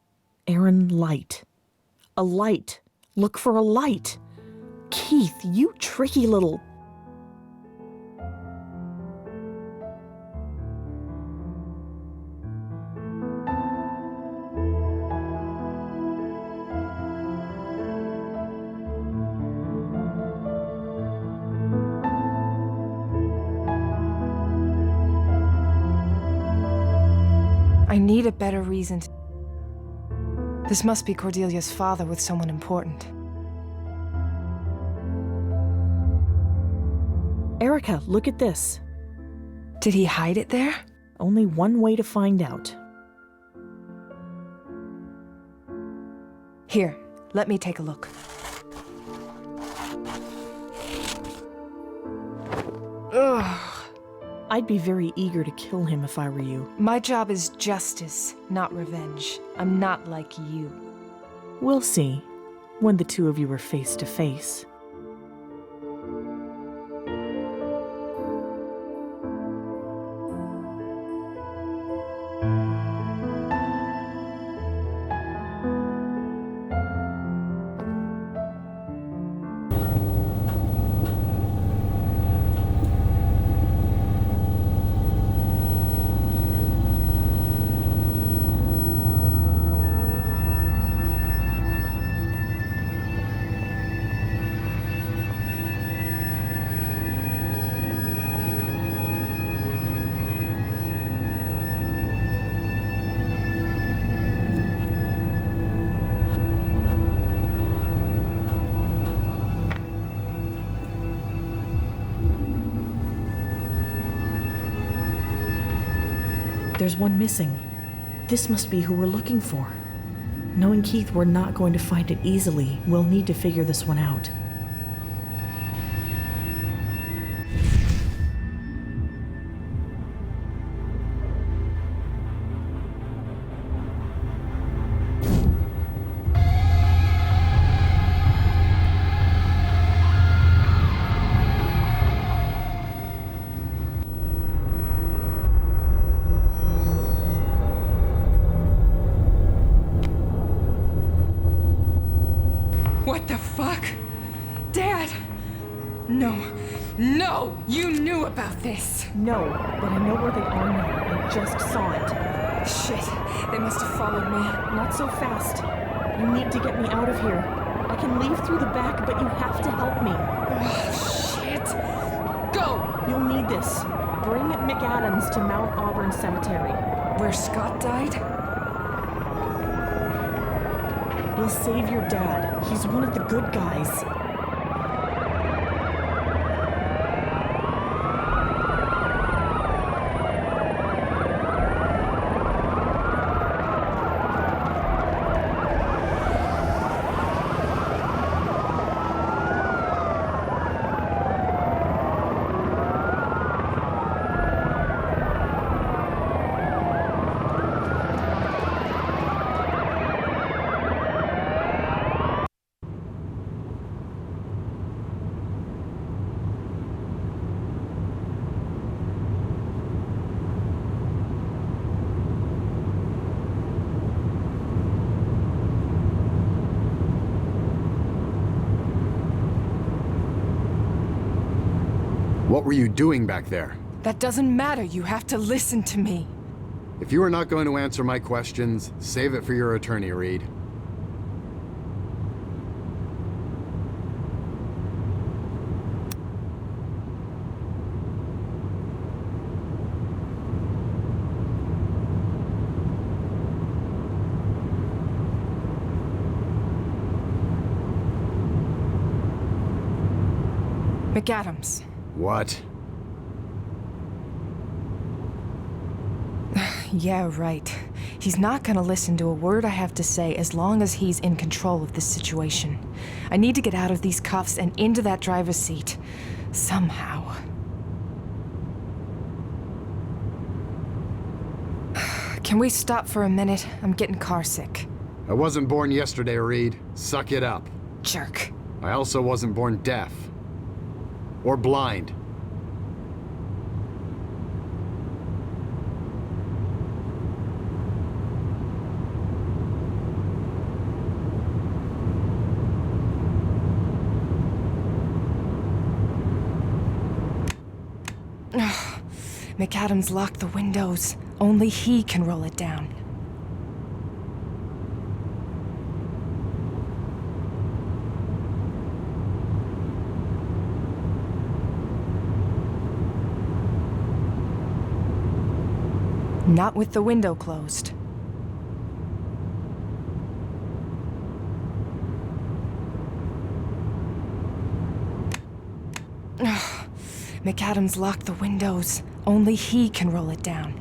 Aaron Light. A light. Look for a light. Keith, you tricky little... I need a better reason to... This must be Cordelia's father with someone important. Erica, look at this. Did he hide it there? Only one way to find out. Here, let me take a look. Ugh. I'd be very eager to kill him if I were you. My job is justice, not revenge. I'm not like you. We'll see, when the two of you are face to face. There's one missing. This must be who we're looking for. Knowing Keith, we're not going to find it easily. We'll need to figure this one out. What the fuck? Dad! No. No! You knew about this! No, but I know where they are now. I just saw it. Shit. They must have followed me. Not so fast. You need to get me out of here. I can leave through the back, but you have to help me. Oh, shit. Go! You'll need this. Bring McAdams to Mount Auburn Cemetery. Where Scott died? We'll save your dad. He's one of the good guys. What were you doing back there? That doesn't matter. You have to listen to me. If you are not going to answer my questions, save it for your attorney, Reed. McAdams. What? Yeah, right. He's not gonna listen to a word I have to say as long as he's in control of this situation. I need to get out of these cuffs and into that driver's seat. Somehow. Can we stop for a minute? I'm getting carsick. I wasn't born yesterday, Reed. Suck it up. Jerk. I also wasn't born deaf. Or blind. McAdams locked the windows. Only he can roll it down. Not with the window closed. McAdams locked the windows. Only he can roll it down.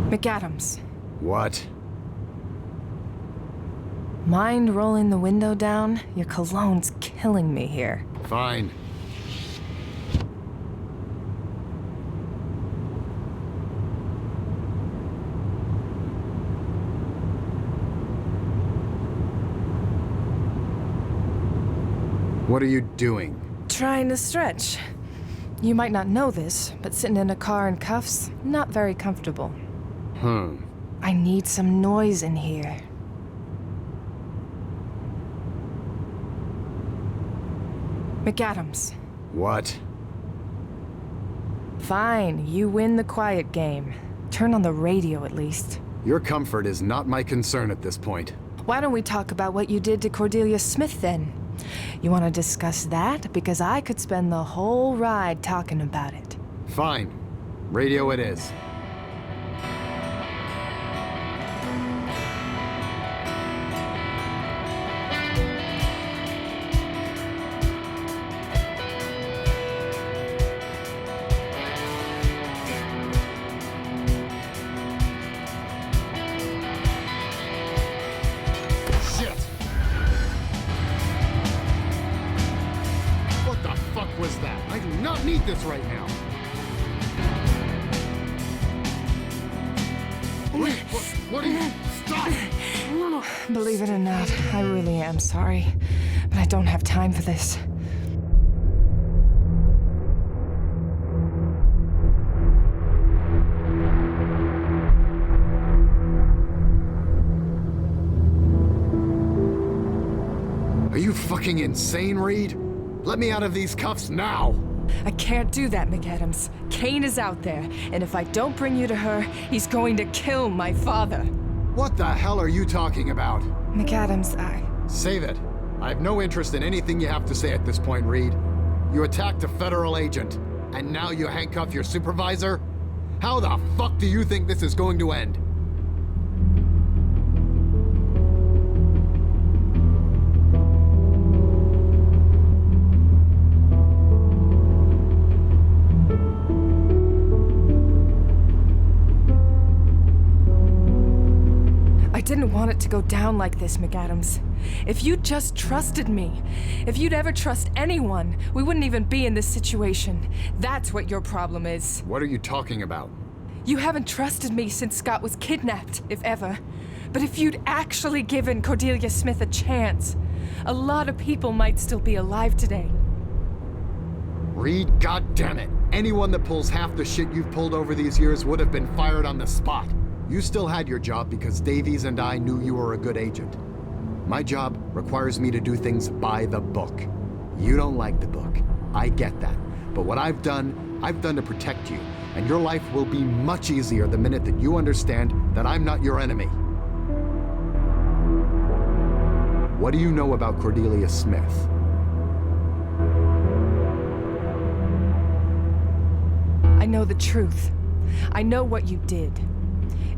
McAdams. What? Mind rolling the window down? Your cologne's killing me here. Fine. What are you doing? Trying to stretch. You might not know this, but sitting in a car in cuffs, not very comfortable. I need some noise in here. McAdams. What? Fine, you win the quiet game. Turn on the radio at least. Your comfort is not my concern at this point. Why don't we talk about what you did to Cordelia Smith then? You want to discuss that? Because I could spend the whole ride talking about it. Fine. Radio it is. Was that? I do not need this right now. Wait, what are you? Stop! Believe it or not, I really am sorry, but I don't have time for this. Are you fucking insane, Reed? Let me out of these cuffs now! I can't do that, McAdams. Kane is out there, and if I don't bring you to her, he's going to kill my father. What the hell are you talking about? McAdams, Save it. I have no interest in anything you have to say at this point, Reed. You attacked a federal agent, and now you handcuff your supervisor? How the fuck do you think this is going to end? I didn't want it to go down like this, McAdams. If you'd just trusted me, if you'd ever trust anyone, we wouldn't even be in this situation. That's what your problem is. What are you talking about? You haven't trusted me since Scott was kidnapped, if ever. But if you'd actually given Cordelia Smith a chance, a lot of people might still be alive today. Reed, goddammit. Anyone that pulls half the shit you've pulled over these years would have been fired on the spot. You still had your job because Davies and I knew you were a good agent. My job requires me to do things by the book. You don't like the book. I get that. But what I've done to protect you, and your life will be much easier the minute that you understand that I'm not your enemy. What do you know about Cordelia Smith? I know the truth. I know what you did.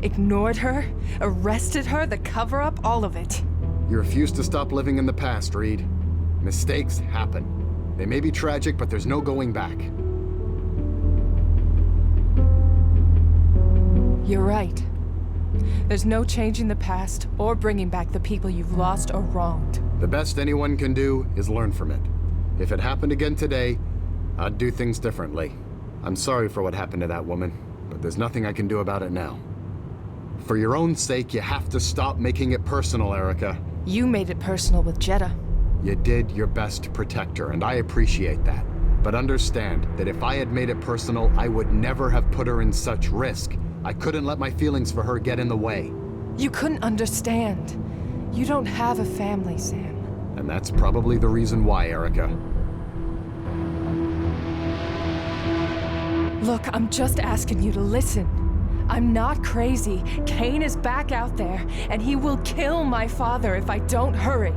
Ignored her, arrested her, the cover-up, all of it. You refuse to stop living in the past, Reed. Mistakes happen. They may be tragic, but there's no going back. You're right. There's no changing the past or bringing back the people you've lost or wronged. The best anyone can do is learn from it. If it happened again today, I'd do things differently. I'm sorry for what happened to that woman, but there's nothing I can do about it now. For your own sake, you have to stop making it personal, Erica. You made it personal with Jetta. You did your best to protect her, and I appreciate that. But understand that if I had made it personal, I would never have put her in such risk. I couldn't let my feelings for her get in the way. You couldn't understand. You don't have a family, Sam. And that's probably the reason why, Erica. Look, I'm just asking you to listen. I'm not crazy. Kane is back out there, and he will kill my father if I don't hurry.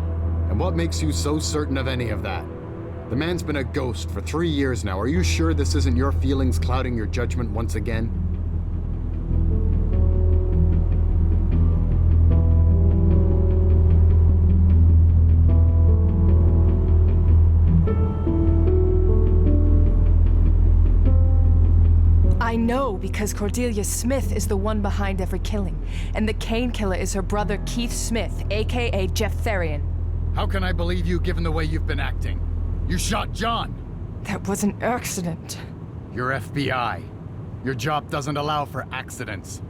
And what makes you so certain of any of that? The man's been a ghost for 3 years now. Are you sure this isn't your feelings clouding your judgment once again? I know because Cordelia Smith is the one behind every killing, and the Kane killer is her brother Keith Smith, aka Jeff Therian. How can I believe you given the way you've been acting? You shot John! That was an accident. You're FBI. Your job doesn't allow for accidents.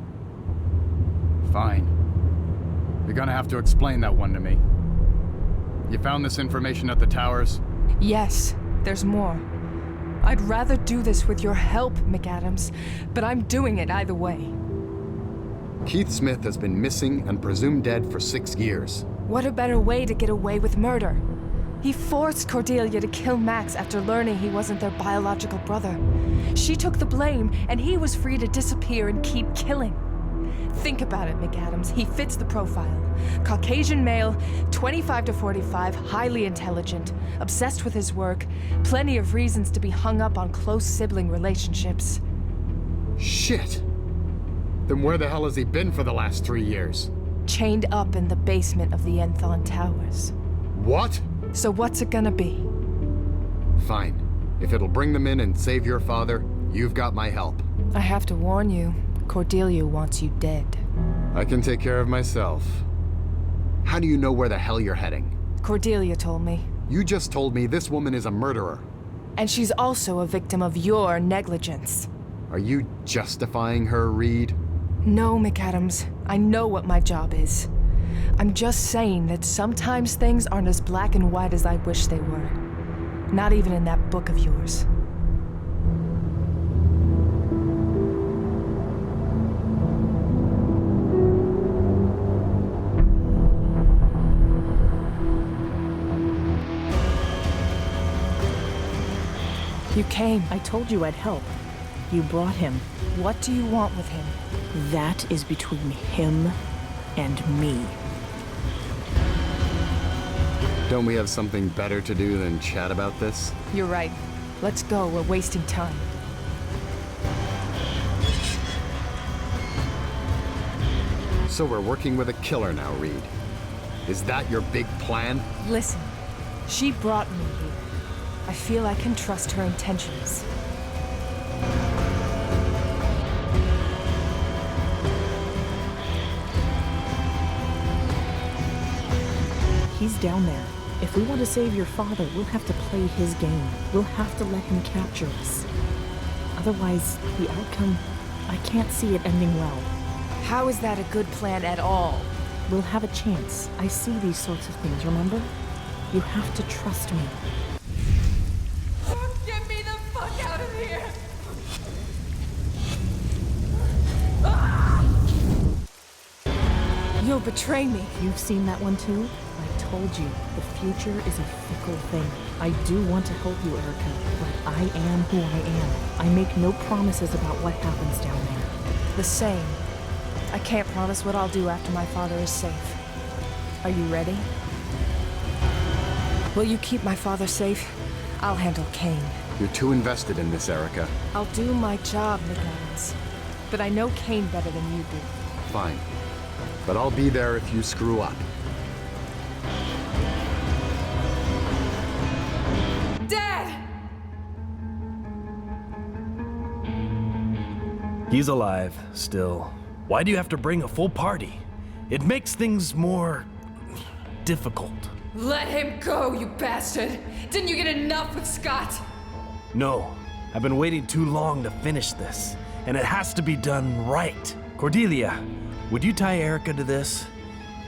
Fine. You're gonna have to explain that one to me. You found this information at the towers? Yes, there's more. I'd rather do this with your help, McAdams, but I'm doing it either way. Keith Smith has been missing and presumed dead for 6 years. What a better way to get away with murder? He forced Cordelia to kill Max after learning he wasn't their biological brother. She took the blame, and he was free to disappear and keep killing. Think about it, McAdams. He fits the profile. Caucasian male, 25 to 45, highly intelligent, obsessed with his work, plenty of reasons to be hung up on close sibling relationships. Shit! Then where the hell has he been for the last 3 years? Chained up in the basement of the Enthon Towers. What? So what's it gonna be? Fine. If it'll bring them in and save your father, you've got my help. I have to warn you, Cordelia wants you dead. I can take care of myself. How do you know where the hell you're heading? Cordelia told me. You just told me this woman is a murderer. And she's also a victim of your negligence. Are you justifying her, Reed? No, McAdams. I know what my job is. I'm just saying that sometimes things aren't as black and white as I wish they were. Not even in that book of yours. You came. I told you I'd help. You brought him. What do you want with him? That is between him and me. Don't we have something better to do than chat about this? You're right. Let's go. We're wasting time. So we're working with a killer now, Reed. Is that your big plan? Listen, she brought me here. I feel I can trust her intentions. He's down there. If we want to save your father, we'll have to play his game. We'll have to let him capture us. Otherwise, the outcome, I can't see it ending well. How is that a good plan at all? We'll have a chance. I see these sorts of things, remember? You have to trust me. Get me the fuck out of here! betray me. You've seen that one too? I told you, the future is a fickle thing. I do want to help you, Erica, but I am who I am. I make no promises about what happens down there. The same. I can't promise what I'll do after my father is safe. Are you ready? Will you keep my father safe? I'll handle Kane. You're too invested in this, Erica. I'll do my job, McEllis. But I know Kane better than you do. Fine. But I'll be there if you screw up. Dad! He's alive, still. Why do you have to bring a full party? It makes things more difficult. Let him go, you bastard! Didn't you get enough with Scott? No, I've been waiting too long to finish this, and it has to be done right. Cordelia, would you tie Erica to this?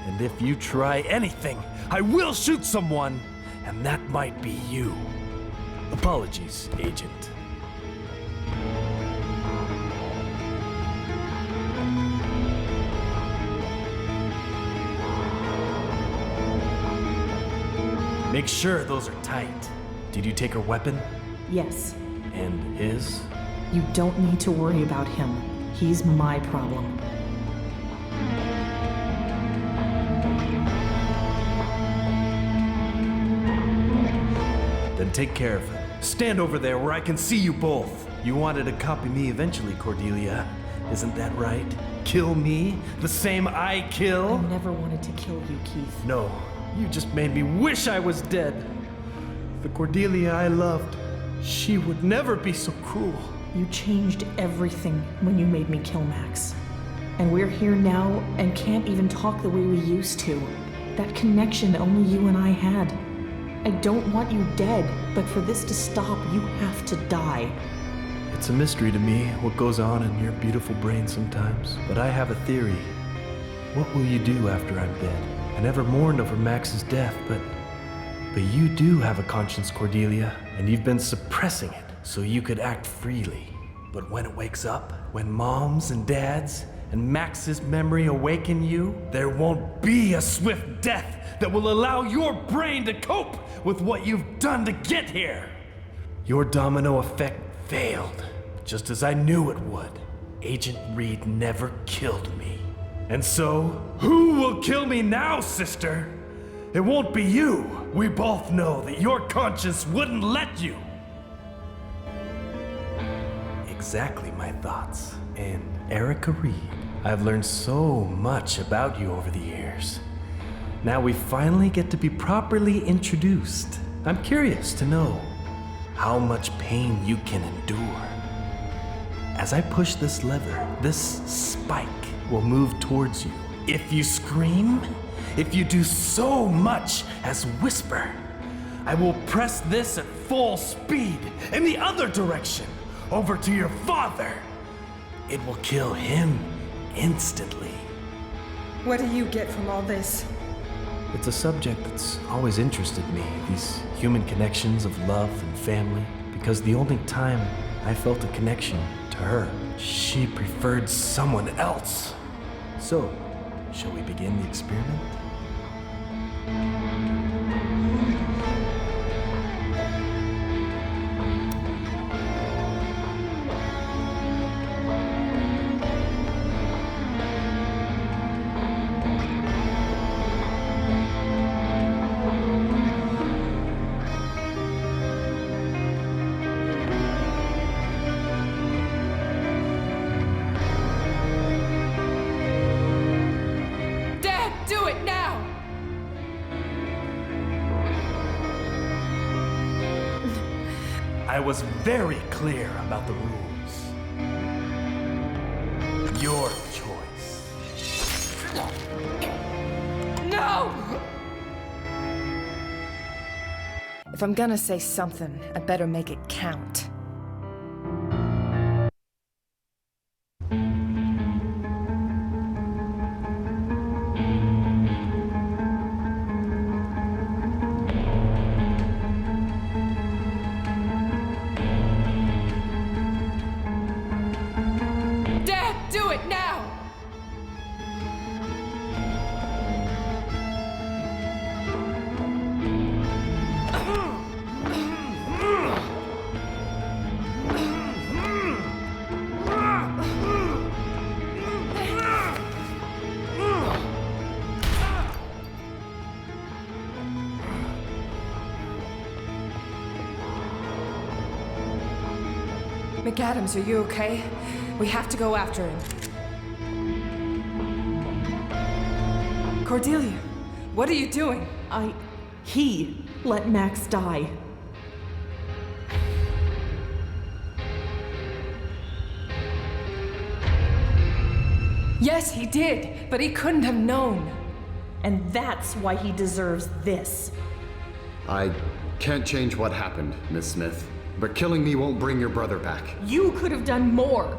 And if you try anything, I will shoot someone, and that might be you. Apologies, Agent. Make sure those are tight. Did you take her weapon? Yes. And his? You don't need to worry about him. He's my problem. Then take care of him. Stand over there where I can see you both. You wanted to copy me eventually, Cordelia. Isn't that right? Kill me? The same I kill? I never wanted to kill you, Keith. No, you just made me wish I was dead. The Cordelia I loved, she would never be so cruel. You changed everything when you made me kill Max. And we're here now and can't even talk the way we used to. That connection only you and I had. I don't want you dead, but for this to stop, you have to die. It's a mystery to me what goes on in your beautiful brain sometimes, but I have a theory. What will you do after I'm dead? I never mourned over Max's death, but you do have a conscience, Cordelia, and you've been suppressing it so you could act freely. But when it wakes up, when moms and dads and Max's memory awaken you, there won't be a swift death that will allow your brain to cope with what you've done to get here. Your domino effect failed, just as I knew it would. Agent Reed never killed me. And so, who will kill me now, sister? It won't be you. We both know that your conscience wouldn't let you. Exactly my thoughts. And Erica Reed, I've learned so much about you over the years. Now we finally get to be properly introduced. I'm curious to know how much pain you can endure. As I push this lever, this spike will move towards you. If you scream, if you do so much as whisper, I will press this at full speed in the other direction, over to your father. It will kill him instantly. What do you get from all this? It's a subject that's always interested me, these human connections of love and family, because the only time I felt a connection to her, she preferred someone else. So, shall we begin the experiment? I was very clear about the rules. Your choice. No! If I'm gonna say something, I better make it count. McAdams, are you okay? We have to go after him. Cordelia, what are you doing? He let Max die. Yes, he did, but he couldn't have known. And that's why he deserves this. I can't change what happened, Miss Smith, but killing me won't bring your brother back. You could have done more.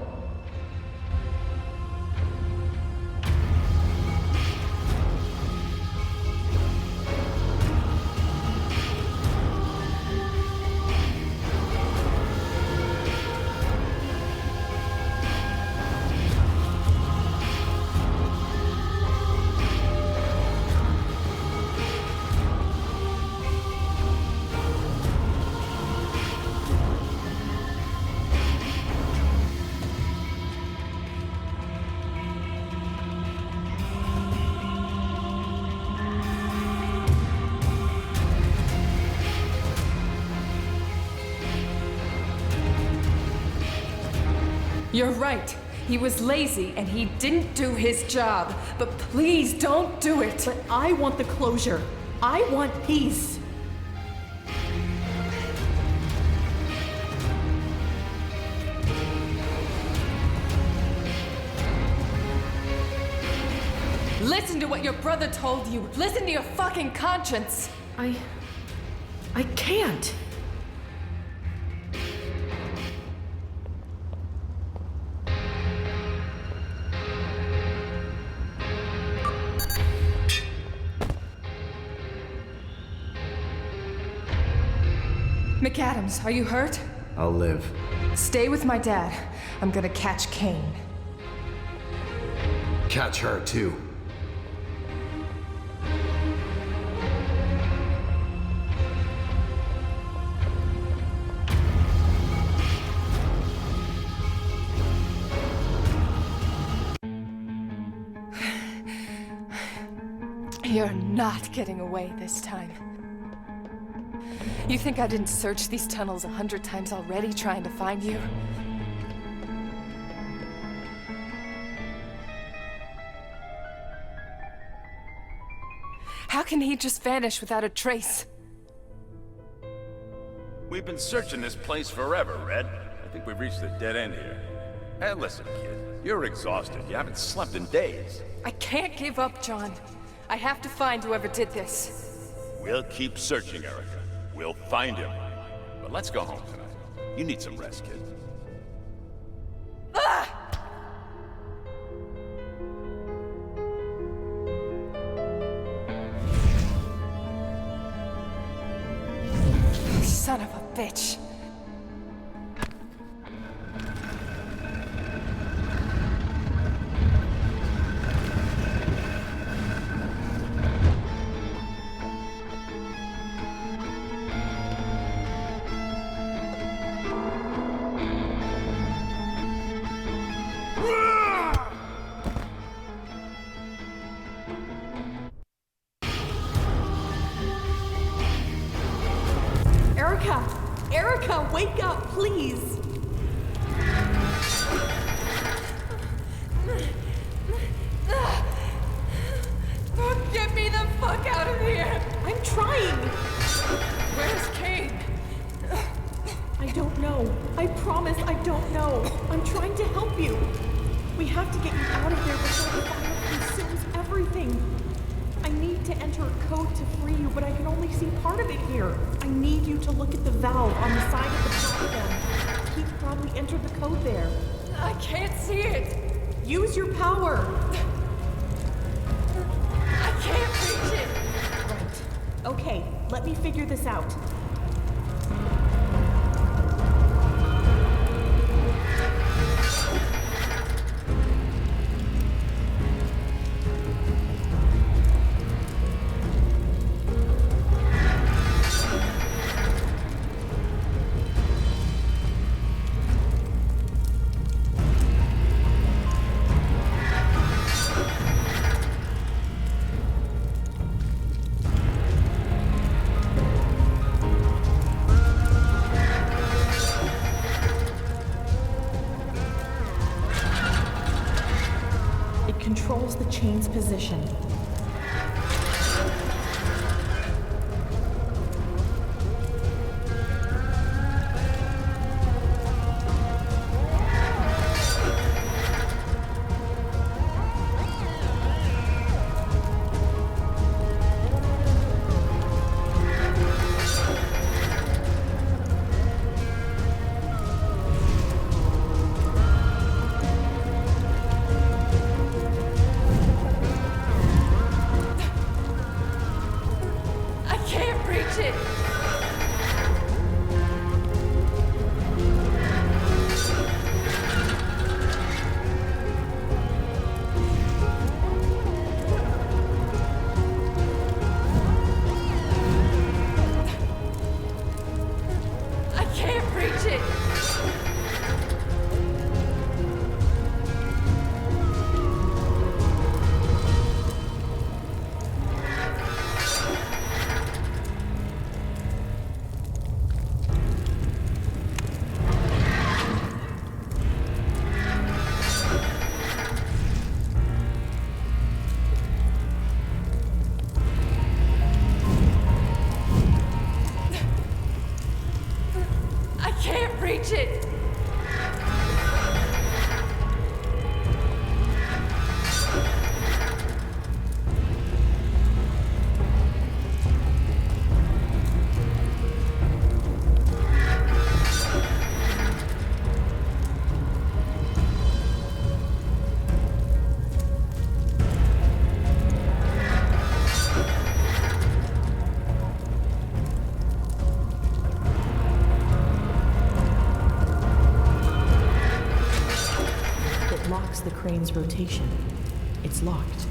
You're right. He was lazy and he didn't do his job. But please don't do it. But I want the closure. I want peace. Listen to what your brother told you. Listen to your fucking conscience. I can't. McAdams, are you hurt? I'll live. Stay with my dad. I'm gonna catch Kane. Catch her, too. You're not getting away this time. You think I didn't search these tunnels 100 times already trying to find you? How can he just vanish without a trace? We've been searching this place forever, Red. I think we've reached a dead end here. Hey, listen, kid. You're exhausted. You haven't slept in days. I can't give up, John. I have to find whoever did this. We'll keep searching, Erica. We'll find him. But let's go home tonight. You need some rest, kid. Son of a bitch. Erica, wake up, please. Get me the fuck out of here! I'm trying. Where's Kane? I don't know. I promise I don't know. I'm trying to help you. We have to get you out of there before the fire consumes everything. I need to enter a code to free you, but I can only see part of it here. I need you to look at the valve on the side of the platform. Keith probably entered the code there. I can't see it. Use your power. I can't reach it. Right. Okay, let me figure this out. controls the chain's position. The crane's rotation. It's locked.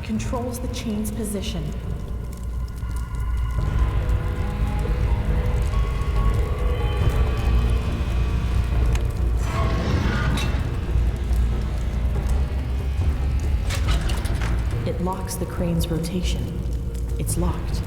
Controls the chain's position. It locks the crane's rotation. It's locked.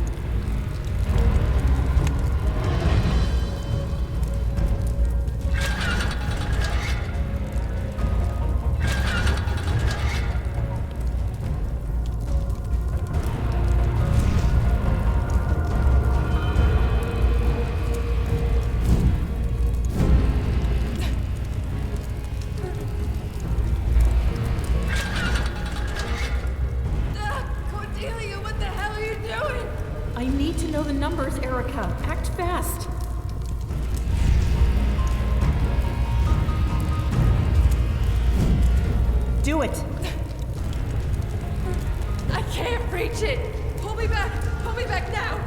I need to know the numbers, Erica. Act fast. Do it. I can't reach it. Pull me back. Pull me back now.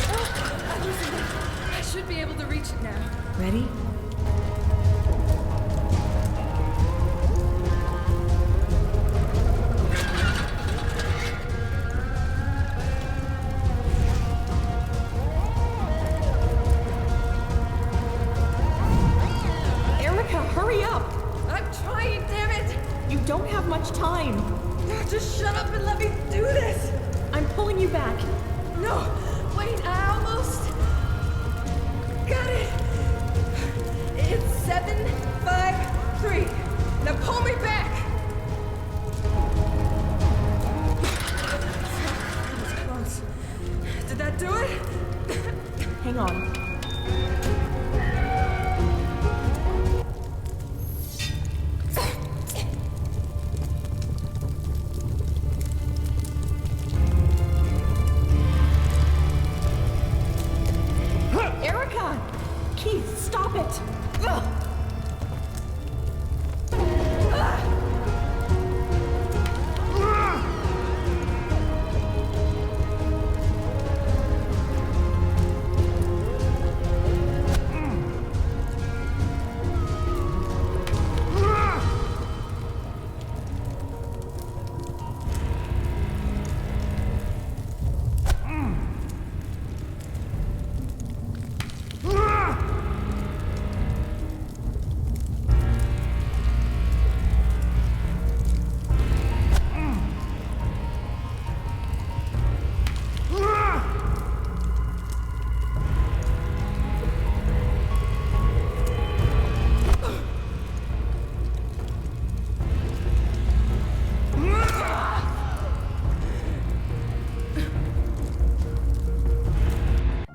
Oh, I loosened it. I should be able to reach it now. Ready? Hurry up! I'm trying, damn it! You don't have much time. Just shut up and let me do this! I'm pulling you back. No! Wait, I almost... got it! It's 7, 5, 3. Now pull me back! stop it! Ugh.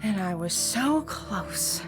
And I was so close.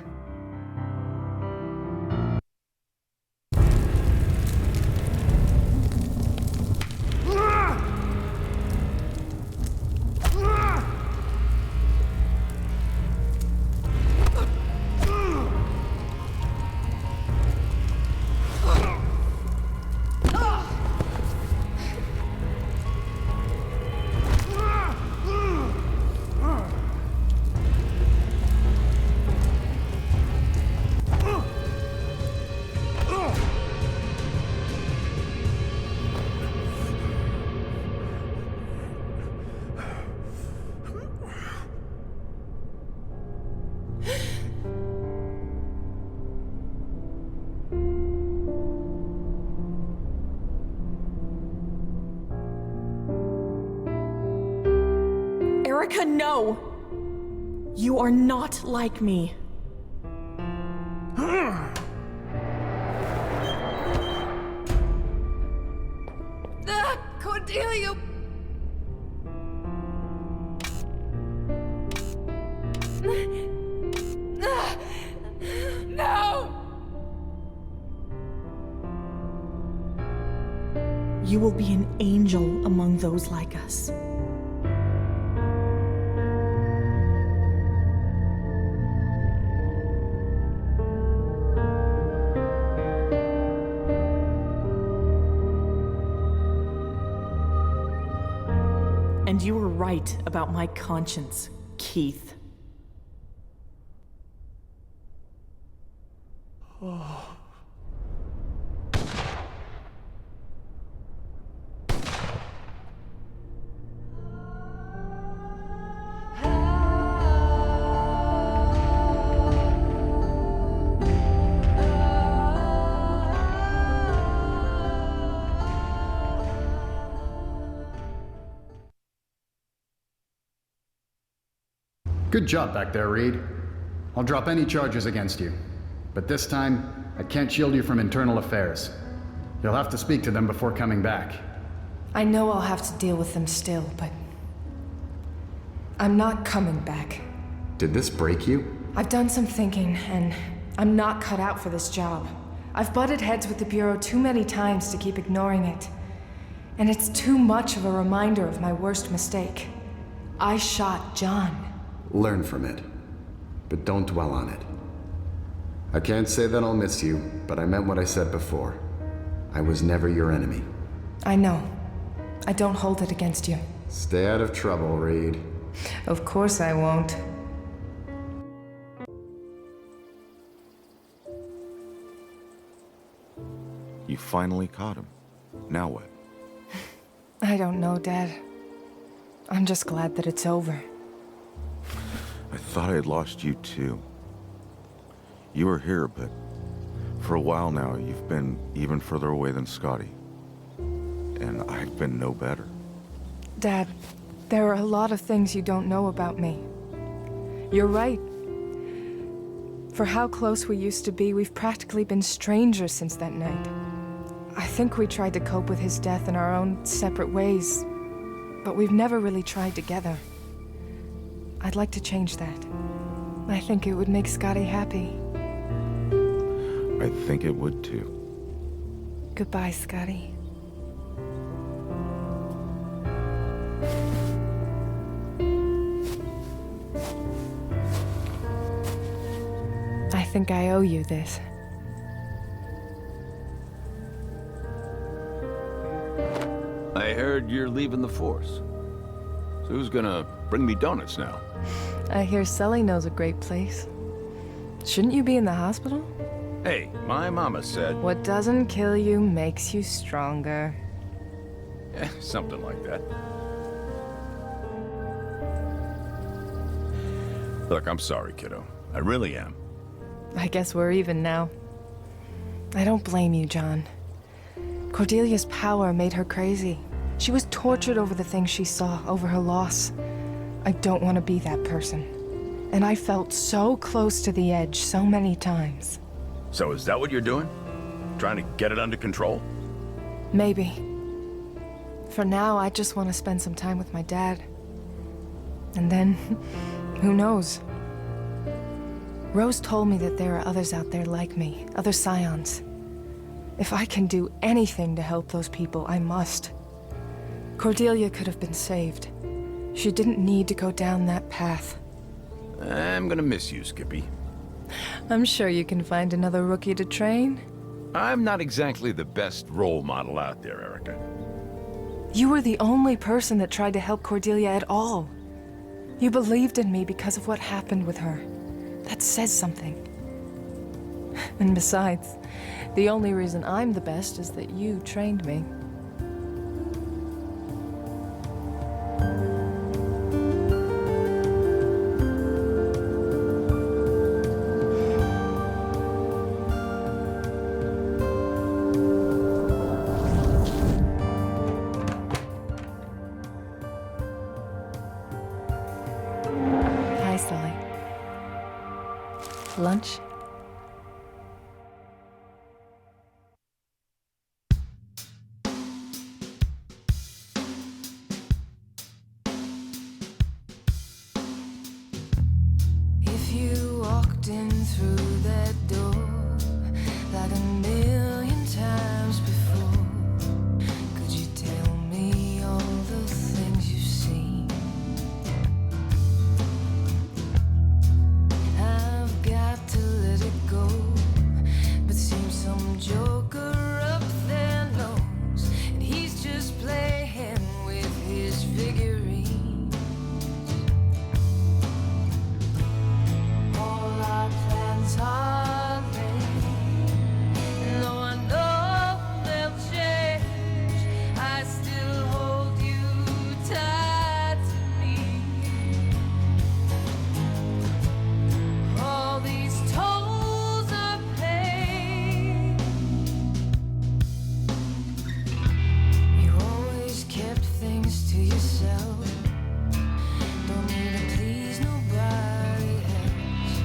Erica, no! You are not like me. Cordelia! No! You will be an angel among those like us. And you were right about my conscience, Keith. Good job back there, Reed. I'll drop any charges against you. But this time, I can't shield you from internal affairs. You'll have to speak to them before coming back. I know I'll have to deal with them still, but I'm not coming back. Did this break you? I've done some thinking, and I'm not cut out for this job. I've butted heads with the Bureau too many times to keep ignoring it. And it's too much of a reminder of my worst mistake. I shot John. Learn from it, but don't dwell on it. I can't say that I'll miss you, but I meant what I said before. I was never your enemy. I know. I don't hold it against you. Stay out of trouble, Reed. Of course I won't. You finally caught him. Now what? I don't know, Dad. I'm just glad that it's over. I thought I had lost you too. You were here, but for a while now, you've been even further away than Scotty. And I've been no better. Dad, there are a lot of things you don't know about me. You're right. For how close we used to be, we've practically been strangers since that night. I think we tried to cope with his death in our own separate ways, but we've never really tried together. I'd like to change that. I think it would make Scotty happy. I think it would too. Goodbye, Scotty. I think I owe you this. I heard you're leaving the force. So who's gonna bring me donuts now? I hear Sully knows a great place. Shouldn't you be in the hospital? Hey, my mama said... What doesn't kill you makes you stronger. Something like that. Look, I'm sorry, kiddo. I really am. I guess we're even now. I don't blame you, John. Cordelia's power made her crazy. She was tortured over the things she saw, over her loss. I don't want to be that person. And I felt so close to the edge so many times. So is that what you're doing? Trying to get it under control? Maybe. For now, I just want to spend some time with my dad. And then, who knows? Rose told me that there are others out there like me, other scions. If I can do anything to help those people, I must. Cordelia could have been saved. She didn't need to go down that path. I'm gonna miss you, Skippy. I'm sure you can find another rookie to train. I'm not exactly the best role model out there, Erica. You were the only person that tried to help Cordelia at all. You believed in me because of what happened with her. That says something. And besides, the only reason I'm the best is that you trained me. Hi, Sully. Lunch? If you walked in through that door like a million times before, could you tell me all the things you've seen? I've got to let it go, but seems some joker up there knows, and he's just playing with his figurines. All our plans are laid, and though I know they'll change, I still hold you tight to me. All these tolls are paid. You always kept things to yourself. Don't need to please nobody else.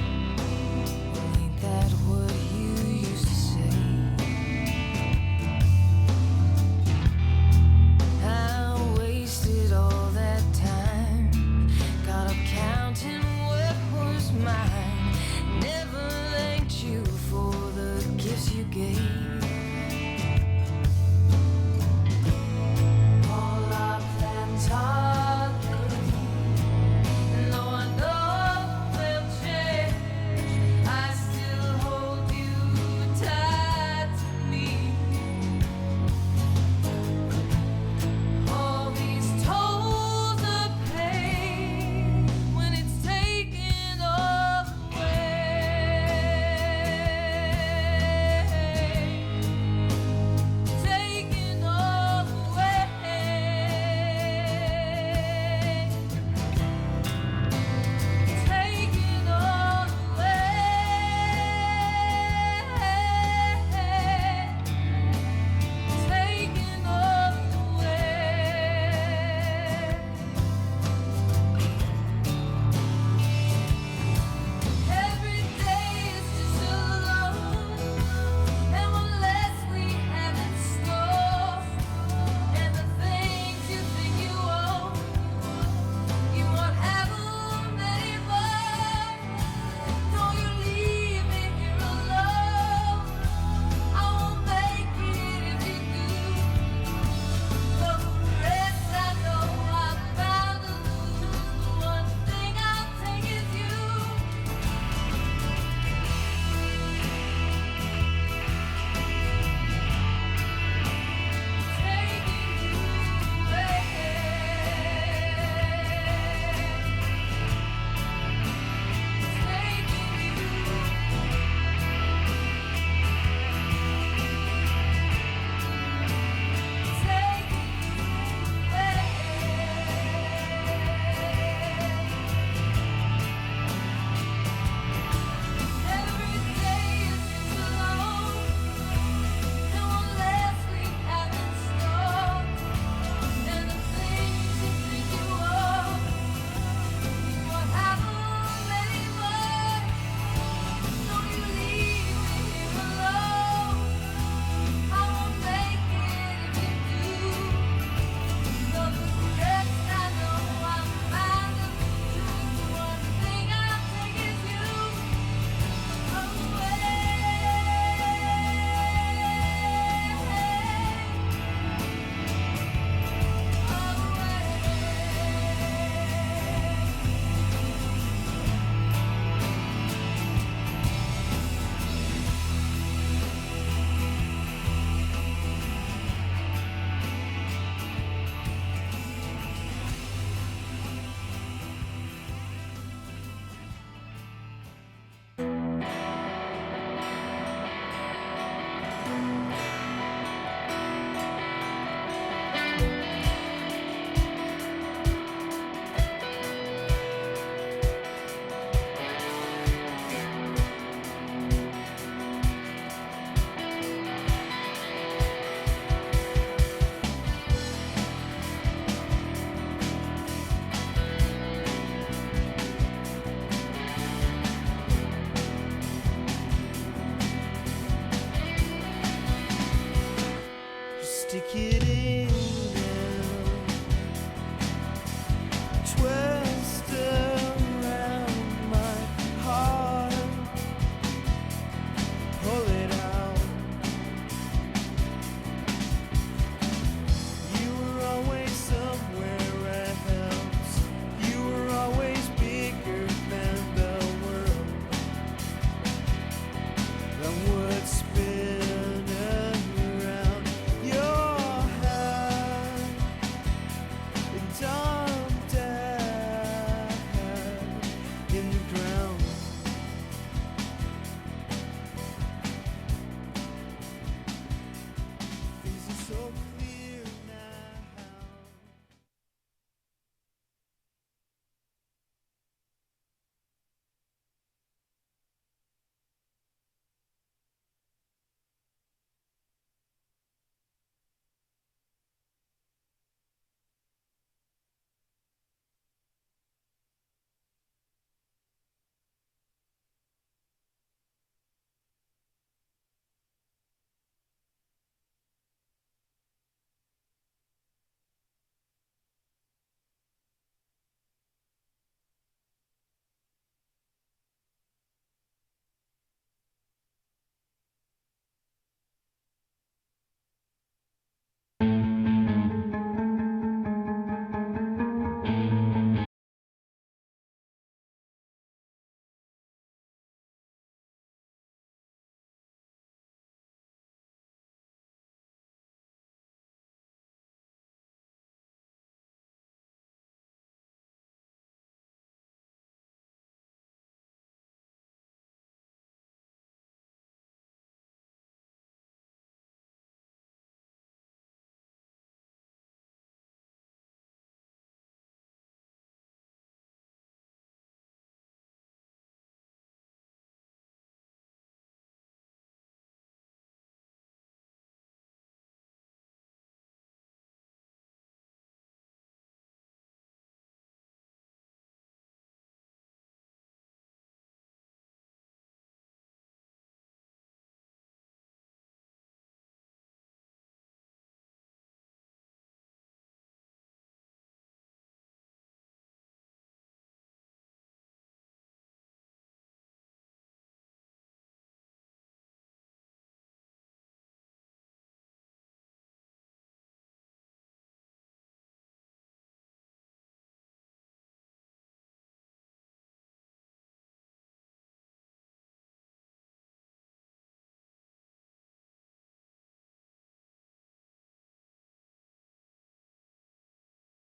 Well, ain't that what you used to say? I wasted all that time, got up counting what was mine. Never thanked you for the gifts you gave. All our plans are laid, and though I know they'll change, I still hold you tight to me. All these tolls are paid when it's taken away. stick it